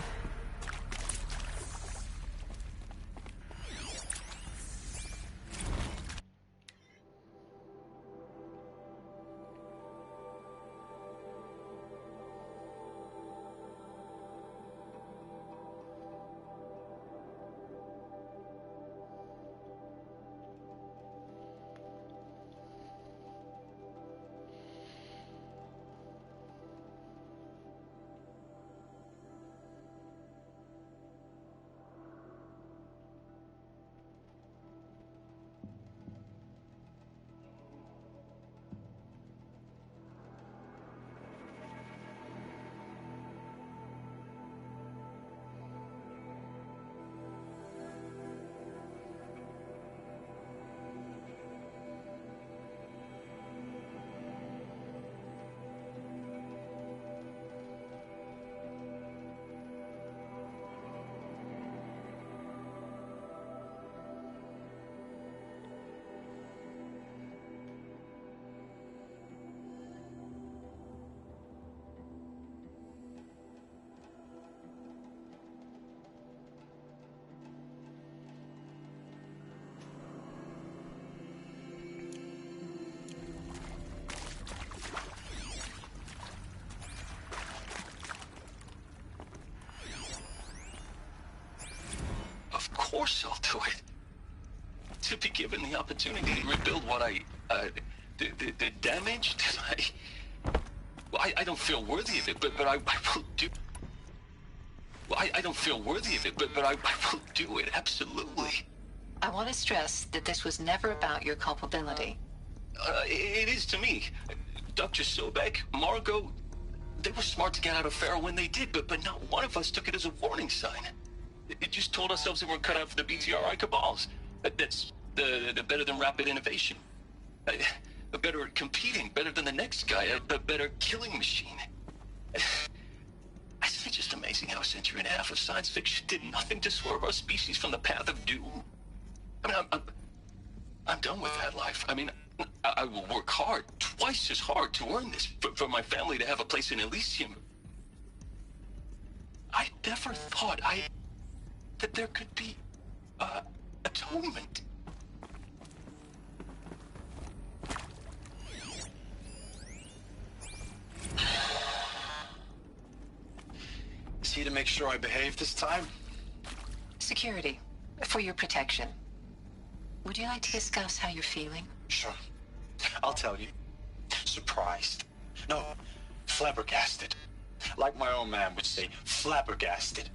course I'll do it. To be given the opportunity to rebuild what the damage that I don't feel worthy of it, but I will do. Well, I don't feel worthy of it, but I will do it, absolutely. I want to stress that this was never about your culpability. It is to me. Dr. Sobek, Margot, they were smart to get out of Pharaoh when they did, but not one of us took it as a warning sign. It just told ourselves that we're cut out for the BTRI cabals. That's the better than rapid innovation. Better at competing, better than the next guy, a better killing machine. It's just amazing how a century and a half of science fiction did nothing to swerve our species from the path of doom. I mean, I'm done with that life. I mean, I will work hard, twice as hard, to earn this, for my family to have a place in Elysium. I never thought that there could be atonement. Is he to make sure I behave this time? Security, for your protection. Would you like to discuss how you're feeling? Sure. I'll tell you. Surprised. No, flabbergasted. Like my old man would say, flabbergasted.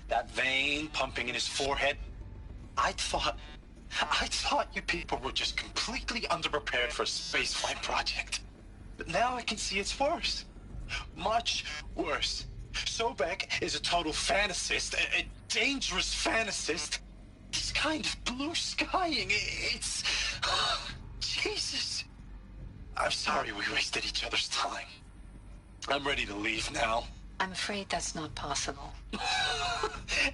That vein pumping in his forehead. I thought you people were just completely underprepared for a spaceflight project. But now I can see it's worse. Much worse. Sobek is a total fantasist, a dangerous fantasist. This kind of blue skying, it's... Jesus. I'm sorry we wasted each other's time. I'm ready to leave now. I'm afraid that's not possible.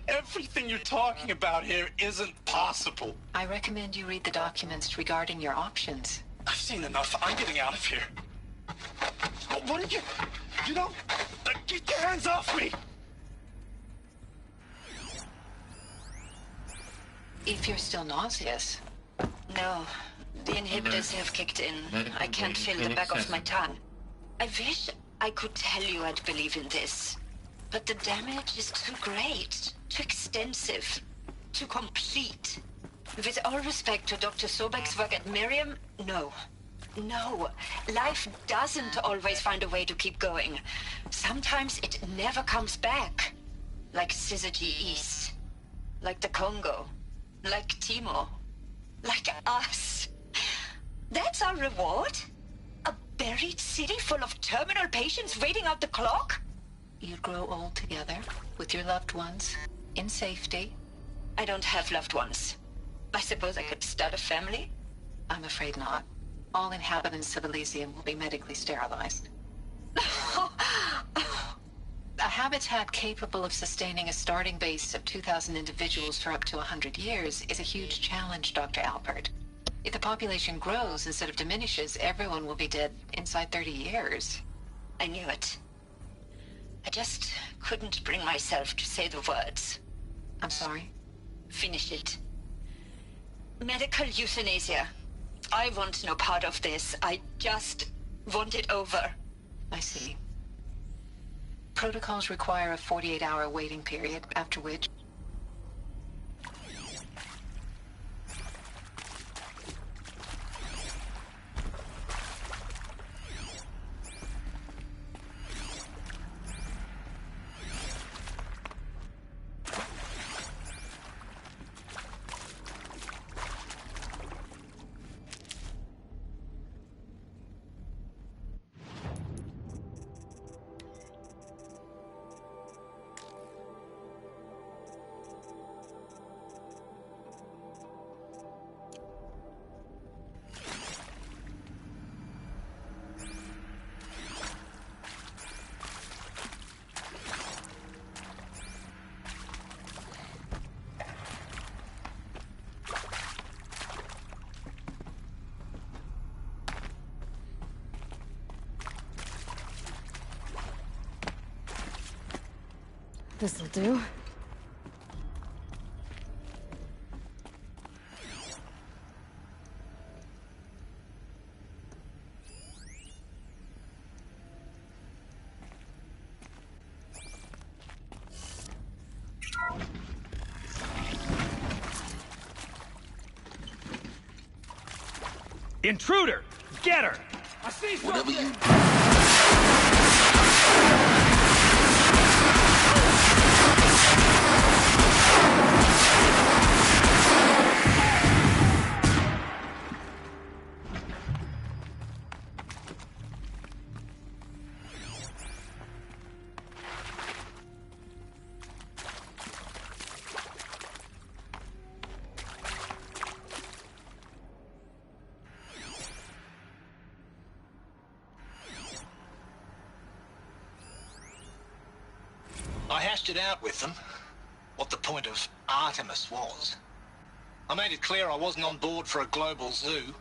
Everything you're talking about here isn't possible. I recommend you read the documents regarding your options. I've seen enough. I'm getting out of here. What did you... You know... Get your hands off me! If you're still nauseous. No, the inhibitors have kicked in. I can't feel the back of my tongue. I wish I could tell you I'd believe in this. But the damage is too great, too extensive, too complete. With all respect to Dr. Sobek's work at Miriam, no. No, life doesn't always find a way to keep going. Sometimes it never comes back. Like Syzygy East. Like the Congo. Like Timo. Like us. That's our reward? A buried city full of terminal patients waiting out the clock? You'd grow old together, with your loved ones, in safety. I don't have loved ones. I suppose I could start a family? I'm afraid not. All inhabitants of Elysium will be medically sterilized. A habitat capable of sustaining a starting base of 2,000 individuals for up to 100 years is a huge challenge, Dr. Alpert. If the population grows instead of diminishes, everyone will be dead inside 30 years. I knew it. I just couldn't bring myself to say the words. I'm sorry? Finish it. Medical euthanasia. I want no part of this. I just want it over. I see. Protocols require a 48-hour waiting period, after which... This'll do. Intruder! Get her! I see Whatever something! I hashed it out with them, what the point of Artemis was. I made it clear I wasn't on board for a global zoo.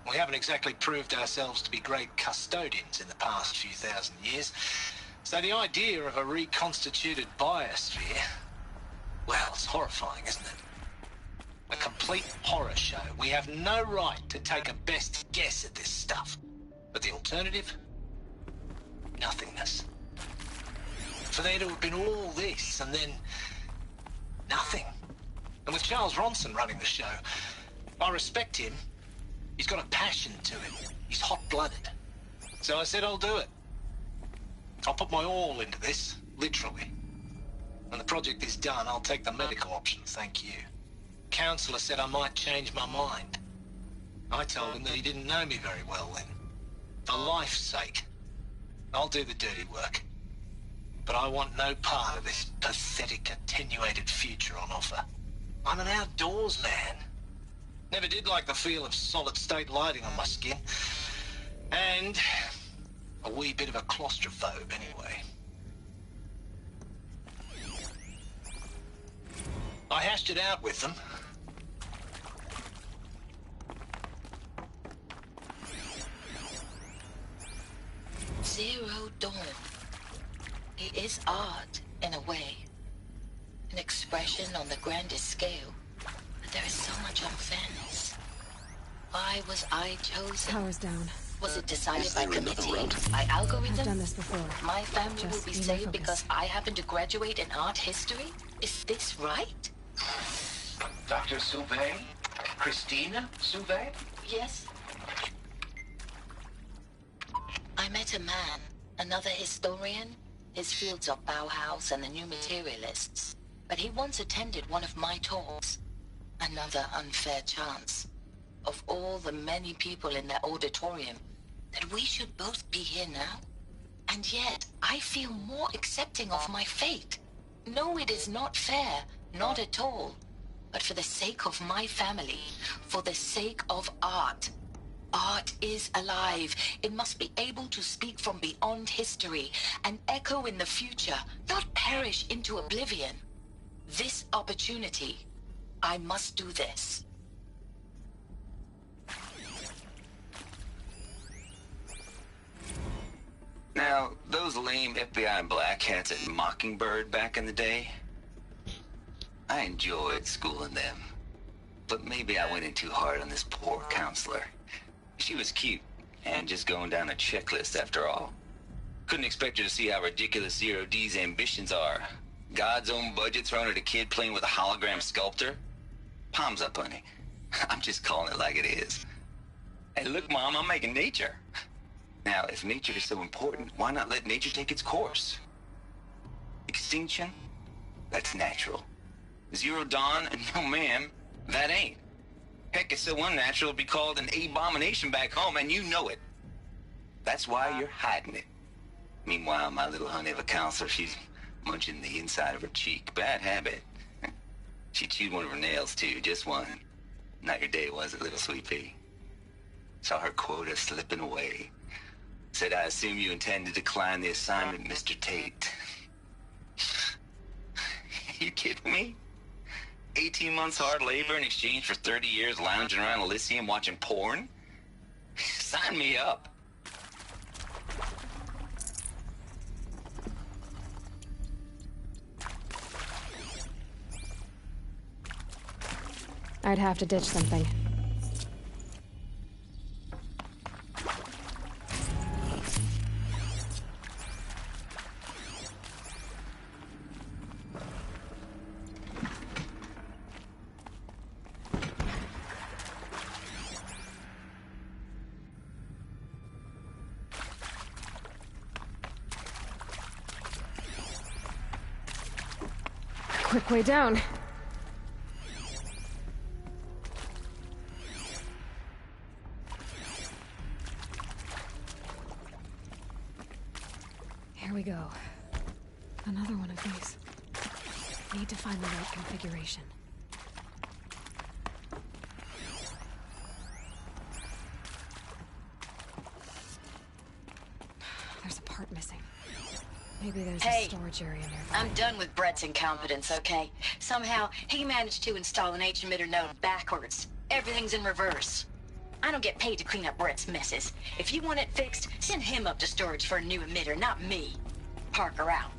We haven't exactly proved ourselves to be great custodians in the past few thousand years. So the idea of a reconstituted biosphere, well, it's horrifying, isn't it? A complete horror show. We have no right to take a best guess at this stuff. But the alternative? Nothingness. For there to have been all this, and then nothing. And with Charles Ronson running the show, I respect him. He's got a passion to him. He's hot-blooded. So I said I'll do it. I'll put my all into this, literally. When the project is done, I'll take the medical option, thank you. Counselor said I might change my mind. I told him that he didn't know me very well then. For life's sake, I'll do the dirty work. But I want no part of this pathetic, attenuated future on offer. I'm an outdoors man. Never did like the feel of solid-state lighting on my skin. And a wee bit of a claustrophobe, anyway. I hashed it out with them. Zero Dawn. It is art, in a way. An expression on the grandest scale. But there is so much unfairness. Why was I chosen? Power's down. Was it decided by committee? By algorithm? I've done this before. My family Just will be be saved focused. because I happen to graduate in art history? Is this right? Dr. Sauvé? Christina Sauvé? Yes. I met a man, another historian. His fields are Bauhaus and the New Materialists. But he once attended one of my talks. Another unfair chance. Of all the many people in that auditorium, that we should both be here now. And yet, I feel more accepting of my fate. No, it is not fair. Not at all. But for the sake of my family, for the sake of art. Art is alive. It must be able to speak from beyond history and echo in the future, not perish into oblivion. This opportunity, I must do this. Now, those lame FBI black hats at Mockingbird back in the day, I enjoyed schooling them. But maybe I went in too hard on this poor counselor. She was cute, and just going down a checklist after all. Couldn't expect her to see how ridiculous Zero D's ambitions are. God's own budget thrown at a kid playing with a hologram sculptor? Palms up, honey. I'm just calling it like it is. Hey, look, Mom, I'm making nature. Now, if nature is so important, why not let nature take its course? Extinction? That's natural. Zero Dawn? No, ma'am, that ain't. Heck, it's so unnatural it'd be called an abomination back home, and you know it. That's why you're hiding it. Meanwhile, my little honey of a counselor, she's munching the inside of her cheek. Bad habit. She chewed one of her nails, too, just one. Not your day, was it, little sweet pea? Saw her quota slipping away. Said, I assume you intend to decline the assignment, Mr. Tate. You kidding me? 18 months hard labor in exchange for 30 years lounging around Elysium watching porn? Sign me up. I'd have to ditch something. quick way down. Here we go. Another one of these. Need to find the right configuration. There's a part missing. Maybe there's a storage area nearby. I'm done with Brett's incompetence, okay? Somehow, he managed to install an H-emitter node backwards. Everything's in reverse. I don't get paid to clean up Brett's messes. If you want it fixed, send him up to storage for a new emitter, not me. Parker out.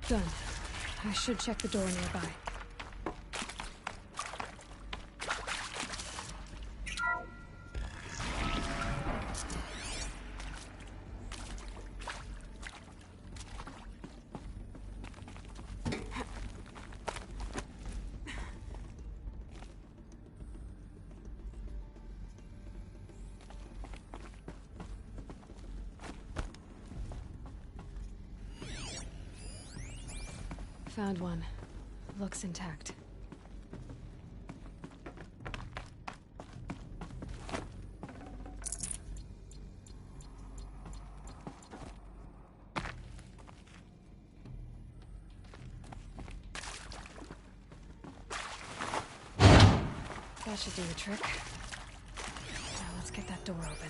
Done. I should check the door nearby. Found one. Looks intact. That should do the trick. Now let's get that door open.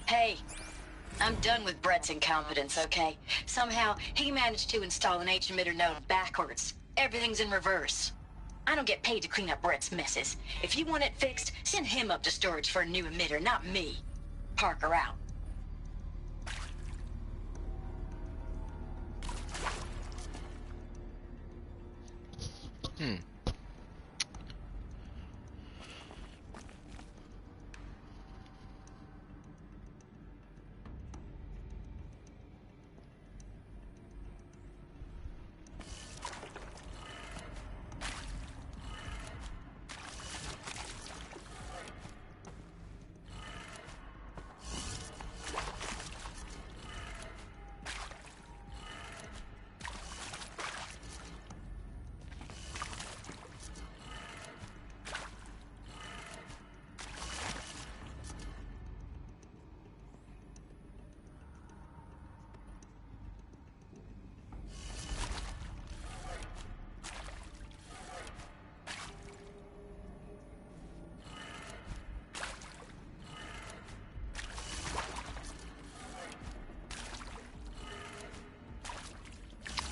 Hey, I'm done with Brett's incompetence, okay? Somehow, he managed to install an H-emitter node backwards. Everything's in reverse. I don't get paid to clean up Brett's messes. If you want it fixed, send him up to storage for a new emitter, not me. Parker out.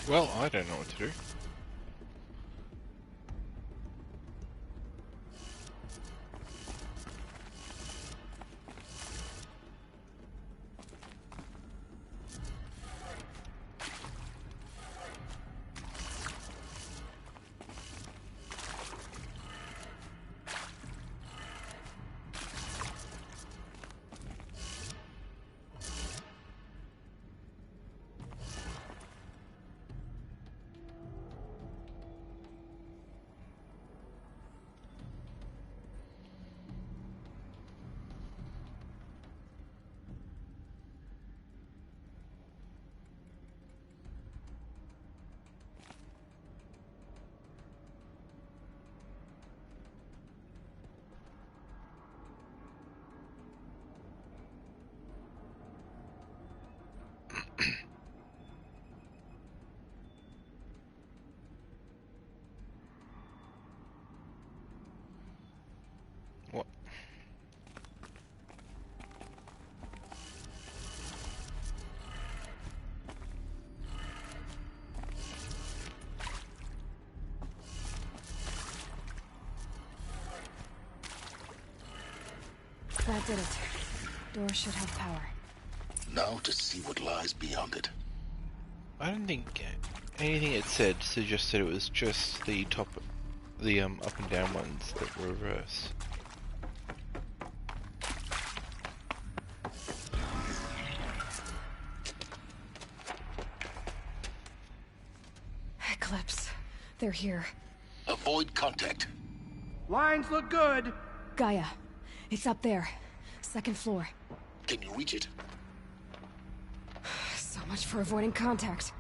Well, I don't know what to do. What? That did it. Door should have power. Now to see what lies beyond it. I don't think anything it said suggested it was just the top, the up and down ones that were reverse. Eclipse. They're here. Avoid contact. Lines look good. Gaia. It's up there. Second floor. Can you reach it? So much for avoiding contact.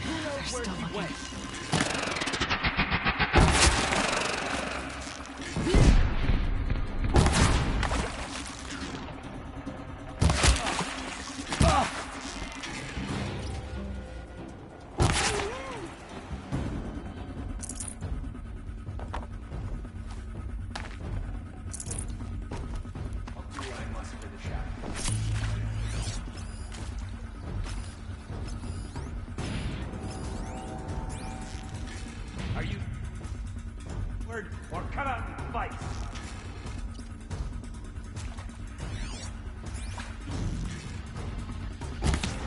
They're still looking. Are you... Word, or come out and fight?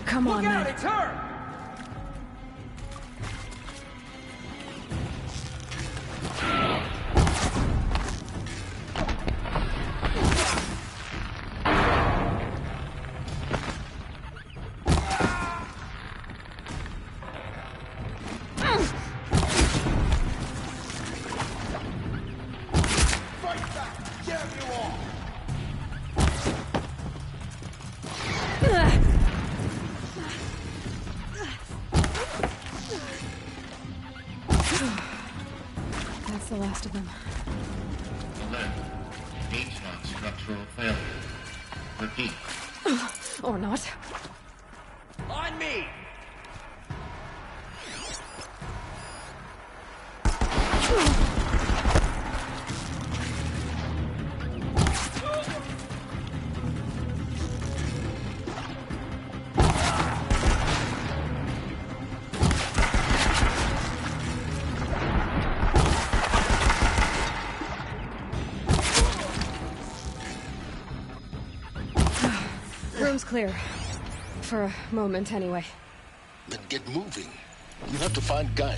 Come on, Look out, man. it's her! That's the last of them. Alert. H-lock structural failure. Repeat. Or not. On me! Room's clear. For a moment, anyway. Then get moving. You have to find Gaia.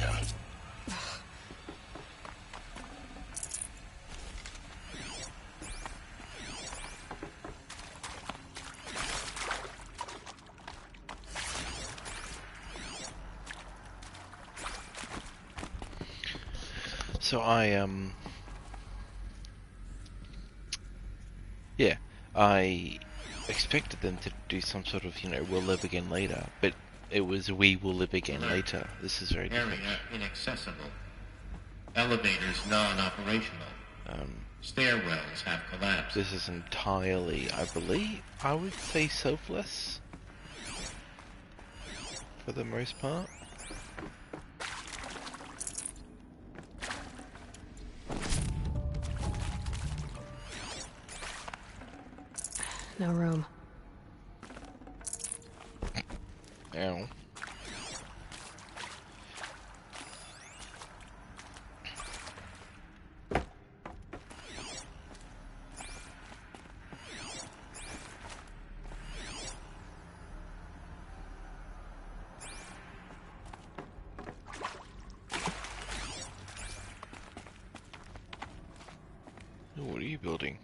So yeah, I expected them to do some sort of, we'll live again later, but it was we will live again later. This is very different. Area inaccessible. Elevators non-operational. Stairwells have collapsed. This is entirely, I believe, I would say selfless. for the most part. No room. Ow. What are you building?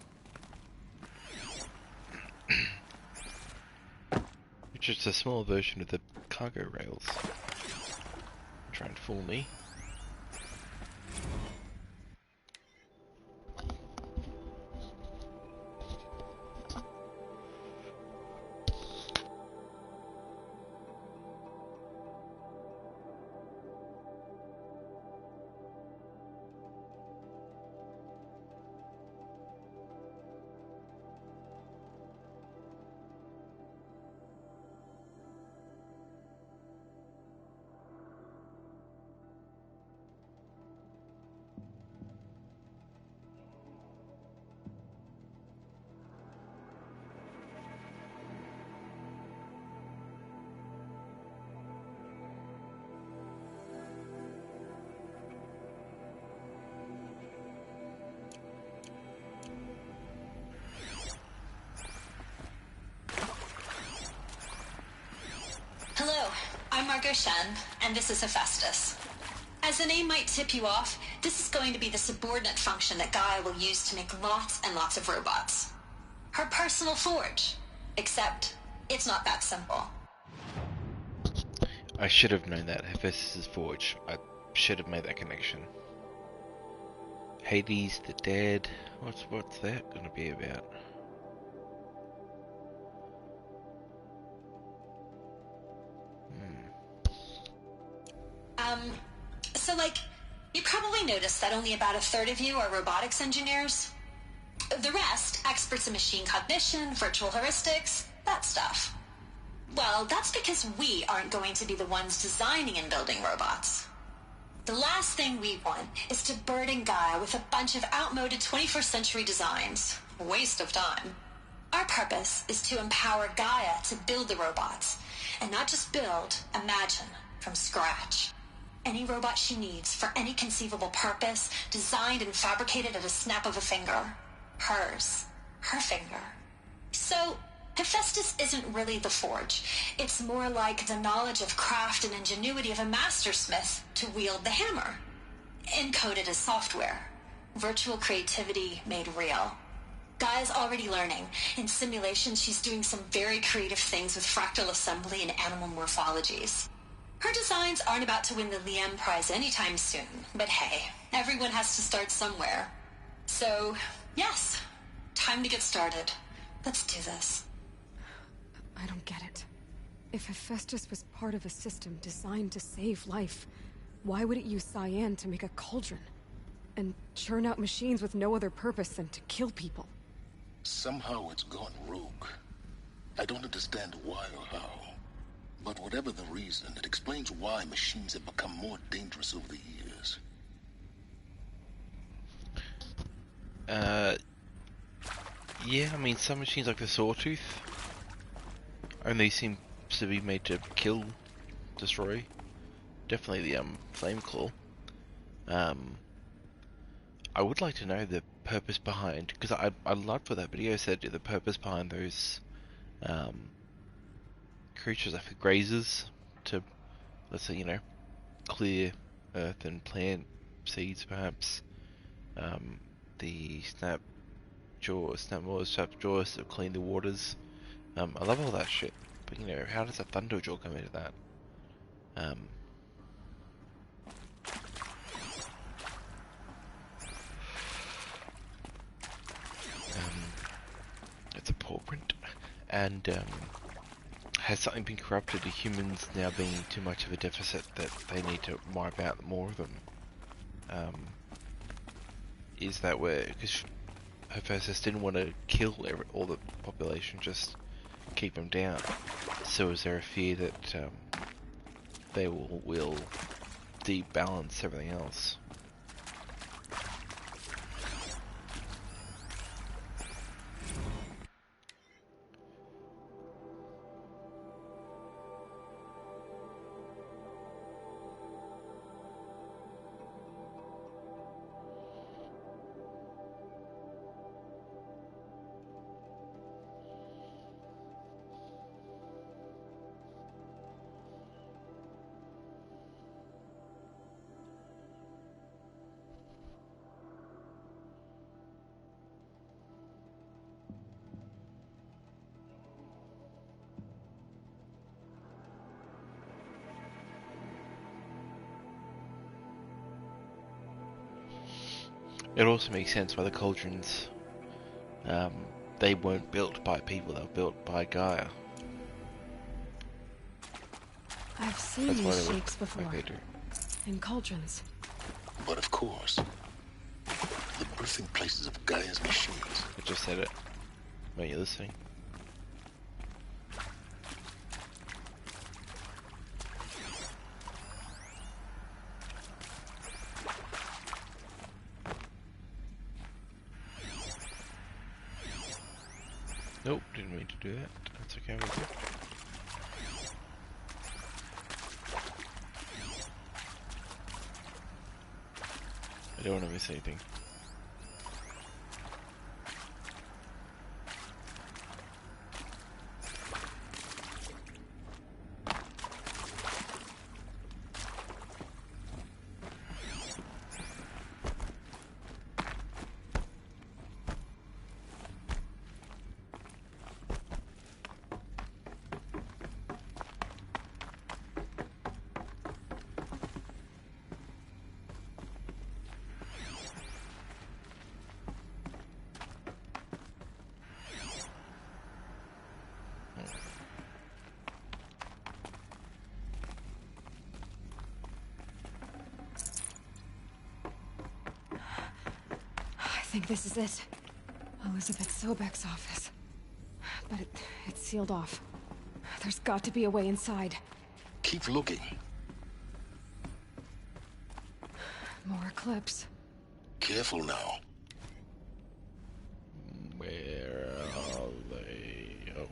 Which is a small version of the cargo rails. Trying to fool me. Hello, I'm Margot Shen, and this is Hephaestus. As the name might tip you off, this is going to be the subordinate function that Gaia will use to make lots and lots of robots. Her personal forge. Except, it's not that simple. I should have known that. Hephaestus' forge. I should have made that connection. Hades, the dead. What's that gonna be about? So you probably noticed that only about a third of you are robotics engineers. The rest, experts in machine cognition, virtual heuristics, that stuff. Well, that's because we aren't going to be the ones designing and building robots. The last thing we want is to burden Gaia with a bunch of outmoded 21st century designs. Waste of time. Our purpose is to empower Gaia to build the robots, and not just build, imagine, from scratch. Any robot she needs for any conceivable purpose, designed and fabricated at a snap of a finger. Hers. Her finger. So, Hephaestus isn't really the forge. It's more like the knowledge of craft and ingenuity of a mastersmith to wield the hammer. Encoded as software. Virtual creativity made real. Gaia's already learning. In simulations, she's doing some very creative things with fractal assembly and animal morphologies. Her designs aren't about to win the Liam Prize anytime soon, but hey, everyone has to start somewhere. So, yes, time to get started. Let's do this. I don't get it. If Hephaestus was part of a system designed to save life, why would it use cyan to make a cauldron? And churn out machines with no other purpose than to kill people? Somehow it's gone rogue. I don't understand why or how. But whatever the reason, it explains why machines have become more dangerous over the years. Yeah, I mean, some machines like the Sawtooth only seem to be made to kill, destroy. Definitely the Flameclaw. I would like to know the purpose behind, because I loved what that video said, the purpose behind those creatures like the grazers to, let's say, clear earth and plant seeds, perhaps. The snap jaws to clean the waters. I love all that shit, but how does a Thunderjaw come into that? It's a paw print, and has something been corrupted to humans now being too much of a deficit that they need to wipe out more of them? Is that where, because Hephaestus didn't want to kill all the population, just keep them down, so is there a fear that they will debalance everything else. It also makes sense why the cauldrons, they weren't built by people, they were built by Gaia. I've seen these shapes before, in cauldrons. But of course, the birthing places of Gaia's machines. I just said it. Weren't you listening? Nope, didn't mean to do that. That's okay with it. I don't want to miss anything. I think this is it. Elizabeth Sobek's office. But it's sealed off. There's got to be a way inside. Keep looking. More Eclipse. Careful now. Where are they? Oh.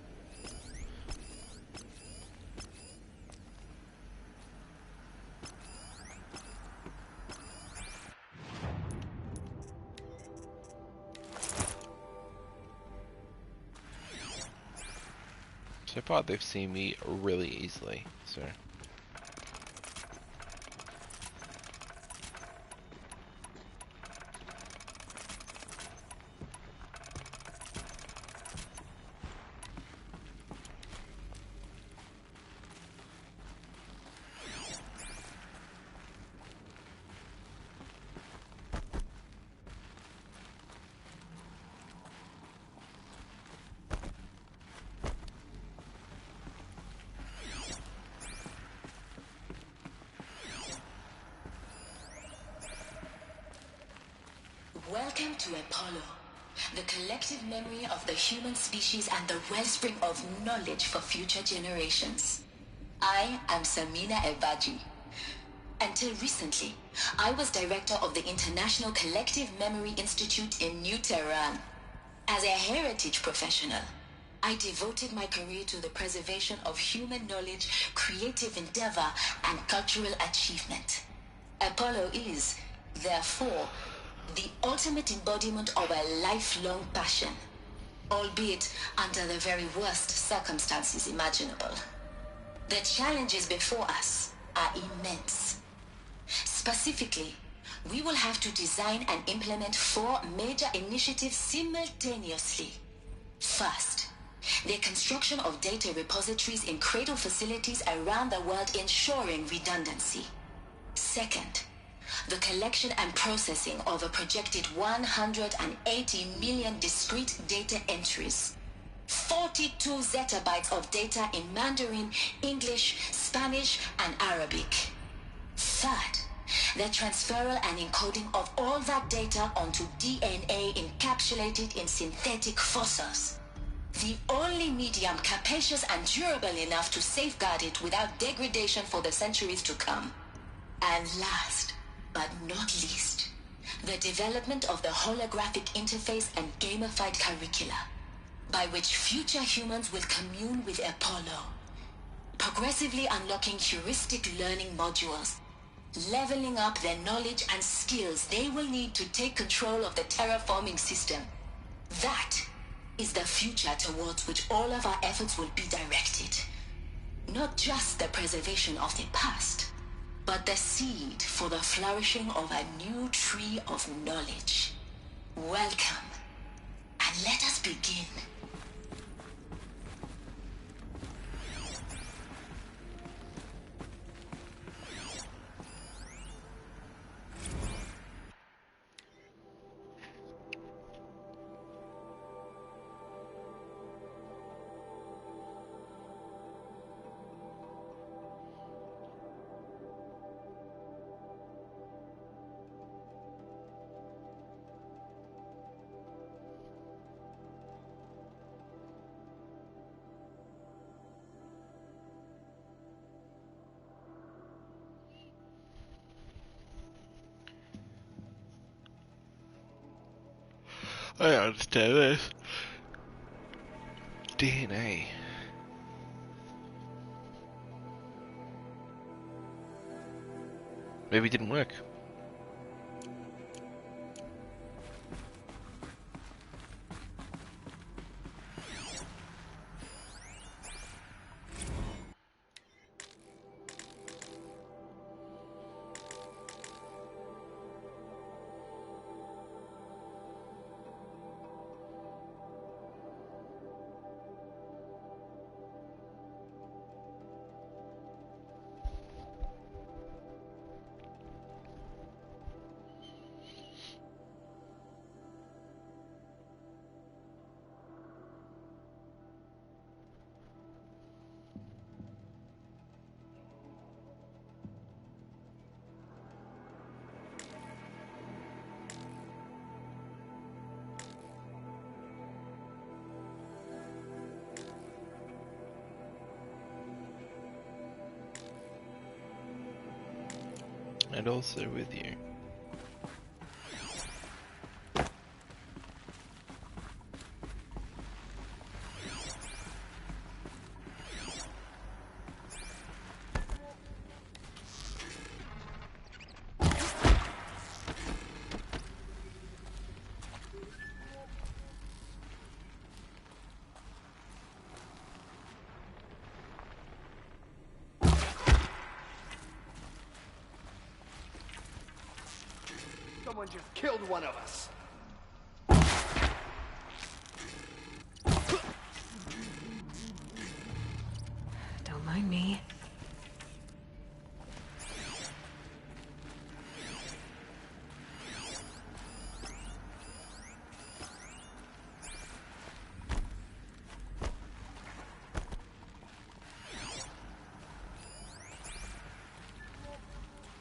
So far they've seen me really easily, so... Welcome to Apollo, the collective memory of the human species and the wellspring of knowledge for future generations. I am Samina Ebaji. Until recently, I was director of the International Collective Memory Institute in New Tehran. As a heritage professional, I devoted my career to the preservation of human knowledge, creative endeavor, and cultural achievement. Apollo is, therefore, the ultimate embodiment of a lifelong passion, albeit under the very worst circumstances imaginable. The challenges before us are immense. Specifically, we will have to design and implement 4 major initiatives simultaneously. First, the construction of data repositories in cradle facilities around the world, ensuring redundancy. Second, the collection and processing of a projected 180 million discrete data entries, 42 zettabytes of data in Mandarin, English, Spanish, and Arabic. Third, the transferal and encoding of all that data onto DNA encapsulated in synthetic fossils. The only medium capacious and durable enough to safeguard it without degradation for the centuries to come. And last, but not least, the development of the holographic interface and gamified curricula, by which future humans will commune with Apollo, progressively unlocking heuristic learning modules, leveling up their knowledge and skills they will need to take control of the terraforming system. That is the future towards which all of our efforts will be directed. Not just the preservation of the past, but the seed for the flourishing of a new tree of knowledge. Welcome, and let us begin. I understand this. DNA. Maybe it didn't work. And also with you. Someone just killed one of us. Don't mind me.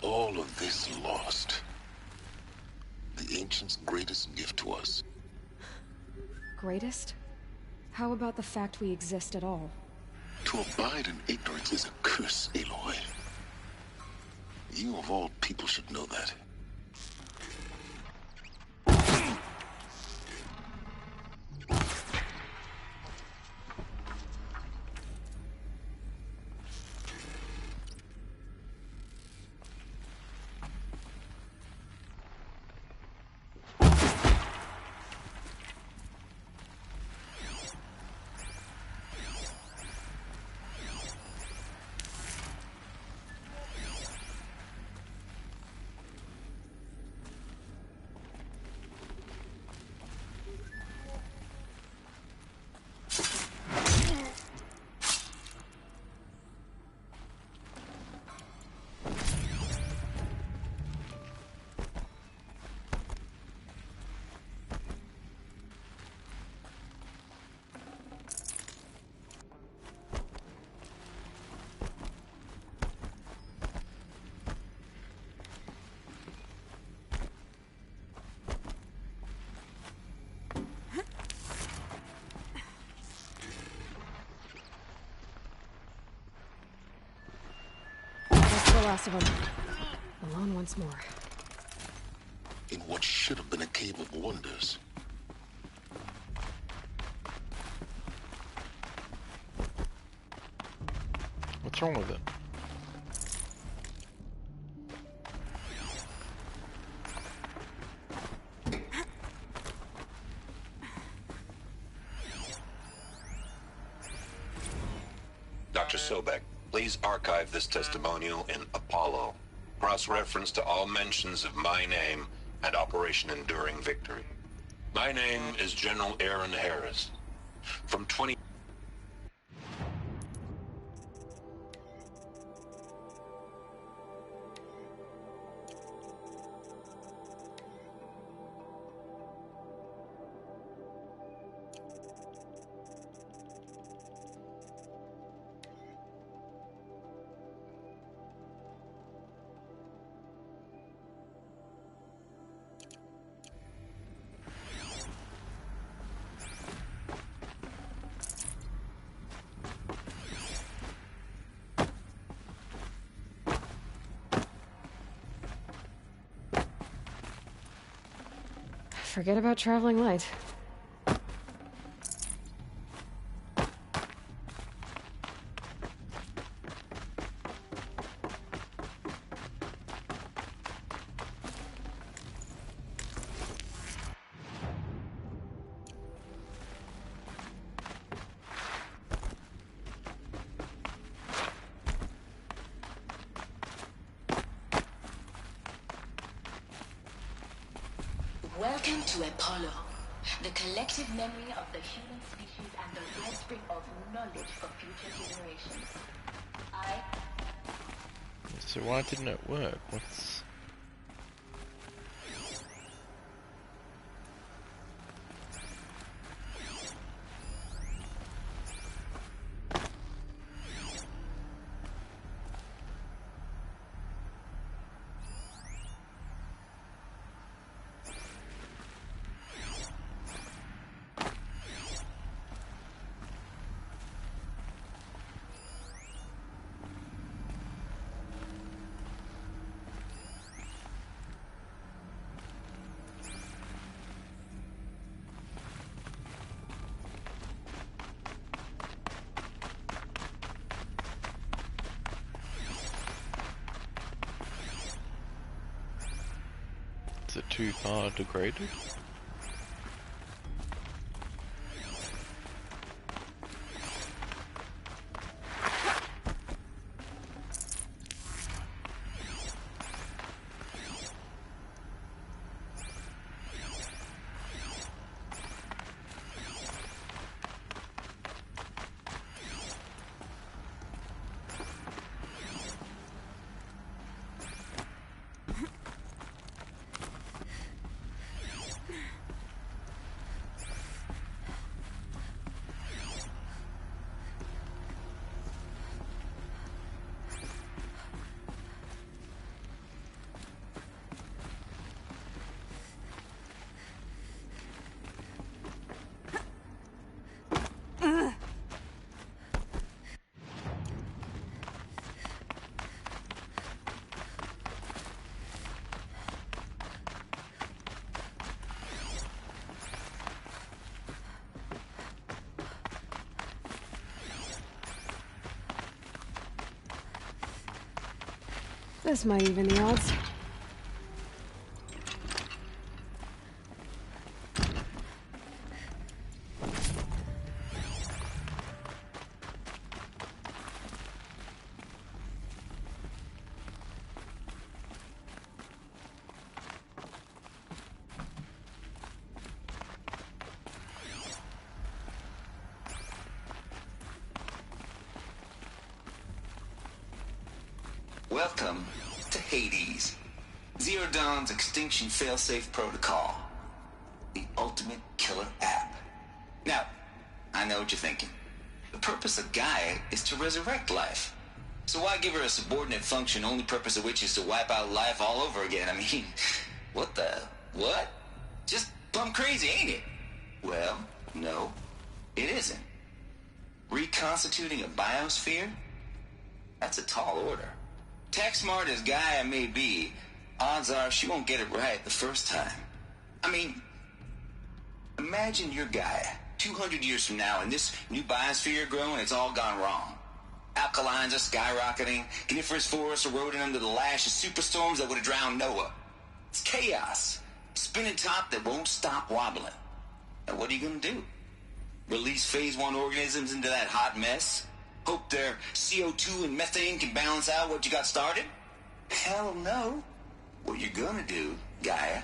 All of this lost. The Ancients' greatest gift to us. Greatest? How about the fact we exist at all? To abide in ignorance is a curse, Aloy. You of all people should know that. the last of them. Alone once more. In what should have been a cave of wonders. What's wrong with it? Dr. Sobek, please archive this testimonial in Apollo. Cross-reference to all mentions of my name and Operation Enduring Victory. My name is General Aaron Harris. From 20... Forget about traveling light. Welcome to Apollo, the collective memory of the human species and the wellspring of knowledge for future generations. So why didn't it work? What's... Is it too far degraded? This might even the odds. Welcome to Hades, Zero Dawn's extinction failsafe protocol, the ultimate killer app. Now, I know what you're thinking. The purpose of Gaia is to resurrect life. So why give her a subordinate function, only purpose of which is to wipe out life all over again? I mean, what? Just plumb crazy, ain't it? Well, no, it isn't. Reconstituting a biosphere? That's a tall order. Tech smart as Gaia may be, odds are she won't get it right the first time. I mean, imagine you're Gaia, 200 years from now, and this new biosphere growing, it's all gone wrong. Alkalines are skyrocketing, coniferous forests eroding under the lash of superstorms that would have drowned Noah. It's chaos. Spinning top that won't stop wobbling. Now what are you gonna do? Release phase 1 organisms into that hot mess? Hope their CO2 and methane can balance out what you got started? Hell no. What you're gonna do, Gaia,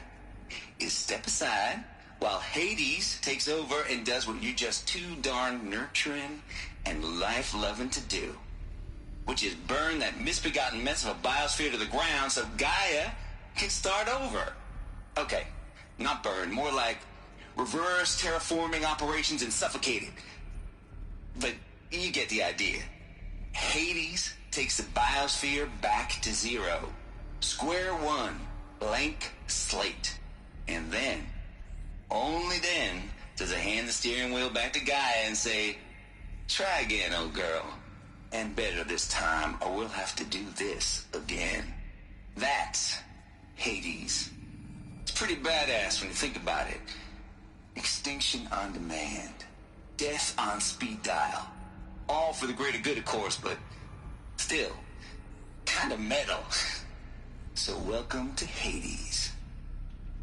is step aside while Hades takes over and does what you're just too darn nurturing and life-loving to do. Which is burn that misbegotten mess of a biosphere to the ground so Gaia can start over. Okay, not burn, more like reverse terraforming operations and suffocate it. But you get the idea. Hades takes the biosphere back to zero. Square one, blank slate. And then, only then, does it hand the steering wheel back to Gaia and say, try again, old girl. And better this time, or we'll have to do this again. That's Hades. It's pretty badass when you think about it. Extinction on demand. Death on speed dial. All for the greater good, of course, but still, kind of metal. So welcome to Hades.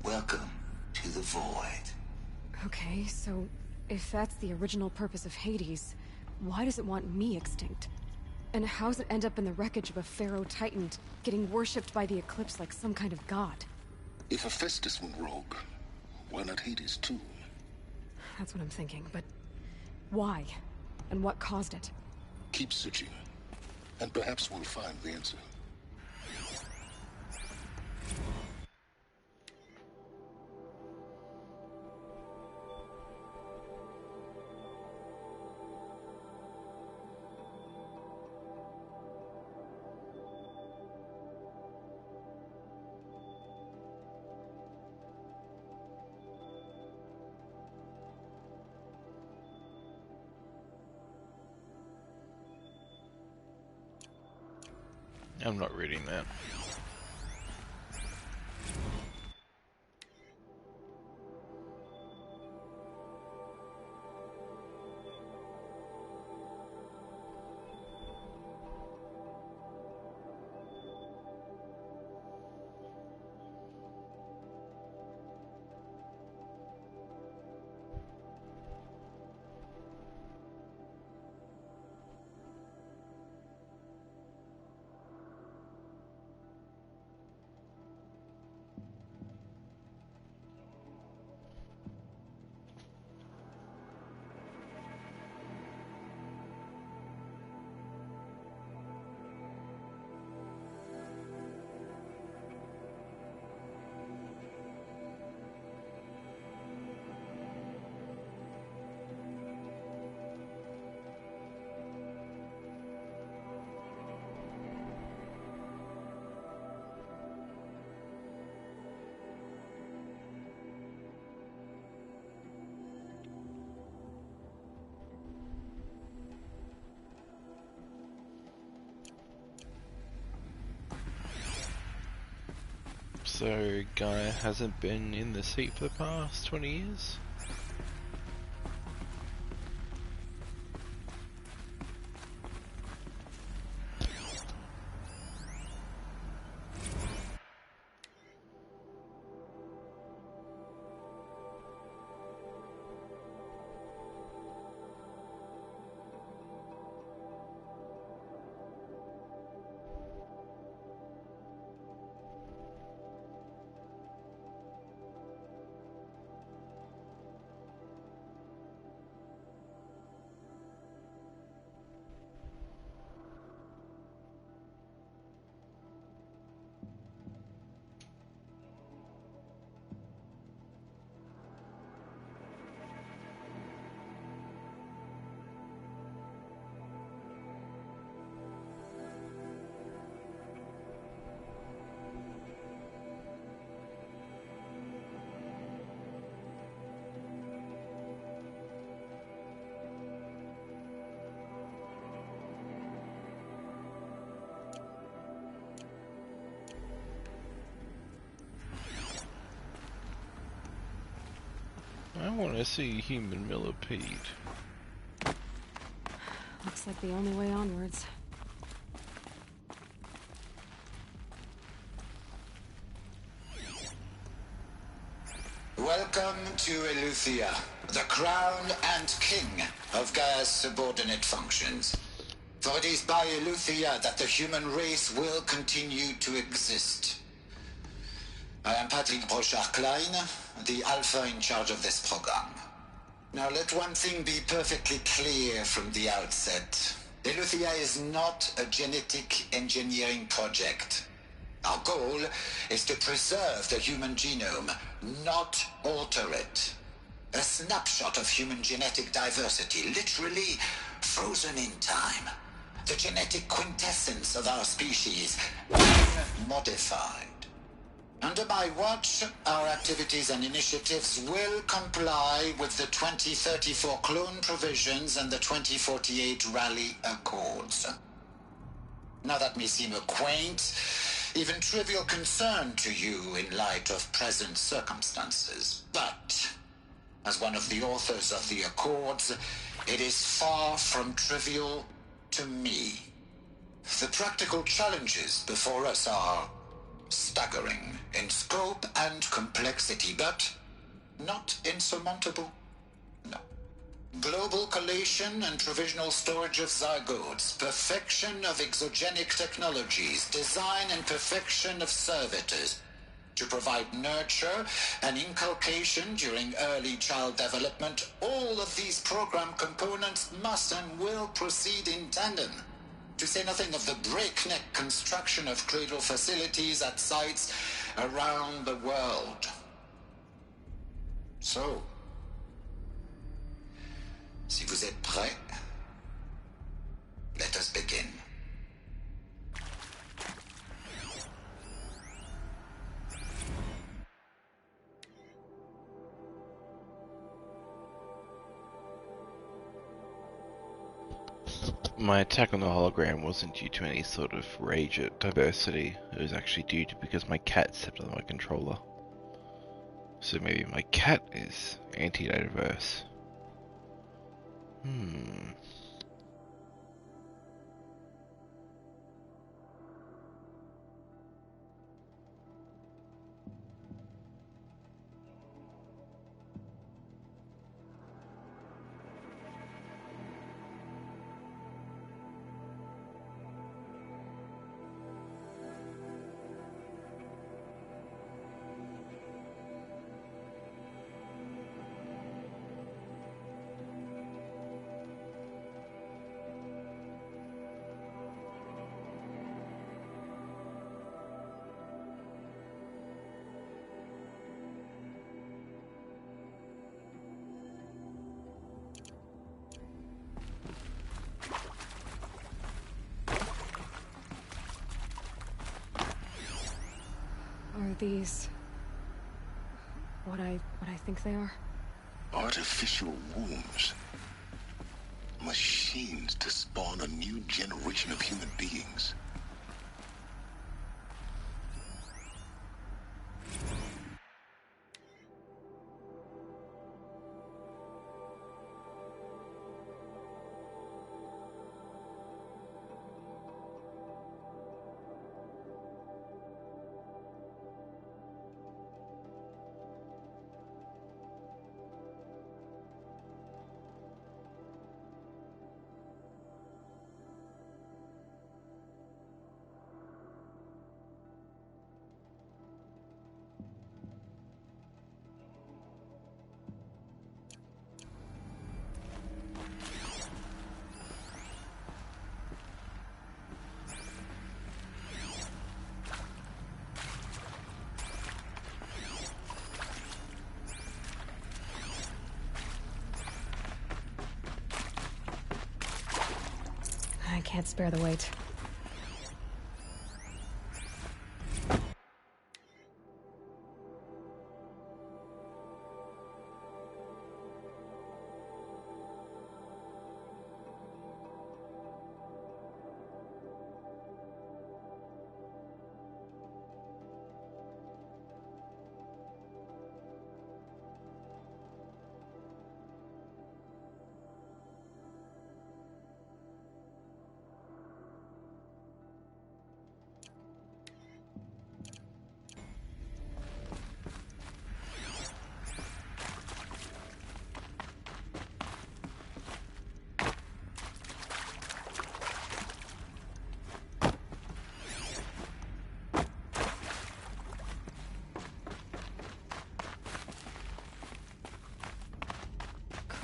Welcome to the void. Okay, so if that's the original purpose of Hades, why does it want me extinct? And how's it end up in the wreckage of a Pharaoh Titan, getting worshipped by the Eclipse like some kind of god? If Hephaestus went rogue, why not Hades too? That's what I'm thinking, but why? And what caused it? Keep searching, and perhaps we'll find the answer. I'm not reading that. So, Gaia hasn't been in the seat for the past 20 years? want to see human millipede. Looks like the only way onwards. Welcome to Eleuthia, the crown and king of Gaia's subordinate functions. For it is by Eleuthia that the human race will continue to exist. I am Patrick Brochard-Klein, the Alpha in charge of this program. Now let one thing be perfectly clear from the outset. Eleuthia is not a genetic engineering project. Our goal is to preserve the human genome, not alter it. A snapshot of human genetic diversity, literally frozen in time. The genetic quintessence of our species, unmodified. Under my watch, our activities and initiatives will comply with the 2034 clone provisions and the 2048 Raleigh Accords. Now that may seem a quaint, even trivial concern to you in light of present circumstances, but as one of the authors of the Accords, it is far from trivial to me. The practical challenges before us are staggering in scope and complexity, but not insurmountable. No. Global collation and provisional storage of zygotes, perfection of exogenic technologies, design and perfection of servitors to provide nurture and inculcation during early child development. All of these program components must and will proceed in tandem. To say nothing of the breakneck construction of cradle facilities at sites around the world. So, si vous êtes prêts, let us begin. My attack on the hologram wasn't due to any sort of rage at diversity. It was actually due to because my cat stepped on my controller. So maybe my cat is anti-diverse. Are these what I think they are? Artificial wombs. Machines to spawn a new generation of human beings. I can't spare the weight.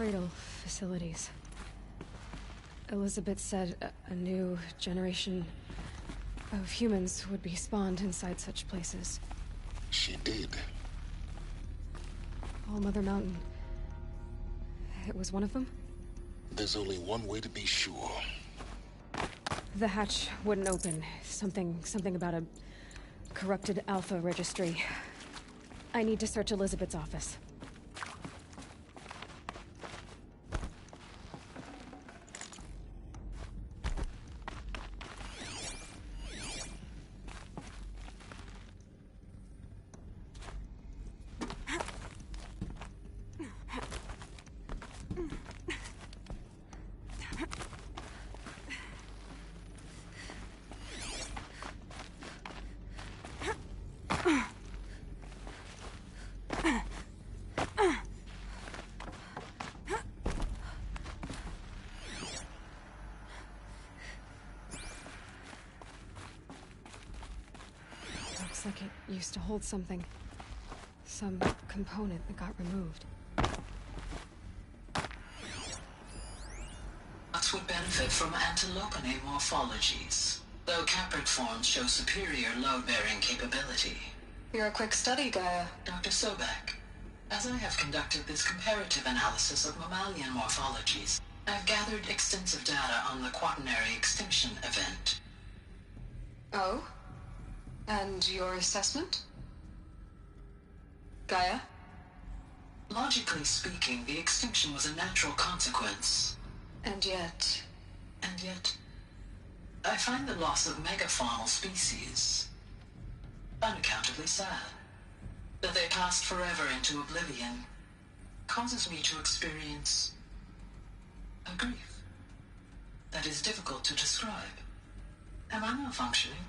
Cradle facilities. Elizabeth said a new generation of humans would be spawned inside such places. She did. All Mother Mountain. It was one of them? There's only one way to be sure. The hatch wouldn't open. Something about a corrupted Alpha registry. I need to search Elizabeth's office. Looks like it used to hold something. Some component that got removed. Nuts would benefit from antilopinae morphologies, though caprid forms show superior load-bearing capability. You're a quick study, Gaia. Dr. Sobek, as I have conducted this comparative analysis of mammalian morphologies, I've gathered extensive data on the quaternary extinction event. Oh? And your assessment? Gaia? Logically speaking, the extinction was a natural consequence. And yet, I find the loss of megafaunal species unaccountably sad. That they passed forever into oblivion causes me to experience a grief that is difficult to describe. Am I malfunctioning?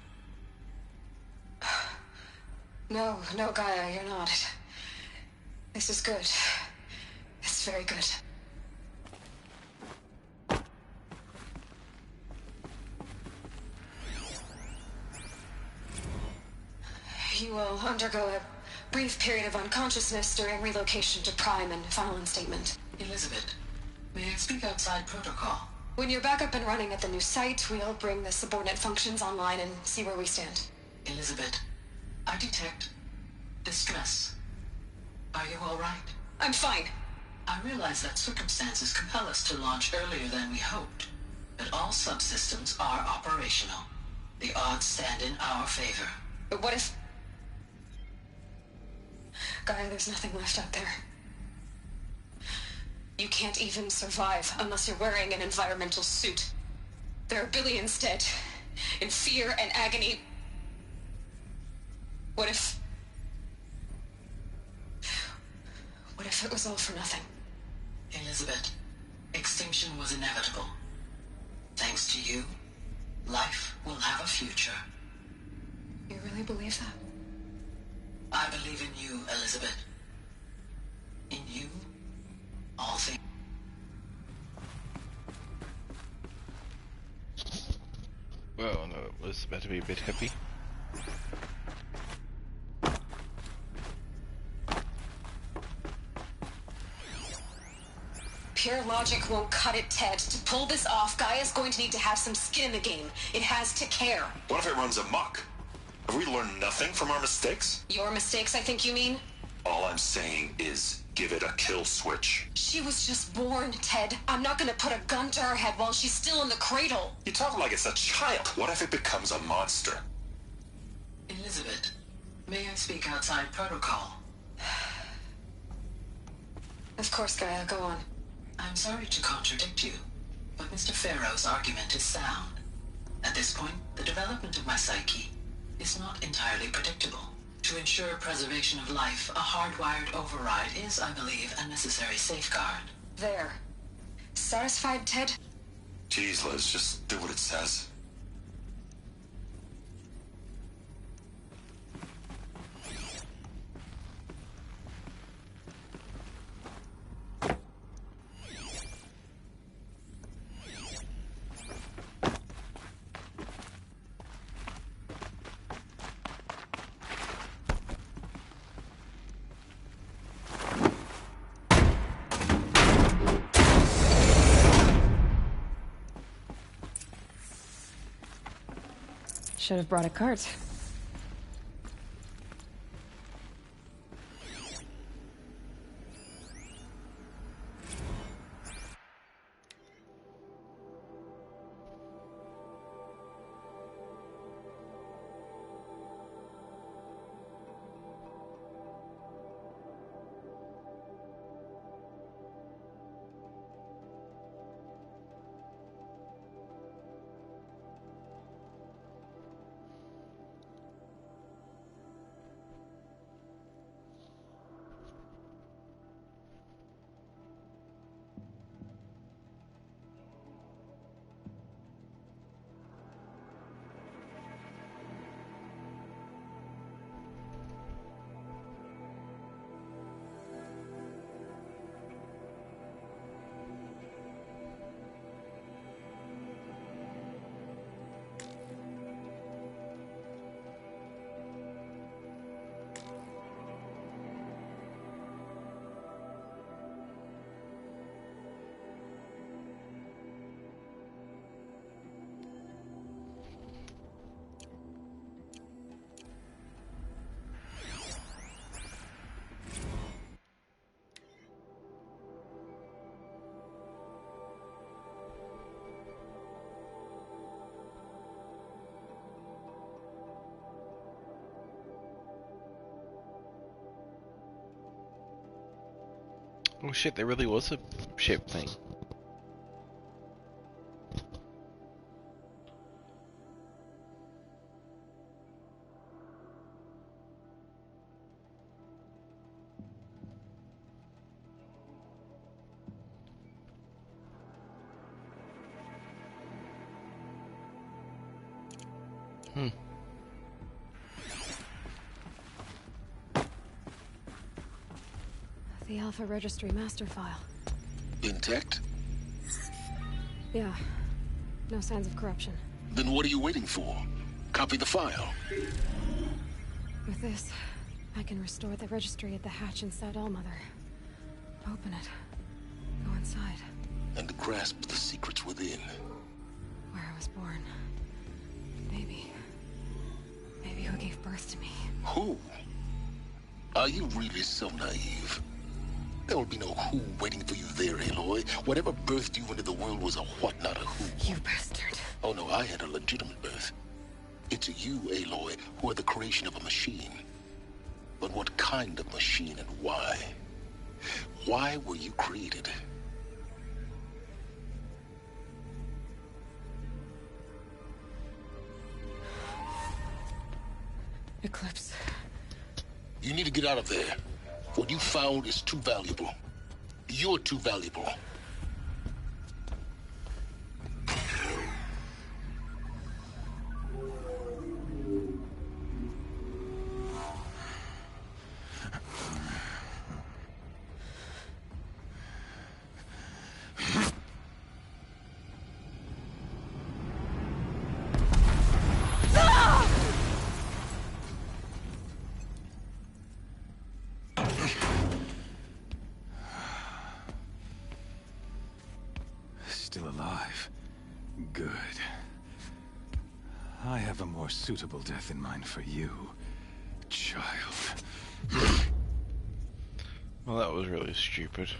No, Gaia, you're not. This is good. It's very good. You will undergo a brief period of unconsciousness during relocation to Prime and final instatement. Elizabeth, may I speak outside protocol? When you're back up and running at the new site, we'll bring the subordinate functions online and see where we stand. Elizabeth, I detect distress. Are you all right? I'm fine. I realize that circumstances compel us to launch earlier than we hoped, but all subsystems are operational. The odds stand in our favor. But what if... Gaia, there's nothing left out there. You can't even survive unless you're wearing an environmental suit. There are billions dead, in fear and agony. What if it was all for nothing? Elizabeth, extinction was inevitable. Thanks to you, life will have a future. You really believe that? I believe in you, Elizabeth. In you, all things. Well, no, it was about to be a bit happy. Pure logic won't cut it, Ted. To pull this off, Gaia's going to need to have some skin in the game. It has to care. What if it runs amok? Have we learned nothing from our mistakes? Your mistakes, I think you mean? All I'm saying is give it a kill switch. She was just born, Ted. I'm not gonna put a gun to her head while she's still in the cradle. You talk like it's a child. What if it becomes a monster? Elizabeth, may I speak outside protocol? Of course, Gaia, go on. I'm sorry to contradict you, but Mr. Farrow's argument is sound. At this point, the development of my psyche is not entirely predictable. To ensure preservation of life, a hardwired override is, I believe, a necessary safeguard. There. Satisfied, Ted? Jeez, Liz, just do what it says. Should have brought a cart. Oh shit, there really was a ship thing. The Alpha Registry master file. Intact? Yeah. No signs of corruption. Then what are you waiting for? Copy the file. With this, I can restore the registry at the hatch inside Allmother. Open it. Go inside. And grasp the secrets within. Where I was born. Maybe who gave birth to me. Who? Are you really so naive? There will be no who waiting for you there, Aloy. Whatever birthed you into the world was a what, not a who. You bastard. Oh no, I had a legitimate birth. It's you, Aloy, who are the creation of a machine. But what kind of machine and why? Why were you created? Eclipse. You need to get out of there. What you found is too valuable. You're too valuable. Still alive. Good. I have a more suitable death in mind for you, child. Well, that was really stupid.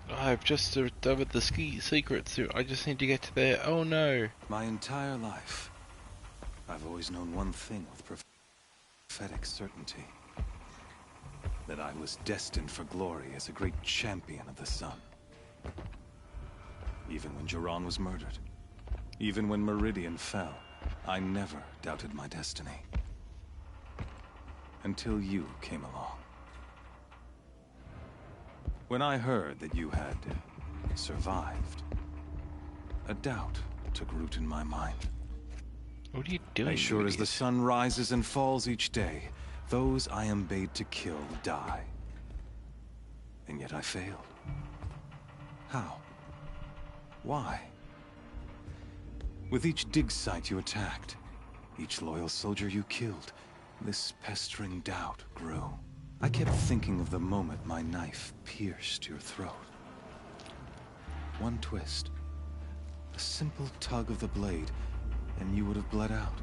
I've just discovered the secrets. I just need to get to there. Oh no. My entire life, I've always known one thing with prophetic certainty. That I was destined for glory as a great champion of the sun. Even when Jiran was murdered, even when Meridian fell, I never doubted my destiny. Until you came along. When I heard that you had survived, a doubt took root in my mind. What are you doing? As sure as the sun rises and falls each day, those I am bade to kill die. And yet I failed. How? Why? With each dig site you attacked, each loyal soldier you killed, this pestering doubt grew. I kept thinking of the moment my knife pierced your throat. One twist. A simple tug of the blade, and you would have bled out.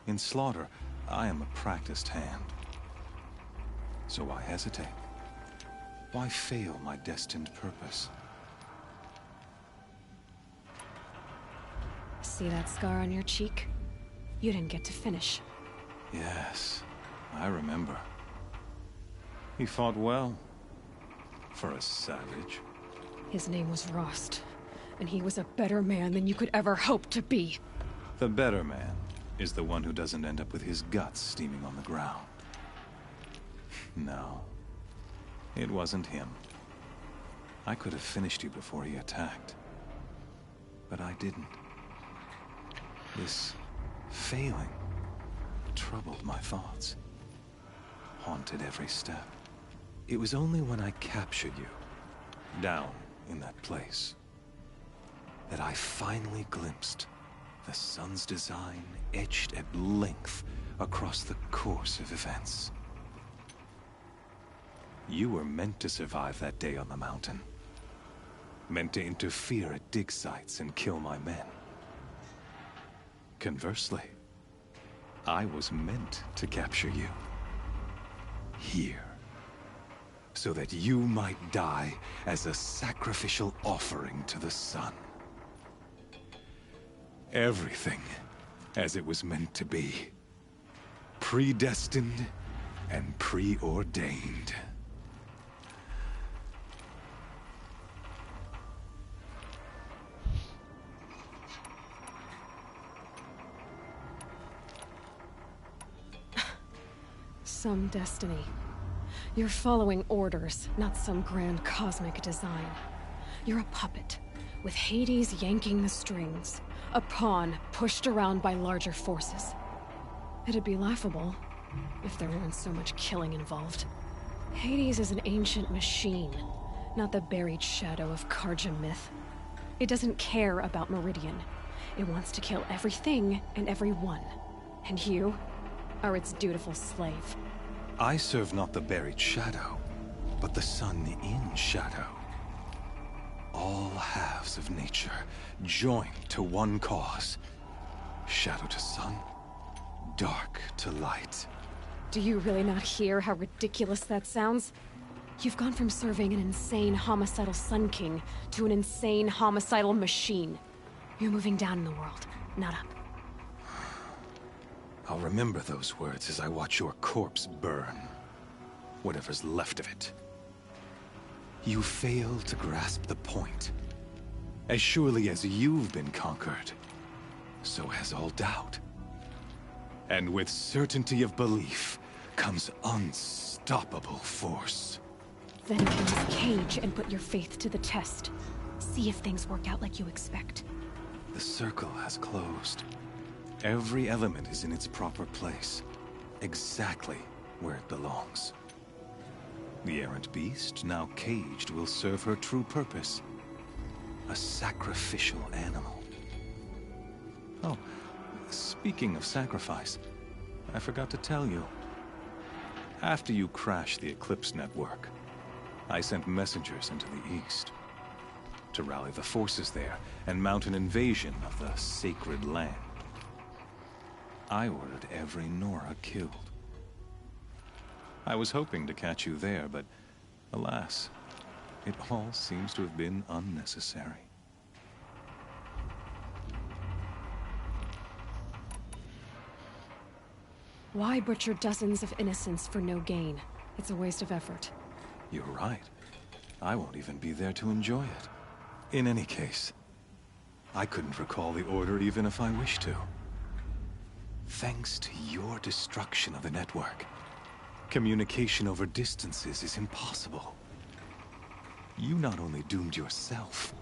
In slaughter, I am a practiced hand. So why hesitate? Why fail my destined purpose? See that scar on your cheek? You didn't get to finish. Yes, I remember. He fought well. For a savage. His name was Rost, and he was a better man than you could ever hope to be. The better man is the one who doesn't end up with his guts steaming on the ground. No, it wasn't him. I could have finished you before he attacked. But I didn't. This failing troubled my thoughts, haunted every step. It was only when I captured you, down in that place, that I finally glimpsed the sun's design etched at length across the course of events. You were meant to survive that day on the mountain. Meant to interfere at dig sites and kill my men. Conversely, I was meant to capture you. Here. So that you might die as a sacrificial offering to the sun. Everything as it was meant to be. Predestined and preordained. Some destiny. You're following orders, not some grand cosmic design. You're a puppet, with Hades yanking the strings. A pawn pushed around by larger forces. It'd be laughable if there weren't so much killing involved. Hades is an ancient machine, not the buried shadow of Carja myth. It doesn't care about Meridian. It wants to kill everything and everyone. And you are its dutiful slave. I serve not the buried shadow, but the sun in shadow. All halves of nature joined to one cause. Shadow to sun, dark to light. Do you really not hear how ridiculous that sounds? You've gone from serving an insane homicidal Sun King to an insane homicidal machine. You're moving down in the world, not up. I'll remember those words as I watch your corpse burn. Whatever's left of it. You fail to grasp the point. As surely as you've been conquered, so has all doubt. And with certainty of belief comes unstoppable force. Then close the cage and put your faith to the test. See if things work out like you expect. The circle has closed. Every element is in its proper place, exactly where it belongs. The errant beast, now caged, will serve her true purpose. A sacrificial animal. Oh, speaking of sacrifice, I forgot to tell you. After you crashed the Eclipse network, I sent messengers into the east to rally the forces there and mount an invasion of the sacred land. I ordered every Nora killed. I was hoping to catch you there, but alas, it all seems to have been unnecessary. Why butcher dozens of innocents for no gain? It's a waste of effort. You're right. I won't even be there to enjoy it. In any case, I couldn't recall the order even if I wished to. Thanks to your destruction of the network, communication over distances is impossible. You not only doomed yourself,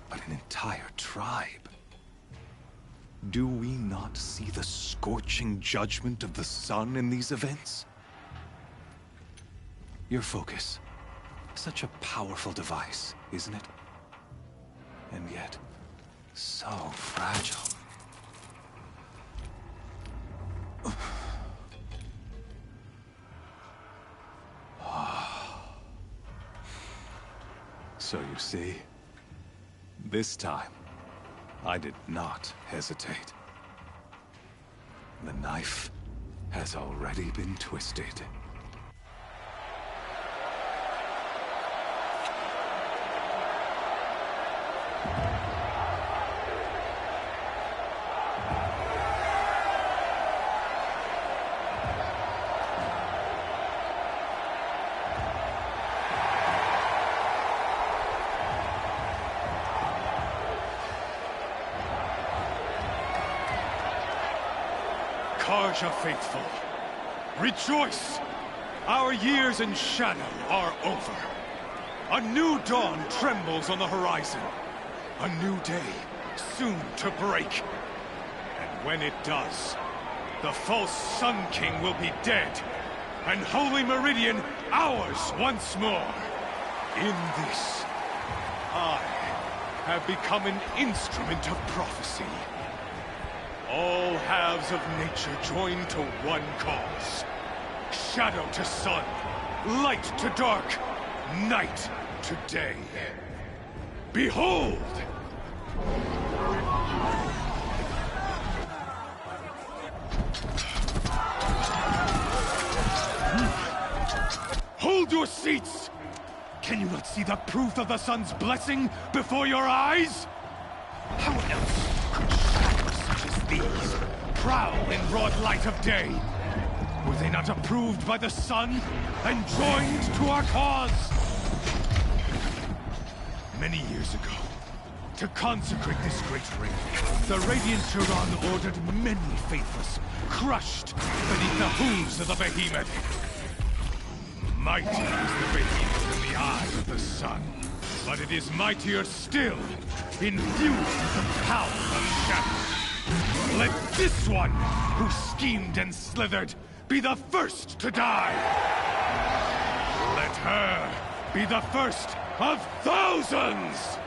but an entire tribe. Do we not see the scorching judgment of the sun in these events? Your focus, such a powerful device, isn't it? And yet, so fragile. So you see, this time, I did not hesitate. The knife has already been twisted. Carja faithful, rejoice! Our years in shadow are over. A new dawn trembles on the horizon. A new day soon to break. And when it does, the false Sun King will be dead, and Holy Meridian ours once more. In this, I have become an instrument of prophecy. All halves of nature join to one cause. Shadow to sun, light to dark, night to day. Behold! Hold your seats! Can you not see the proof of the sun's blessing before your eyes? How else could shadows such as these prowl in broad light of day? Were they not approved by the sun and joined to our cause? Many years ago, to consecrate this great ring, the Radiant Turan ordered many faithless, crushed beneath the hooves of the behemoth. Mighty is the behemoth in the eye of the sun, but it is mightier still, infused with the power of shadow. Let this one, who schemed and slithered, be the first to die! Let her be the first of thousands!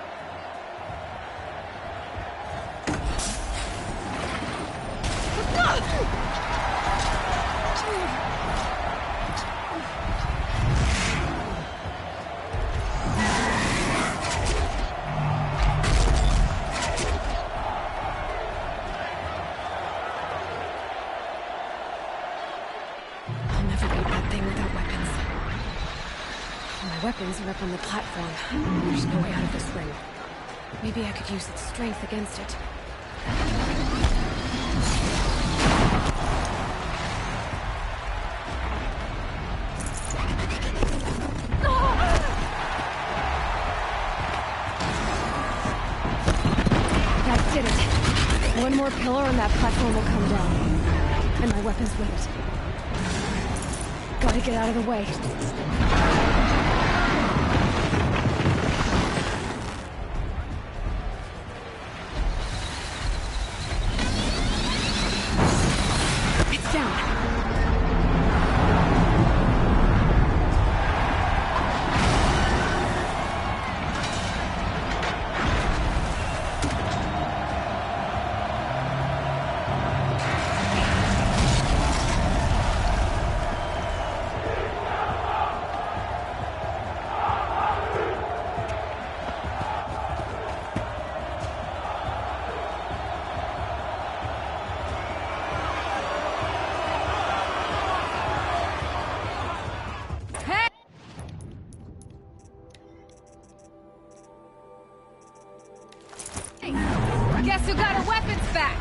Weapons are up on the platform. There's no way out of this ring. Maybe I could use its strength against it. That did it. One more pillar and that platform will come down. And my weapons with it. Gotta get out of the way. Guess who got her weapons back?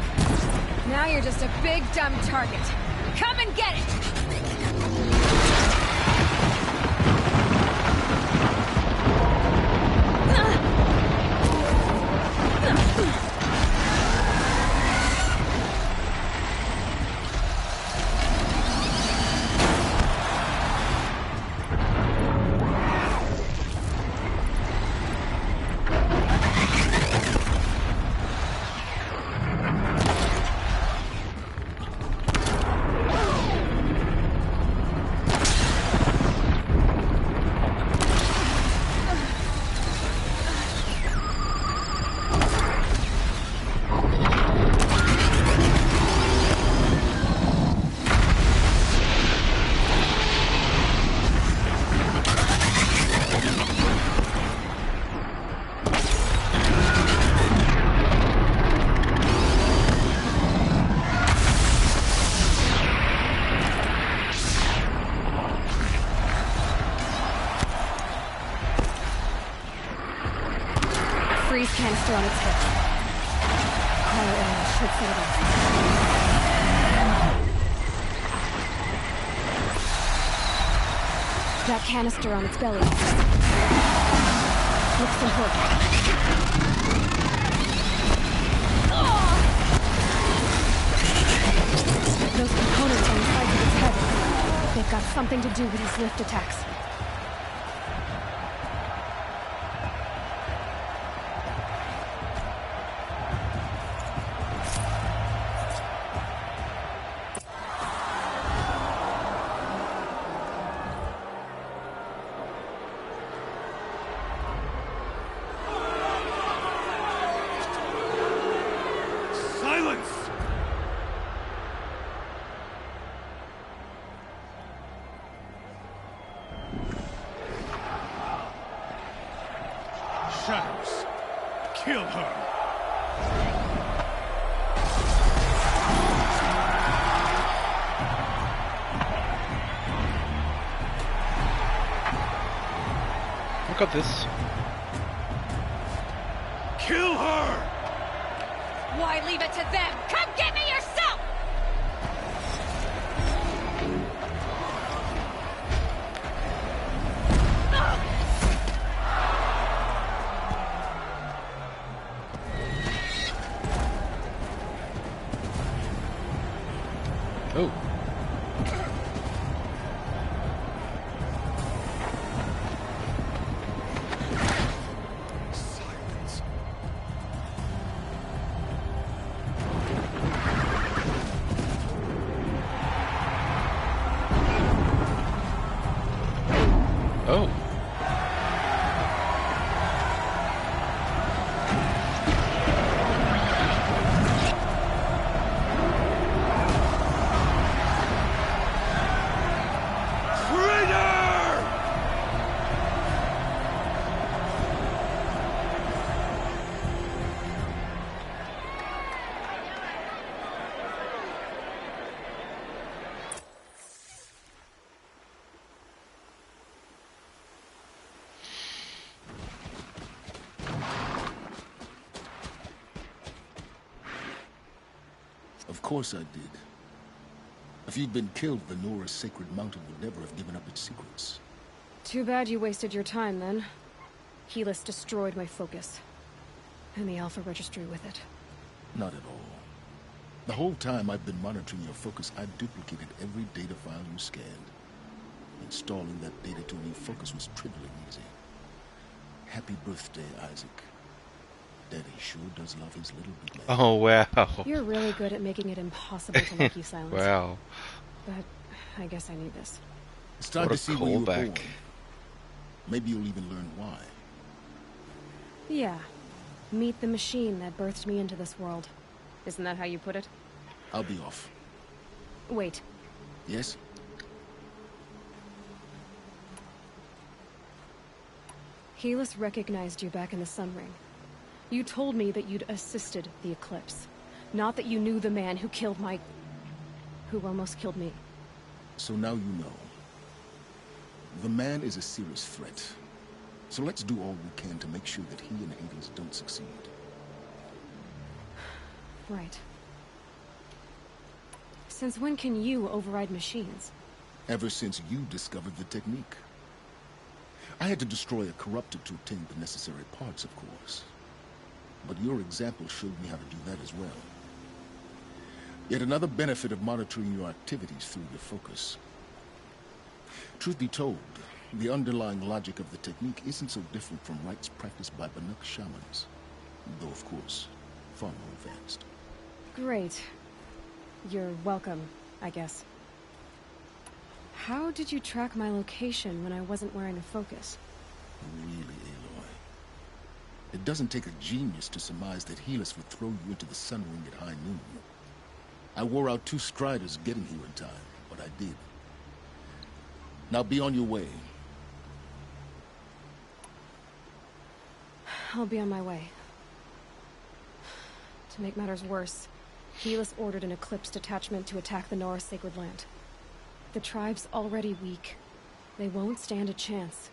Now you're just a big dumb target. Come and get it! freeze canister on its hip. Cryo arrow should set it off. That canister on its belly. Looks important. Those components on the sides of its head. They've got something to do with these lift attacks. Shadows. Kill her. I got this. Kill her! Why leave it to them? Come get me yourself! Oh. Silence. Oh. Of course I did. If you'd been killed, the Nora's Sacred Mountain would never have given up its secrets. Too bad you wasted your time, then. Helis destroyed my focus. And the Alpha Registry with it. Not at all. The whole time I've been monitoring your focus, I've duplicated every data file you scanned. Installing that data to a new focus was trivially easy. Happy birthday, Isaac. Daddy sure does love his little big man. Oh, wow. You're really good at making it impossible to make you silence. Wow. But I guess I need this. It's time to see where you were born. Maybe you'll even learn why. Yeah. Meet the machine that birthed me into this world. Isn't that how you put it? I'll be off. Wait. Yes? Helis recognized you back in the Sun Ring. You told me that you'd assisted the Eclipse. Not that you knew the man who killed my... who almost killed me. So now you know. The man is a serious threat. So let's do all we can to make sure that he and Hades don't succeed. Right. Since when can you override machines? Ever since you discovered the technique. I had to destroy a corrupted to obtain the necessary parts, of course. But your example showed me how to do that as well. Yet another benefit of monitoring your activities through your focus. Truth be told, the underlying logic of the technique isn't so different from rites practiced by Banuk shamans. Though, of course, far more advanced. Great. You're welcome, I guess. How did you track my location when I wasn't wearing a focus? Really, Aloy. It doesn't take a genius to surmise that Helis would throw you into the Sun Ring at high noon. I wore out 2 striders getting here in time, but I did. Now be on your way. I'll be on my way. To make matters worse, Helis ordered an Eclipse detachment to attack the Nora Sacred Land. The tribe's already weak. They won't stand a chance.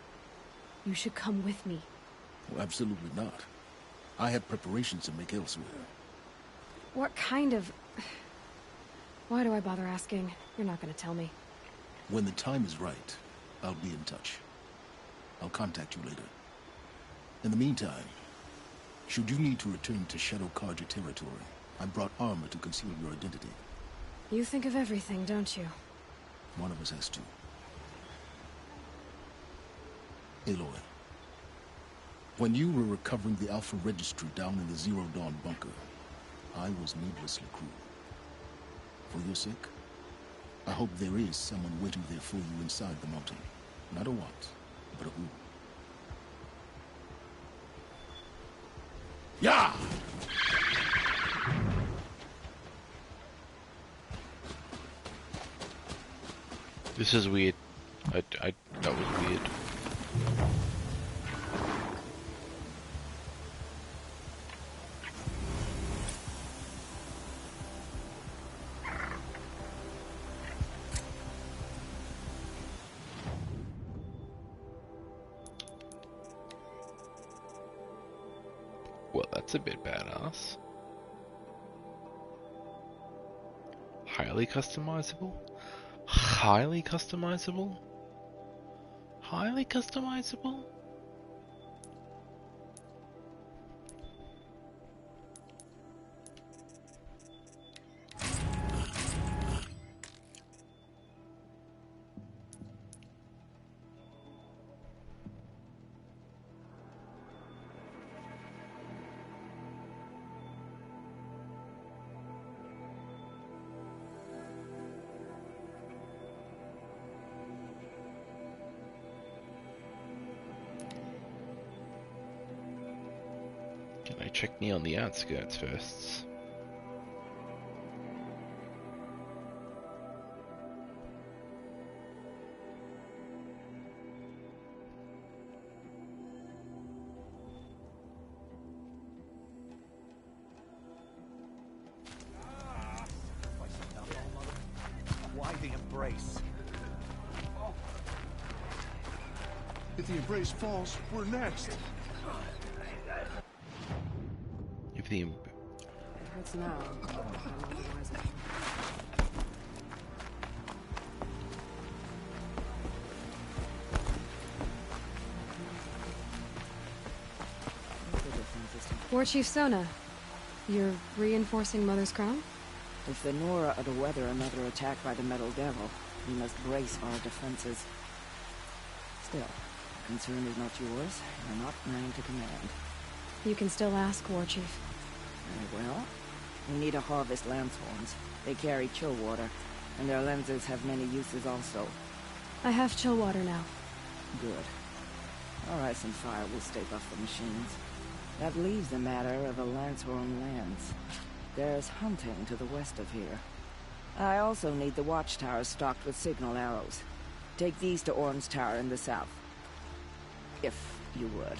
You should come with me. Well, absolutely not. I have preparations to make elsewhere. What kind of... Why do I bother asking? You're not gonna tell me. When the time is right, I'll be in touch. I'll contact you later. In the meantime, should you need to return to Shadow Carja territory, I brought armor to conceal your identity. You think of everything, don't you? One of us has to. Aloy, when you were recovering the Alpha Registry down in the Zero Dawn bunker, I was needlessly cruel. For your sake, I hope there is someone waiting there for you inside the mountain. Not a what, but a who. Yeah! This is weird. That was weird. Well, that's a bit badass. Highly customizable? Highly customizable? Highly customizable? Can I check me on the outskirts first? Why the embrace? If the embrace falls, we're next. If the It hurts now. but I'm otherwise- War Chief Sona, you're reinforcing Mother's Crown? If the Nora are to weather another attack by the Metal Devil, we must brace our defenses. Still, the concern is not yours. You're not mine to command. You can still ask, War Chief. Very well. We need to harvest lance horns. They carry chill water, and their lenses have many uses also. I have chill water now. Good. Our ice and fire will stay off the machines. That leaves the matter of a Lancehorn lance. There's hunting to the west of here. I also need the watchtowers stocked with signal arrows. Take these to Orn's Tower in the south. If you would.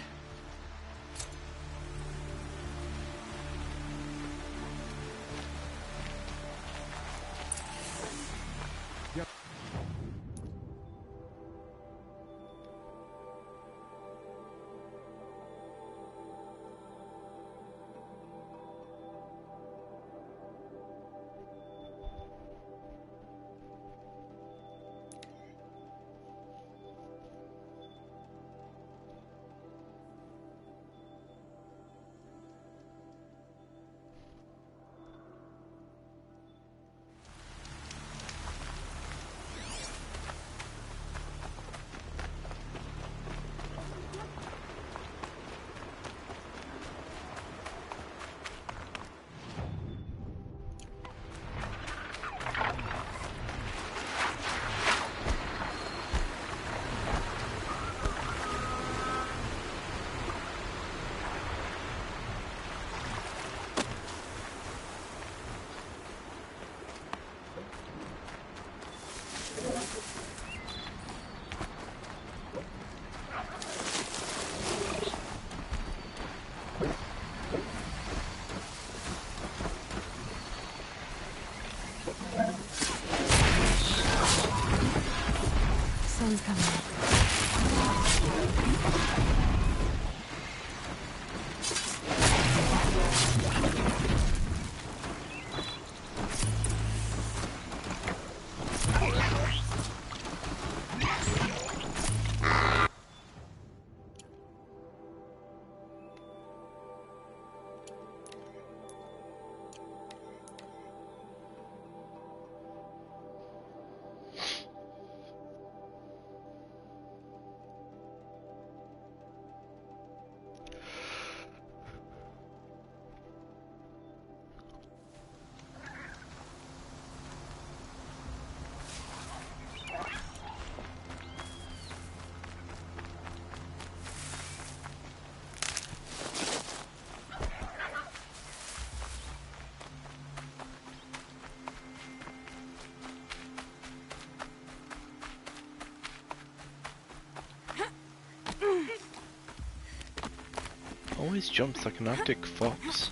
always jumps like an Arctic fox.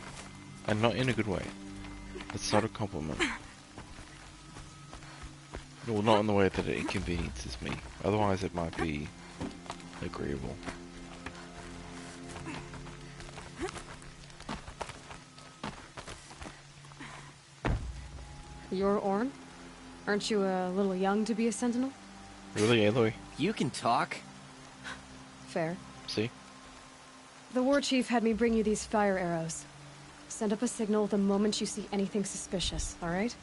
And not in a good way. That's not a compliment. Well, not in the way that it inconveniences me. Otherwise it might be agreeable. You're Orn? Aren't you a little young to be a sentinel? Really, Aloy? You can talk. Fair. See? The war chief had me bring you these fire arrows. Send up a signal the moment you see anything suspicious, alright?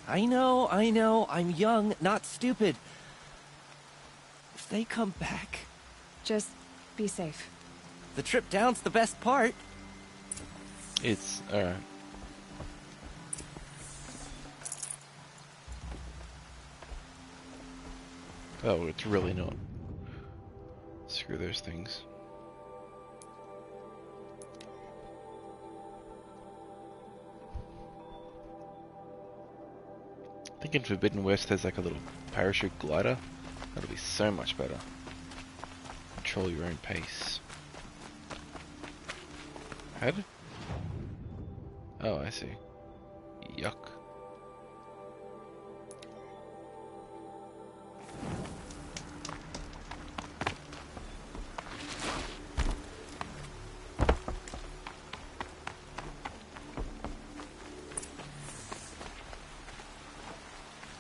I know, I'm young, not stupid. If they come back... Just be safe. The trip down's the best part. It's, alright. Oh, it's really not. Screw those things. I think in Forbidden West there's like a little parachute glider. That'll be so much better. Control your own pace. Head? Oh, I see. Yuck.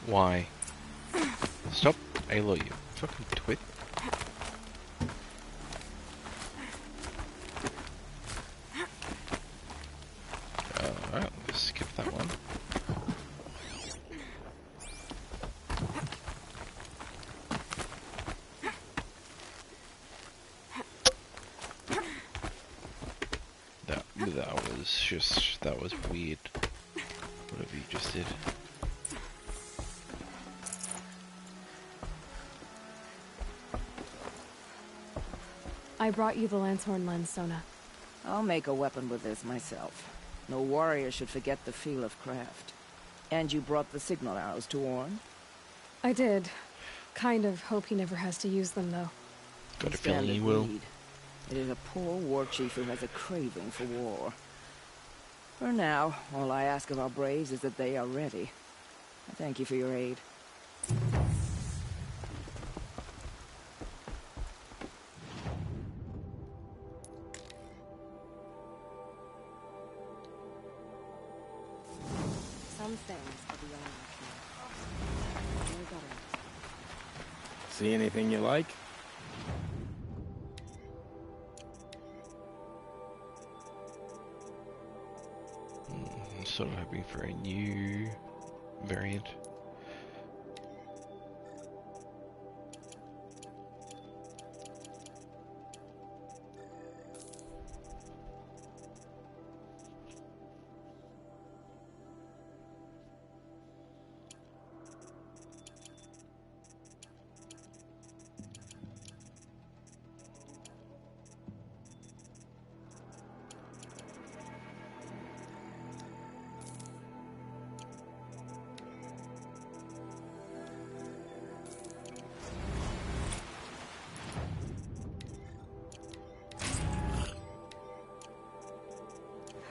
Why? Stop, Aloy, you fucking twit. Alright, let's skip that one. That was weird. Whatever you just did. I brought you the Lancehorn lens, Sona. I'll make a weapon with this myself. No warrior should forget the feel of craft. And you brought the signal arrows to Orn? I did. Kind of hope he never has to use them, though. Got a feeling he will. It is a poor war chief who has a craving for war. For now, all I ask of our braves is that they are ready. I thank you for your aid. Some things are beyond our cure. No better. See anything you like? I'm sort of hoping for a new variant.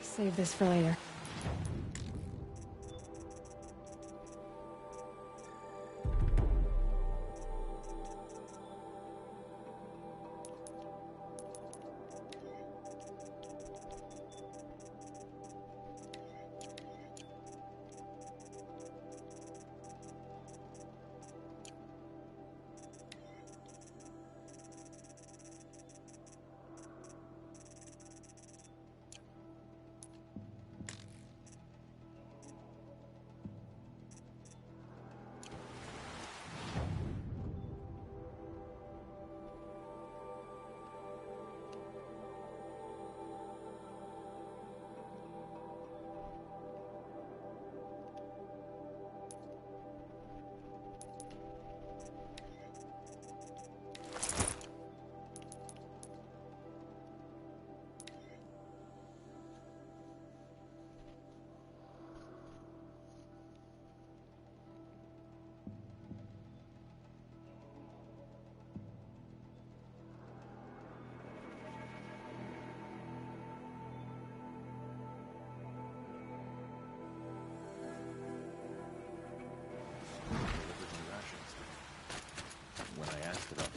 Save this for later.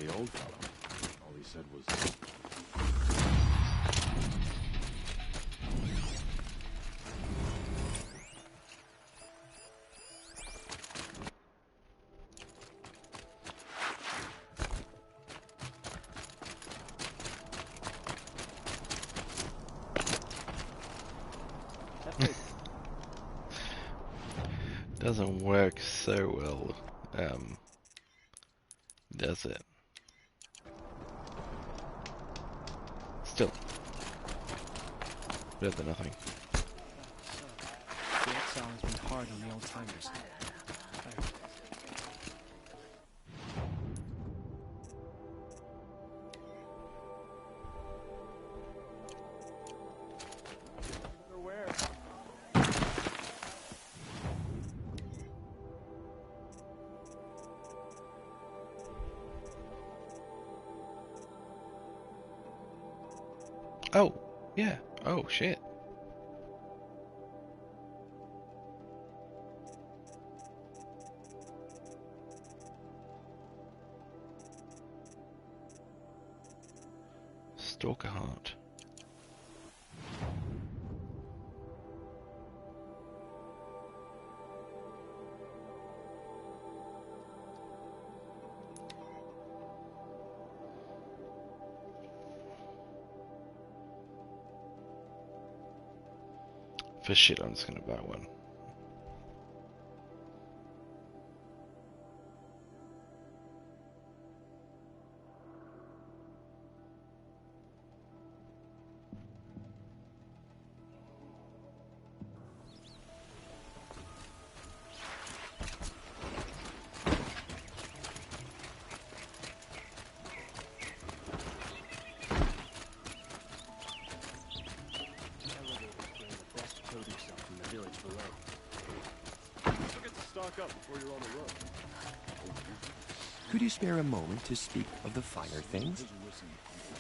The old fellow. All he said was... Doesn't work so well, does it? Still, better than nothing. The exile has been hard on the old-timers. Oh, yeah. Oh, shit. Stalker Heart. For shit, I'm just gonna buy one. Could you spare a moment to speak of the finer things? It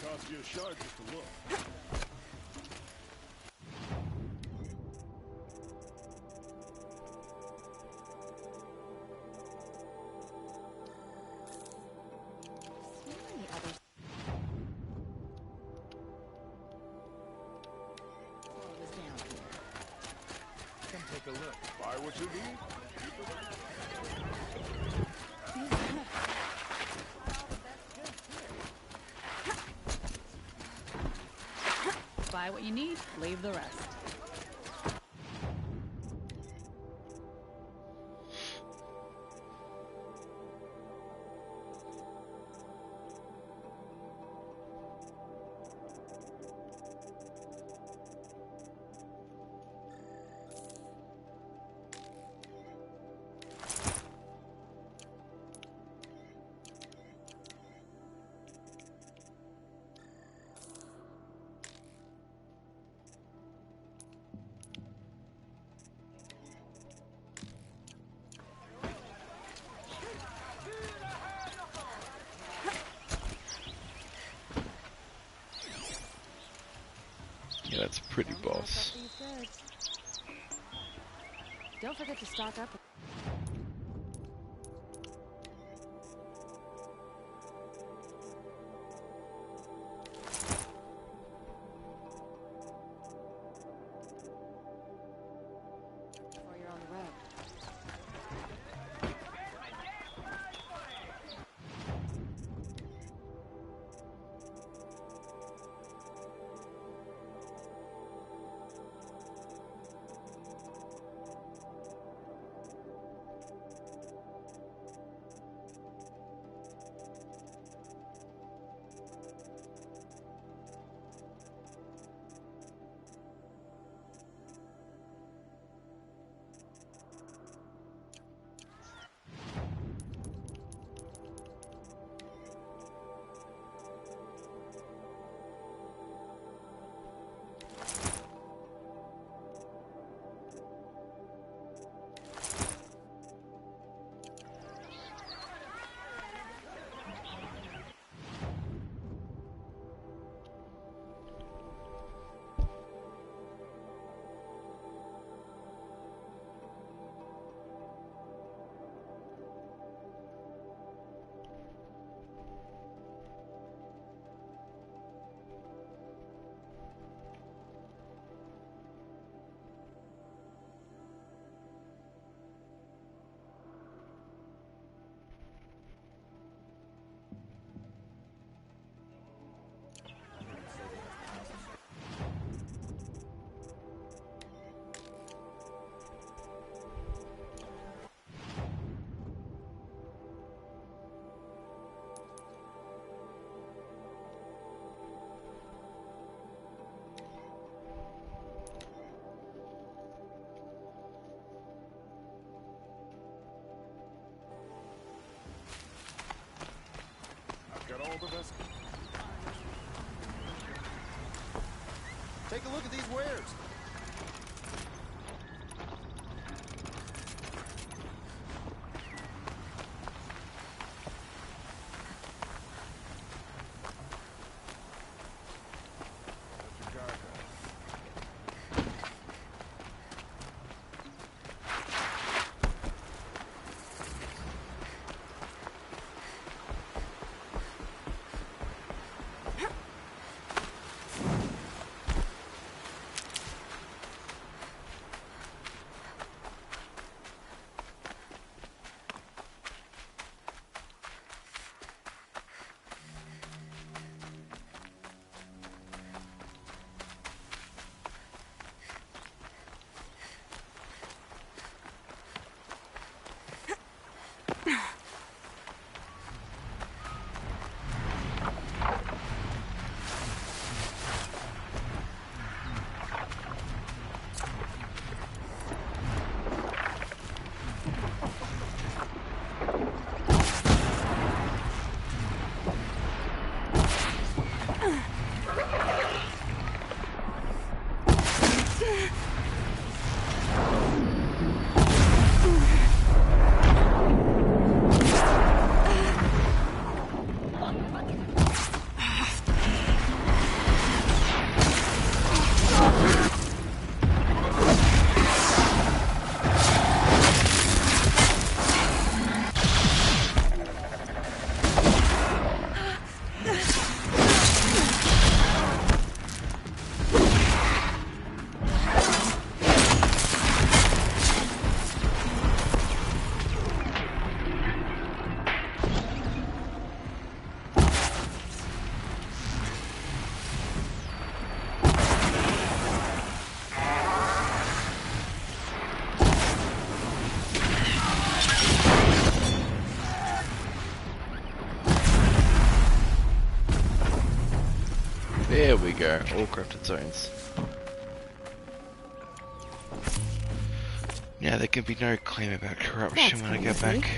costs you a shard just to look. Come take a look. Buy what you need. Buy what you need, leave the rest. Yeah, that's pretty boss. Don't forget to stock up. Before you're on the road. Take a look at these wares. There we go, all crafted zones. Now there can be no claim about corruption when I go back.